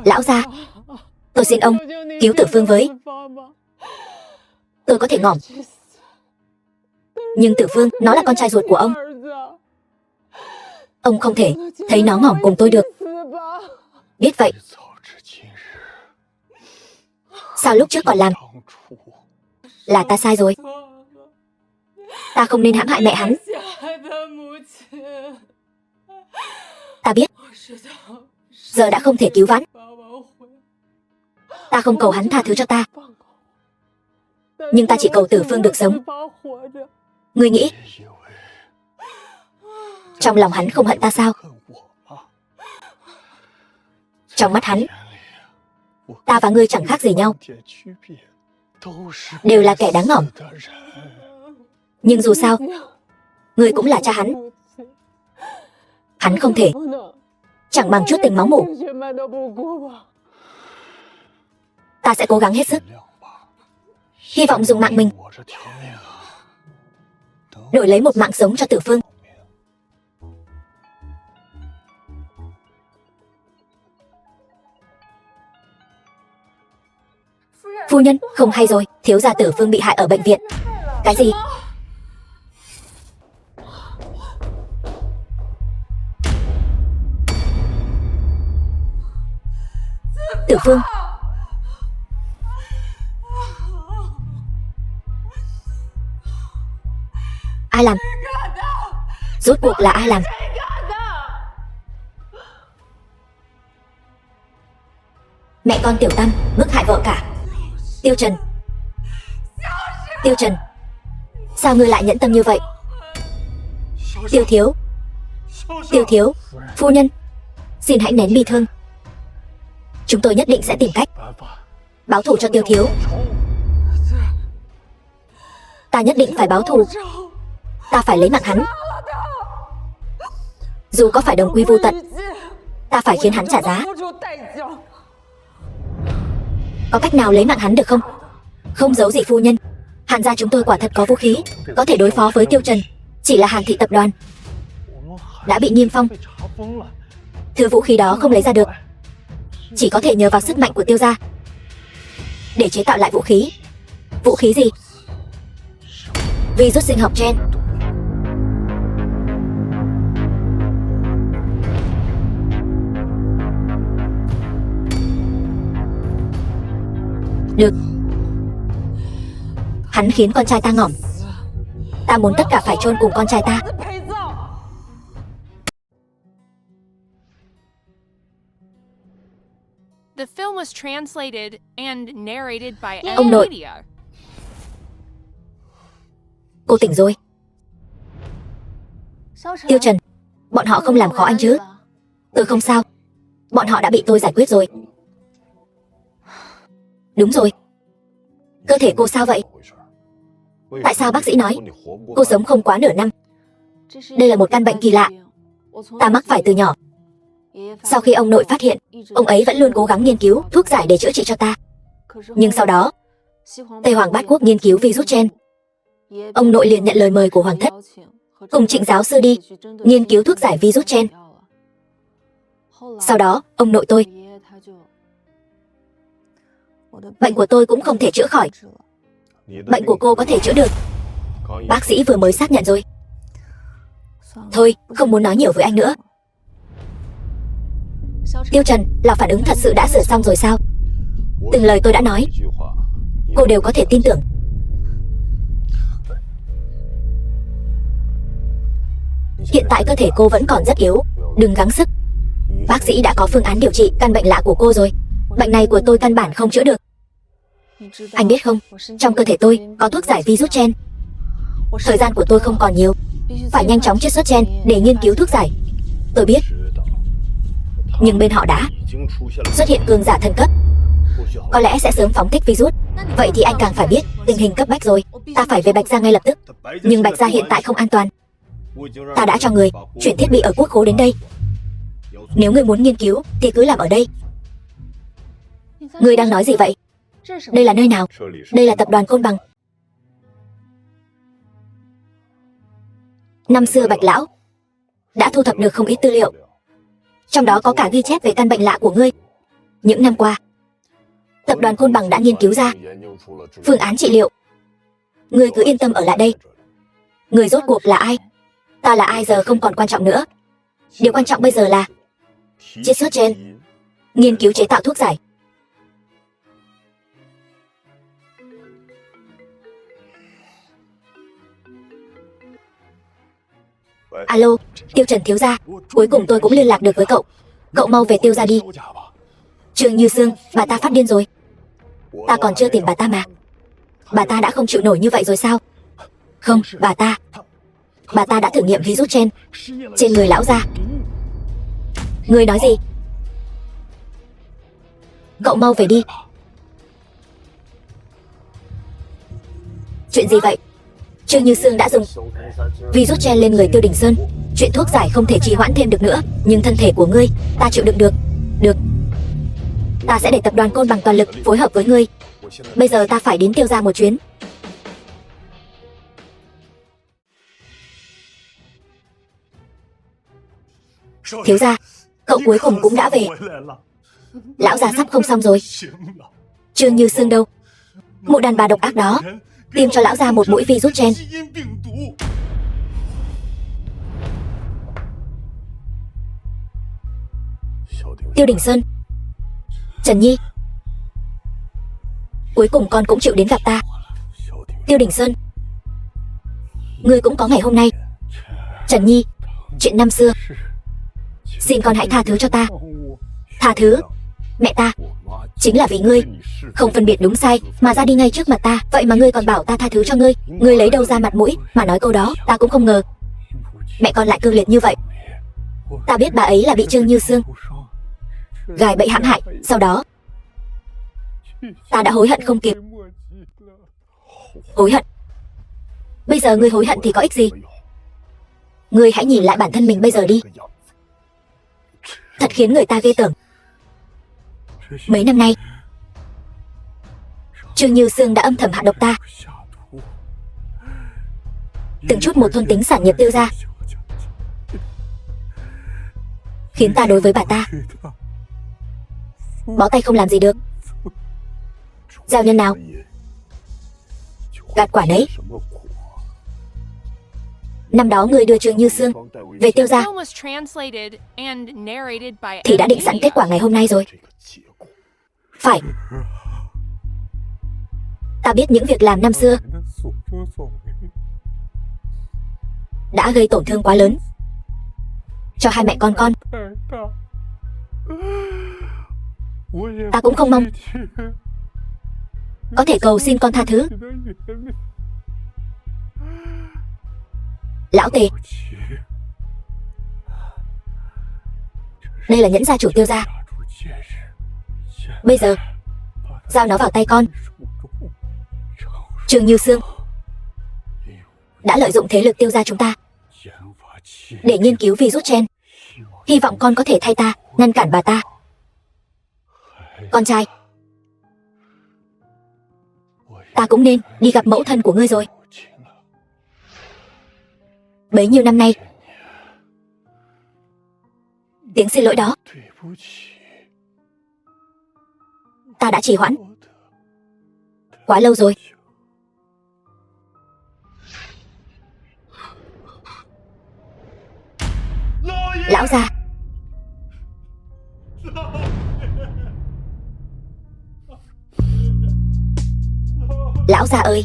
Lão gia, tôi xin ông cứu Tử Phương với. Tôi có thể ngỏm, nhưng Tử Phương nó là con trai ruột của ông. Ông không thể thấy nó ngỏm cùng tôi được. Biết vậy, sao lúc trước còn làm? Là ta sai rồi. Ta không nên hãm hại mẹ hắn. Ta biết, giờ đã không thể cứu vãn. Ta không cầu hắn tha thứ cho ta, nhưng ta chỉ cầu Tử Phương được sống. Ngươi nghĩ trong lòng hắn không hận ta sao? Trong mắt hắn, ta và ngươi chẳng khác gì nhau, đều là kẻ đáng ngỏm. Nhưng dù sao, ngươi cũng là cha hắn. Hắn không thể chẳng bằng chút tình máu mủ. Ta sẽ cố gắng hết sức, hy vọng dùng mạng mình đổi lấy một mạng sống cho Tử Phương. Phu nhân, không hay rồi, thiếu gia Tử Phương bị hại ở bệnh viện. Cái gì? Tử Phương, ai làm? Rốt cuộc là ai làm? Mẹ con Tiểu Tam bức hại vợ cả. Tiêu Trần. Tiêu Trần, sao ngươi lại nhẫn tâm như vậy? Tiêu thiếu. Tiêu thiếu, phu nhân, xin hãy nén bi thương. Chúng tôi nhất định sẽ tìm cách báo thù cho Tiêu thiếu. Ta nhất định phải báo thù. Ta phải lấy mạng hắn. Dù có phải đồng quy vu tận, ta phải khiến hắn trả giá. Có cách nào lấy mạng hắn được không? Không giấu gì phu nhân, Hàn gia chúng tôi quả thật có vũ khí, có thể đối phó với Tiêu Trần. Chỉ là Hàn thị tập đoàn đã bị niêm phong, thứ vũ khí đó không lấy ra được, chỉ có thể nhờ vào sức mạnh của Tiêu gia để chế tạo lại vũ khí. Vũ khí gì? Virus sinh học gen. Được. Hắn khiến con trai ta ngỏm. Ta muốn tất cả phải chôn cùng con trai ta. The film was translated and narrated by Ông nội. Media. Cô tỉnh rồi. Tiêu Trần, bọn họ không làm khó anh chứ? Tôi không sao. Bọn họ đã bị tôi giải quyết rồi. Đúng rồi. Cơ thể cô sao vậy? Tại sao bác sĩ nói cô sống không quá nửa năm? Đây là một căn bệnh kỳ lạ, ta mắc phải từ nhỏ. Sau khi ông nội phát hiện, ông ấy vẫn luôn cố gắng nghiên cứu thuốc giải để chữa trị cho ta. Nhưng sau đó, Tây Hoàng Bát Quốc nghiên cứu virus gen. Ông nội liền nhận lời mời của Hoàng thất, cùng Trịnh giáo sư đi nghiên cứu thuốc giải virus gen. Sau đó, ông nội tôi, bệnh của tôi cũng không thể chữa khỏi. Bệnh của cô có thể chữa được. Bác sĩ vừa mới xác nhận rồi. Thôi, không muốn nói nhiều với anh nữa. Tiêu Trần, là phản ứng thật sự đã sửa xong rồi sao? Từng lời tôi đã nói, cô đều có thể tin tưởng. Hiện tại cơ thể cô vẫn còn rất yếu, đừng gắng sức. Bác sĩ đã có phương án điều trị căn bệnh lạ của cô rồi. Bệnh này của tôi căn bản không chữa được. Anh biết không, trong cơ thể tôi có thuốc giải virus gen. Thời gian của tôi không còn nhiều, phải nhanh chóng chiết xuất gen để nghiên cứu thuốc giải. Tôi biết. Nhưng bên họ đã xuất hiện cường giả thần cấp, có lẽ sẽ sớm phóng thích virus. Vậy thì anh càng phải biết tình hình cấp bách rồi. Ta phải về Bạch Gia ngay lập tức. Nhưng Bạch Gia hiện tại không an toàn. Ta đã cho người chuyển thiết bị ở quốc khố đến đây. Nếu người muốn nghiên cứu thì cứ làm ở đây. Người đang nói gì vậy? Đây là nơi nào? Đây là tập đoàn Côn Bằng. Năm xưa Bạch Lão đã thu thập được không ít tư liệu, trong đó có cả ghi chép về căn bệnh lạ của ngươi. Những năm qua, tập đoàn Côn Bằng đã nghiên cứu ra phương án trị liệu. Ngươi cứ yên tâm ở lại đây. Người rốt cuộc là ai? Ta là ai giờ không còn quan trọng nữa. Điều quan trọng bây giờ là chiết xuất gen, nghiên cứu chế tạo thuốc giải. Alo, Tiêu Trần thiếu gia, cuối cùng tôi cũng liên lạc được với cậu. Cậu mau về Tiêu gia đi. Trương Như Sương, bà ta phát điên rồi. Ta còn chưa tìm bà ta mà. Bà ta đã không chịu nổi như vậy rồi sao? Không, bà ta đã thử nghiệm virus gen trên người lão gia. Ngươi nói gì? Cậu mau về đi. Chuyện gì vậy? Trương Như Sương đã dùng virus gen lên người Tiêu Đình Sơn. Chuyện thuốc giải không thể trì hoãn thêm được nữa. Nhưng thân thể của ngươi, ta chịu đựng được. Được. Ta sẽ để tập đoàn Côn Bằng toàn lực phối hợp với ngươi. Bây giờ ta phải đến Tiêu gia một chuyến. Thiếu gia, cậu cuối cùng cũng đã về. Lão già sắp không xong rồi. Trương Như Sương đâu? Mụ đàn bà độc ác đó tiêm cho lão già một mũi virus gen. Tiêu Đình Sơn, Trần Nhi, cuối cùng con cũng chịu đến gặp ta. Tiêu Đình Sơn, ngươi cũng có ngày hôm nay. Trần Nhi, chuyện năm xưa, xin con hãy tha thứ cho ta. Tha thứ? Mẹ ta chính là vì ngươi không phân biệt đúng sai mà ra đi ngay trước mặt ta. Vậy mà ngươi còn bảo ta tha thứ cho ngươi. Ngươi lấy đâu ra mặt mũi mà nói câu đó? Ta cũng không ngờ mẹ con lại cương liệt như vậy. Ta biết bà ấy là bị Trương Như Sương gài bẫy hãm hại. Sau đó ta đã hối hận không kịp. Hối hận? Bây giờ ngươi hối hận thì có ích gì? Ngươi hãy nhìn lại bản thân mình bây giờ đi. Thật khiến người ta ghê tởm. Mấy năm nay Trương Như Sương đã âm thầm hạ độc ta, từng chút một thôn tính sản nghiệp Tiêu gia, khiến ta đối với bà ta bó tay không làm gì được. Gieo nhân nào gặt quả nấy. Năm đó người đưa Trương Như Sương về Tiêu gia thì đã định sẵn kết quả ngày hôm nay rồi. Phải. Ta biết những việc làm năm xưa đã gây tổn thương quá lớn cho hai mẹ con. Ta cũng không mong có thể cầu xin con tha thứ. Lão Tề, đây là nhẫn gia chủ Tiêu gia. Bây giờ giao nó vào tay con. Trương Như Sương đã lợi dụng thế lực Tiêu gia chúng ta để nghiên cứu virus gen. Hy vọng con có thể thay ta ngăn cản bà ta. Con trai, ta cũng nên đi gặp mẫu thân của ngươi rồi. Bấy nhiêu năm nay, tiếng xin lỗi đó ta đã trì hoãn quá lâu rồi. Lão gia, lão gia ơi.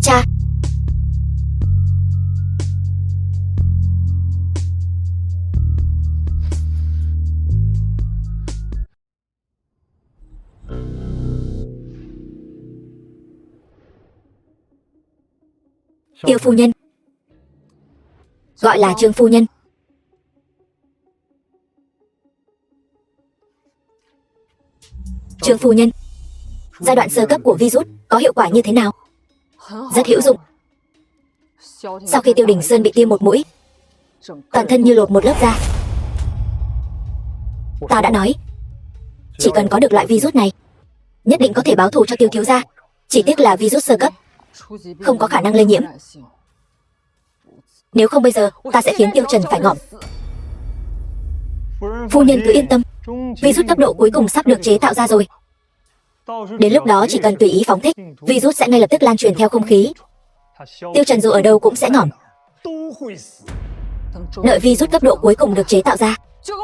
Cha. Tiêu phu nhân, gọi là Trương phu nhân. Trương phu nhân, giai đoạn sơ cấp của virus có hiệu quả như thế nào? Rất hữu dụng. Sau khi Tiêu Đình Sơn bị tiêm một mũi, toàn thân như lột một lớp da. Ta đã nói, chỉ cần có được loại virus này, nhất định có thể báo thù cho Tiêu thiếu gia. Chỉ tiếc là virus sơ cấp, không có khả năng lây nhiễm. Nếu không bây giờ ta sẽ khiến Tiêu Trần phải ngỏm. Phu nhân cứ yên tâm, virus cấp độ cuối cùng sắp được chế tạo ra rồi. Đến lúc đó chỉ cần tùy ý phóng thích, virus sẽ ngay lập tức lan truyền theo không khí. Tiêu Trần dù ở đâu cũng sẽ ngỏm. Đợi virus cấp độ cuối cùng được chế tạo ra,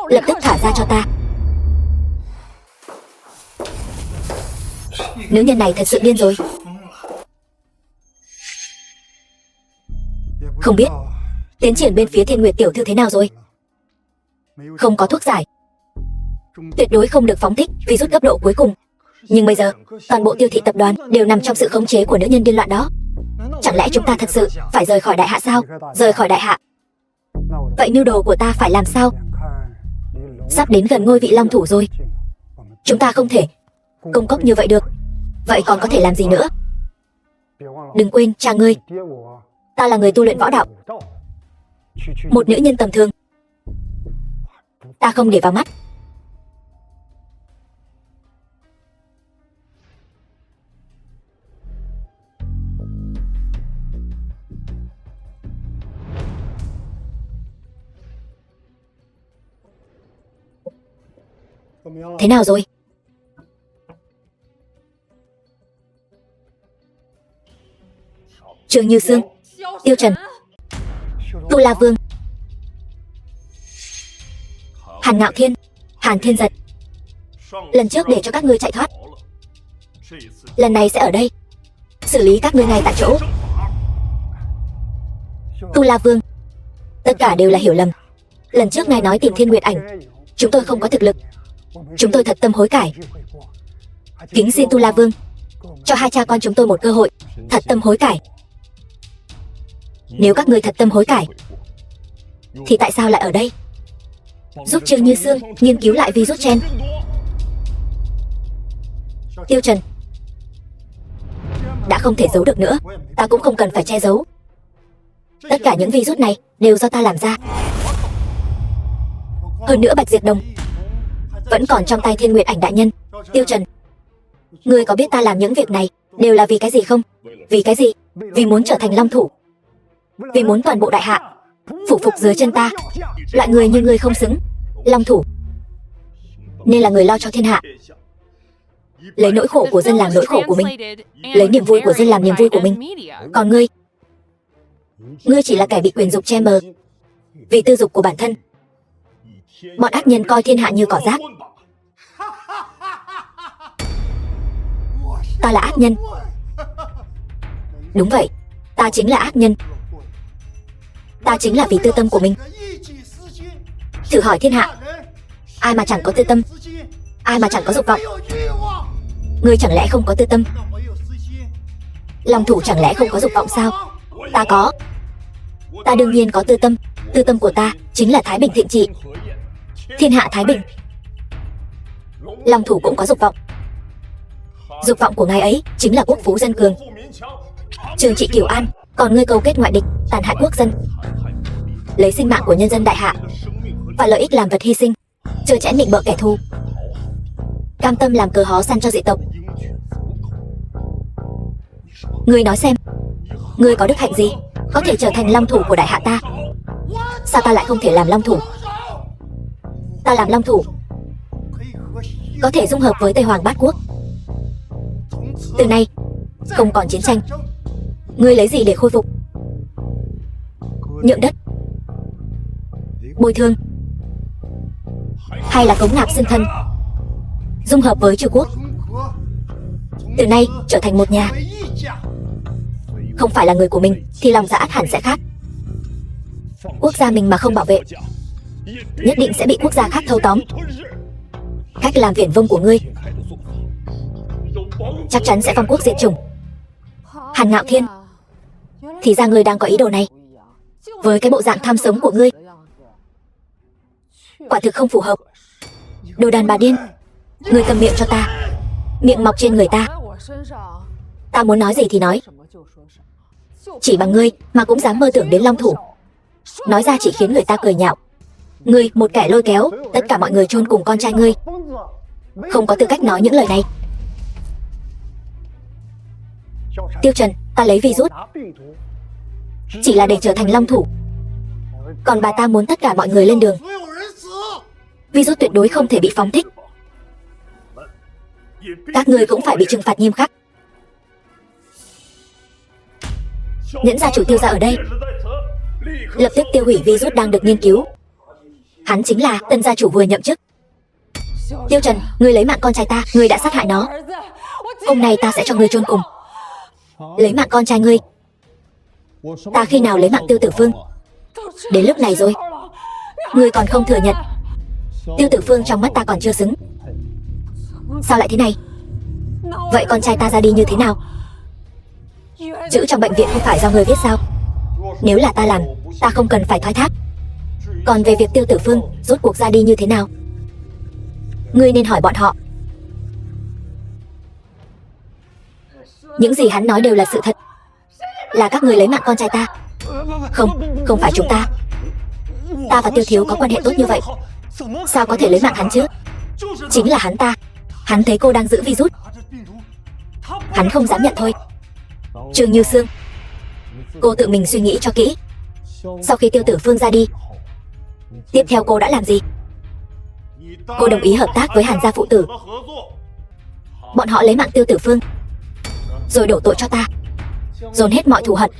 lập tức thả ra cho ta. Nữ nhân này thật sự điên rồi. Không biết tiến triển bên phía Thiên Nguyệt tiểu thư thế nào rồi? Không có thuốc giải, tuyệt đối không được phóng thích virus cấp độ cuối cùng. Nhưng bây giờ toàn bộ Tiêu thị tập đoàn đều nằm trong sự khống chế của nữ nhân điên loạn đó. Chẳng lẽ chúng ta thật sự phải rời khỏi đại hạ sao? Rời khỏi đại hạ, vậy mưu đồ của ta phải làm sao? Sắp đến gần ngôi vị long thủ rồi, chúng ta không thể công cốc như vậy được. Vậy còn có thể làm gì nữa? Đừng quên cha ngươi, ta là người tu luyện võ đạo. Một nữ nhân tầm thường ta không để vào mắt. Thế nào rồi? Trương Như Sương, Tiêu Trần, Tu La Vương, Hàn Ngạo Thiên, Hàn Thiên Giật. Lần trước để cho các ngươi chạy thoát, lần này sẽ ở đây xử lý các ngươi ngay tại chỗ. Tu La Vương, tất cả đều là hiểu lầm. Lần trước ngài nói tìm Thiên Nguyệt Ảnh, chúng tôi không có thực lực. Chúng tôi thật tâm hối cải. Kính xin Tu La Vương cho hai cha con chúng tôi một cơ hội, thật tâm hối cải. Nếu các ngươi thật tâm hối cải, thì tại sao lại ở đây giúp Trương Như Sương nghiên cứu lại virus gen? Tiêu Trần, đã không thể giấu được nữa, ta cũng không cần phải che giấu. Tất cả những virus này đều do ta làm ra. Hơn nữa Bạch Diệt Đồng vẫn còn trong tay Thiên Nguyệt Ảnh đại nhân. Tiêu Trần, ngươi có biết ta làm những việc này đều là vì cái gì không? Vì cái gì? Vì muốn trở thành long thủ, vì muốn toàn bộ đại hạ phủ phục dưới chân ta. Loại người như ngươi không xứng long thủ, nên là người lo cho thiên hạ. Lấy nỗi khổ của dân làm nỗi khổ của mình, lấy niềm vui của dân làm niềm vui của mình. Còn ngươi, ngươi chỉ là kẻ bị quyền dục che mờ, vì tư dục của bản thân. Bọn ác nhân coi thiên hạ như cỏ rác. Ta là ác nhân. Đúng vậy, ta chính là ác nhân. Ta chính là vì tư tâm của mình. Thử hỏi thiên hạ, ai mà chẳng có tư tâm, ai mà chẳng có dục vọng? Ngươi chẳng lẽ không có tư tâm? Long thủ chẳng lẽ không có dục vọng sao? Ta có. Ta đương nhiên có tư tâm. Tư tâm của ta chính là thái bình thịnh trị, thiên hạ thái bình. Long thủ cũng có dục vọng. Dục vọng của ngài ấy chính là quốc phú dân cường, trường trị cửu an. Còn ngươi câu kết ngoại địch, tàn hại quốc dân, lấy sinh mạng của nhân dân đại hạ và lợi ích làm vật hy sinh, chơ chẽn nịnh bợ kẻ thù, cam tâm làm cờ hó săn cho dị tộc. Ngươi nói xem, ngươi có đức hạnh gì có thể trở thành long thủ của đại hạ ta? Sao ta lại không thể làm long thủ? Ta làm long thủ có thể dung hợp với Tây Hoàng Bát Quốc. Từ nay không còn chiến tranh. Ngươi lấy gì để khôi phục? Nhượng đất, bồi thường, hay là cống nạp xưng thân, dung hợp với Trừ Quốc? Từ nay trở thành một nhà. Không phải là người của mình thì lòng dạ ắt hẳn sẽ khác. Quốc gia mình mà không bảo vệ, nhất định sẽ bị quốc gia khác thâu tóm. Cách làm viển vông của ngươi chắc chắn sẽ phong quốc diệt chủng. Hàn Ngạo Thiên, thì ra ngươi đang có ý đồ này. Với cái bộ dạng tham sống của ngươi, quả thực không phù hợp. Đồ đàn bà điên, ngươi cầm miệng cho ta. Miệng mọc trên người ta, ta muốn nói gì thì nói. Chỉ bằng ngươi mà cũng dám mơ tưởng đến long thủ, nói ra chỉ khiến người ta cười nhạo. Ngươi một kẻ lôi kéo tất cả mọi người chôn cùng con trai ngươi, không có tư cách nói những lời này. Tiêu Trần, ta lấy virus chỉ là để trở thành long thủ, còn bà ta muốn tất cả mọi người lên đường. Virus tuyệt đối không thể bị phóng thích. Các ngươi cũng phải bị trừng phạt nghiêm khắc. Nhẫn gia chủ Tiêu gia ở đây, lập tức tiêu hủy virus đang được nghiên cứu. Hắn chính là tân gia chủ vừa nhậm chức. Tiêu Trần, ngươi lấy mạng con trai ta, ngươi đã sát hại nó. Hôm nay ta sẽ cho ngươi chôn cùng. Lấy mạng con trai ngươi. Ta khi nào lấy mạng Tiêu Tử Phương? Đến lúc này rồi, ngươi còn không thừa nhận. Tiêu Tử Phương trong mắt ta còn chưa xứng. Sao lại thế này? Vậy con trai ta ra đi như thế nào? Chữ trong bệnh viện không phải do ngươi viết sao? Nếu là ta làm, ta không cần phải thoái thác. Còn về việc Tiêu Tử Phương rốt cuộc ra đi như thế nào, ngươi nên hỏi bọn họ. Những gì hắn nói đều là sự thật. Là các người lấy mạng con trai ta. Không phải chúng ta. Ta và Tiêu thiếu có quan hệ tốt như vậy, sao có thể lấy mạng hắn chứ? Chính là hắn ta. Hắn thấy cô đang giữ virus, hắn không dám nhận thôi. Trương Như Sương, cô tự mình suy nghĩ cho kỹ. Sau khi Tiêu Tử Phương ra đi, tiếp theo cô đã làm gì? Cô đồng ý hợp tác với Hàn gia phụ tử. Bọn họ lấy mạng Tiêu Tử Phương, rồi đổ tội cho ta, dồn hết mọi thù hận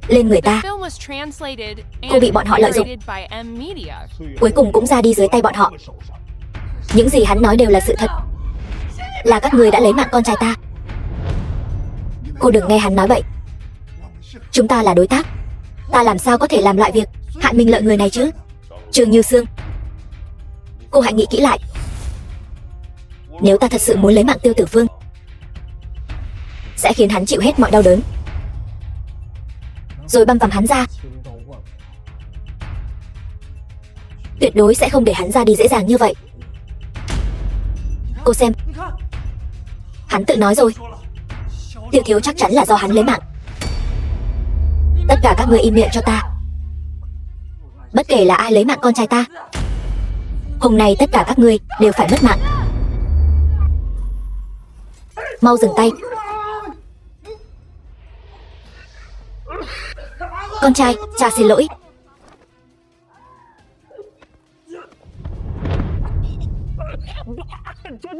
lên người ta. Cô bị bọn họ lợi dụng, cuối cùng cũng ra đi dưới tay bọn họ. Những gì hắn nói đều là sự thật. Là các người đã lấy mạng con trai ta. Cô đừng nghe hắn nói bậy. Chúng ta là đối tác. Ta làm sao có thể làm loại việc hại mình lợi người này chứ? Trương Như Sương, cô hãy nghĩ kỹ lại. Nếu ta thật sự muốn lấy mạng Tiêu Tử Phương, sẽ khiến hắn chịu hết mọi đau đớn, rồi băm vằm hắn ra. Tuyệt đối sẽ không để hắn ra đi dễ dàng như vậy. Cô xem, hắn tự nói rồi, Tiêu thiếu chắc chắn là do hắn lấy mạng. Tất cả các ngươi im miệng cho ta. Bất kể là ai lấy mạng con trai ta, hôm nay tất cả các ngươi đều phải mất mạng. Mau dừng tay. Con trai, cha xin lỗi.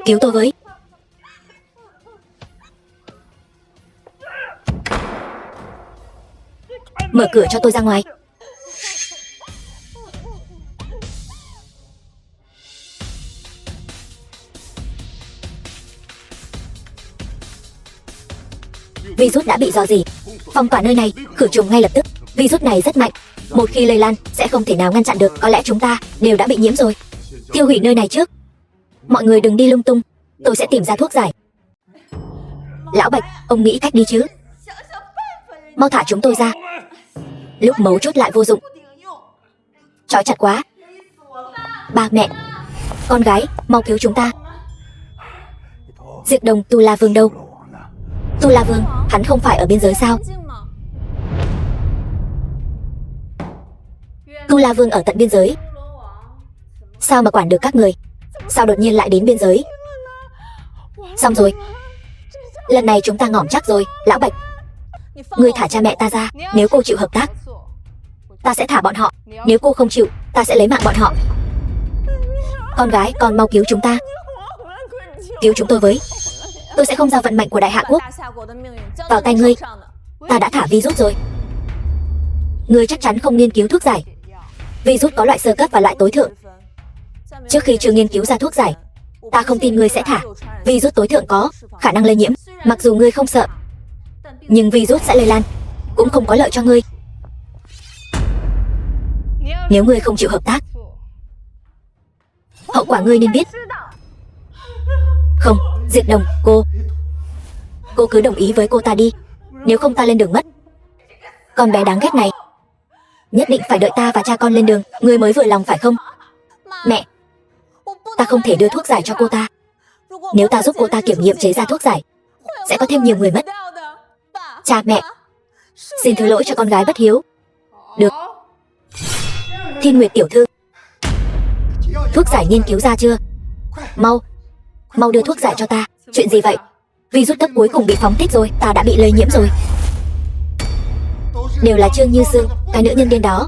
Cứu tôi với. Mở cửa cho tôi ra ngoài. Virus đã bị rò rỉ, phong tỏa nơi này, khử trùng ngay lập tức. Virus này rất mạnh, một khi lây lan sẽ không thể nào ngăn chặn được. Có lẽ chúng ta đều đã bị nhiễm rồi. Tiêu hủy nơi này trước. Mọi người đừng đi lung tung, tôi sẽ tìm ra thuốc giải. Lão Bạch, ông nghĩ cách đi chứ? Mau thả chúng tôi ra. Lúc mấu chốt lại vô dụng. Trói chặt quá. Ba mẹ, con gái, mau cứu chúng ta. Diệp Đồng, Tu La Vương đâu? Tu La Vương, hắn không phải ở biên giới sao? Tu La Vương ở tận biên giới, sao mà quản được các người? Sao đột nhiên lại đến biên giới? Xong rồi, lần này chúng ta ngỏm chắc rồi. Lão Bạch, ngươi thả cha mẹ ta ra. Nếu cô chịu hợp tác, ta sẽ thả bọn họ. Nếu cô không chịu, ta sẽ lấy mạng bọn họ. Con gái, con mau cứu chúng ta. Cứu chúng tôi với. Tôi sẽ không giao vận mệnh của Đại Hạ Quốc vào tay ngươi. Ta đã thả virus rồi. Ngươi chắc chắn không nghiên cứu thuốc giải. Virus có loại sơ cấp và loại tối thượng. Trước khi chưa nghiên cứu ra thuốc giải, ta không tin ngươi sẽ thả. Virus tối thượng có khả năng lây nhiễm, mặc dù ngươi không sợ, nhưng virus sẽ lây lan, cũng không có lợi cho ngươi. Nếu ngươi không chịu hợp tác, hậu quả ngươi nên biết. Không, Diệp Đồng, cô cứ đồng ý với cô ta đi, nếu không ta lên đường mất. Con bé đáng ghét này, nhất định phải đợi ta và cha con lên đường, ngươi mới vừa lòng phải không? Mẹ, ta không thể đưa thuốc giải cho cô ta. Nếu ta giúp cô ta kiểm nghiệm chế ra thuốc giải, sẽ có thêm nhiều người mất. Cha mẹ, xin thứ lỗi cho con gái bất hiếu. Được. Thiên Nguyệt tiểu thư, thuốc giải nghiên cứu ra chưa? Mau đưa thuốc giải cho ta. Chuyện gì vậy? Virus cấp cuối cùng bị phóng thích rồi, ta đã bị lây nhiễm rồi. Đều là Trương Như Sương, cái nữ nhân điên đó.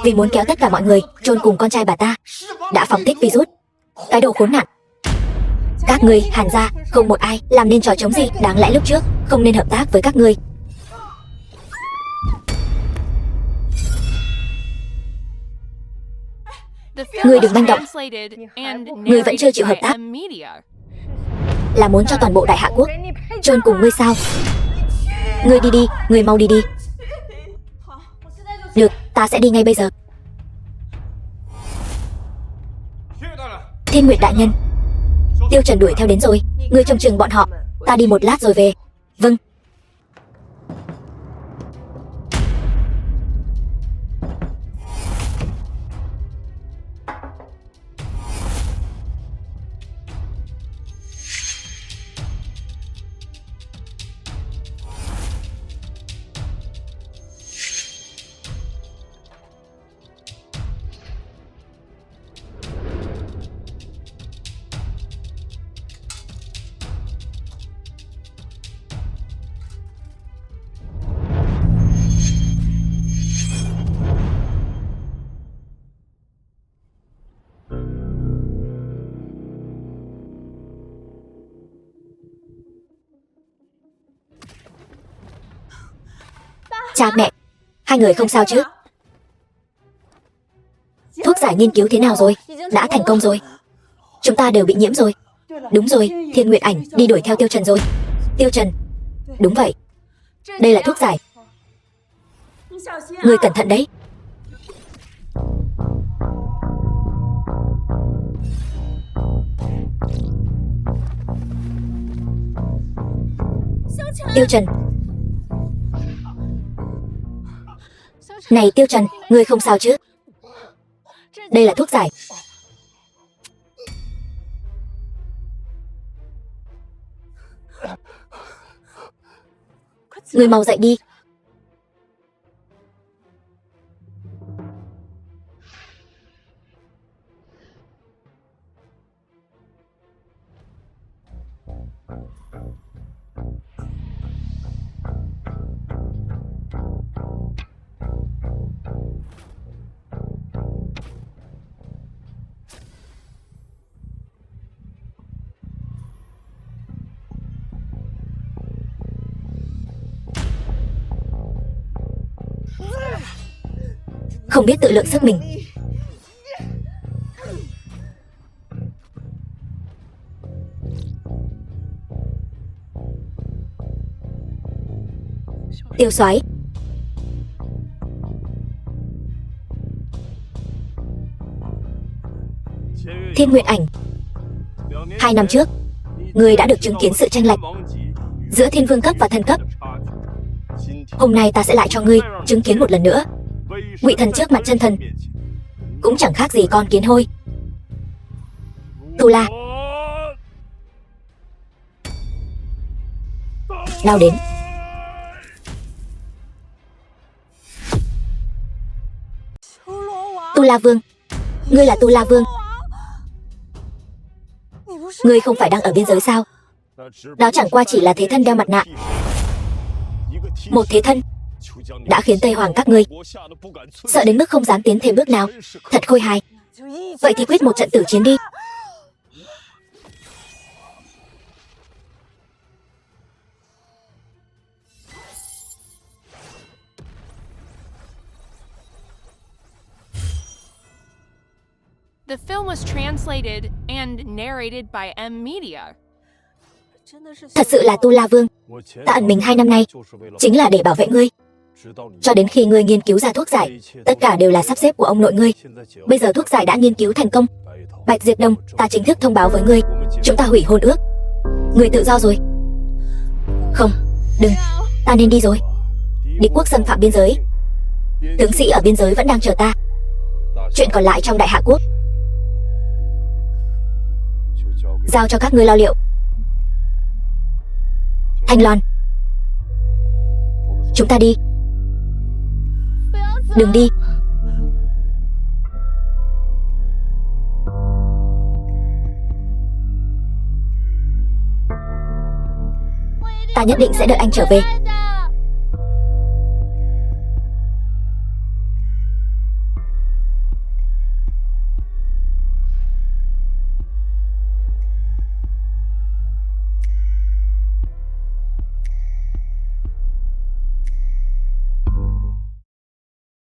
Vì muốn kéo tất cả mọi người chôn cùng con trai bà ta, đã phóng thích virus. Cái đồ khốn nạn. Các ngươi, Hàn gia, không một ai làm nên trò chống gì. Đáng lẽ lúc trước không nên hợp tác với các ngươi. Ngươi đừng manh động. Ngươi vẫn chưa chịu hợp tác, là muốn cho toàn bộ Đại Hạ Quốc chôn cùng ngươi sao? Ngươi đi đi, ngươi mau đi đi. Được, ta sẽ đi ngay bây giờ. Thiên Nguyệt đại nhân, Tiêu Trần đuổi theo đến rồi, ngươi trông chừng bọn họ, ta đi một lát rồi về. Vâng. Cha mẹ, hai người không sao chứ? Thuốc giải nghiên cứu thế nào rồi? Đã thành công rồi. Chúng ta đều bị nhiễm rồi. Đúng rồi, Thiên Nguyệt Ảnh đi đuổi theo Tiêu Trần rồi. Tiêu Trần? Đúng vậy. Đây là thuốc giải. Người cẩn thận đấy. Tiêu Trần. Này Tiêu Trần, ngươi không sao chứ? Đây là thuốc giải. Ngươi mau dậy đi. Không biết tự lượng sức mình. Tiêu soái. Thiên Nguyệt Ảnh. 2 năm trước, ngươi đã được chứng kiến sự chênh lệch giữa thiên vương cấp và thần cấp. Hôm nay ta sẽ lại cho ngươi chứng kiến một lần nữa. Ngụy thần trước mặt chân thần cũng chẳng khác gì con kiến hôi. Tu La. Lao đến. Tu La Vương. Ngươi là Tu La Vương. Ngươi không phải đang ở biên giới sao? Đó chẳng qua chỉ là thế thân đeo mặt nạ. Một thế thân đã khiến Tây Hoàng các ngươi sợ đến mức không dám tiến thêm bước nào. Thật khôi hài. Vậy thì quyết một trận tử chiến đi. The film was translated and narrated by M Media. Thật sự là Tu La Vương. Ta ẩn mình 2 năm nay chính là để bảo vệ ngươi. Cho đến khi ngươi nghiên cứu ra thuốc giải, tất cả đều là sắp xếp của ông nội ngươi. Bây giờ thuốc giải đã nghiên cứu thành công. Bạch Diệp Đông, ta chính thức thông báo với ngươi, chúng ta hủy hôn ước. Ngươi tự do rồi. Không, đừng, ta nên đi rồi. Địch quốc xâm phạm biên giới. Tướng sĩ ở biên giới vẫn đang chờ ta. Chuyện còn lại trong Đại Hạ Quốc giao cho các ngươi lo liệu. Thanh Loan, chúng ta đi. Đừng đi. Ta nhất định sẽ đợi anh trở về.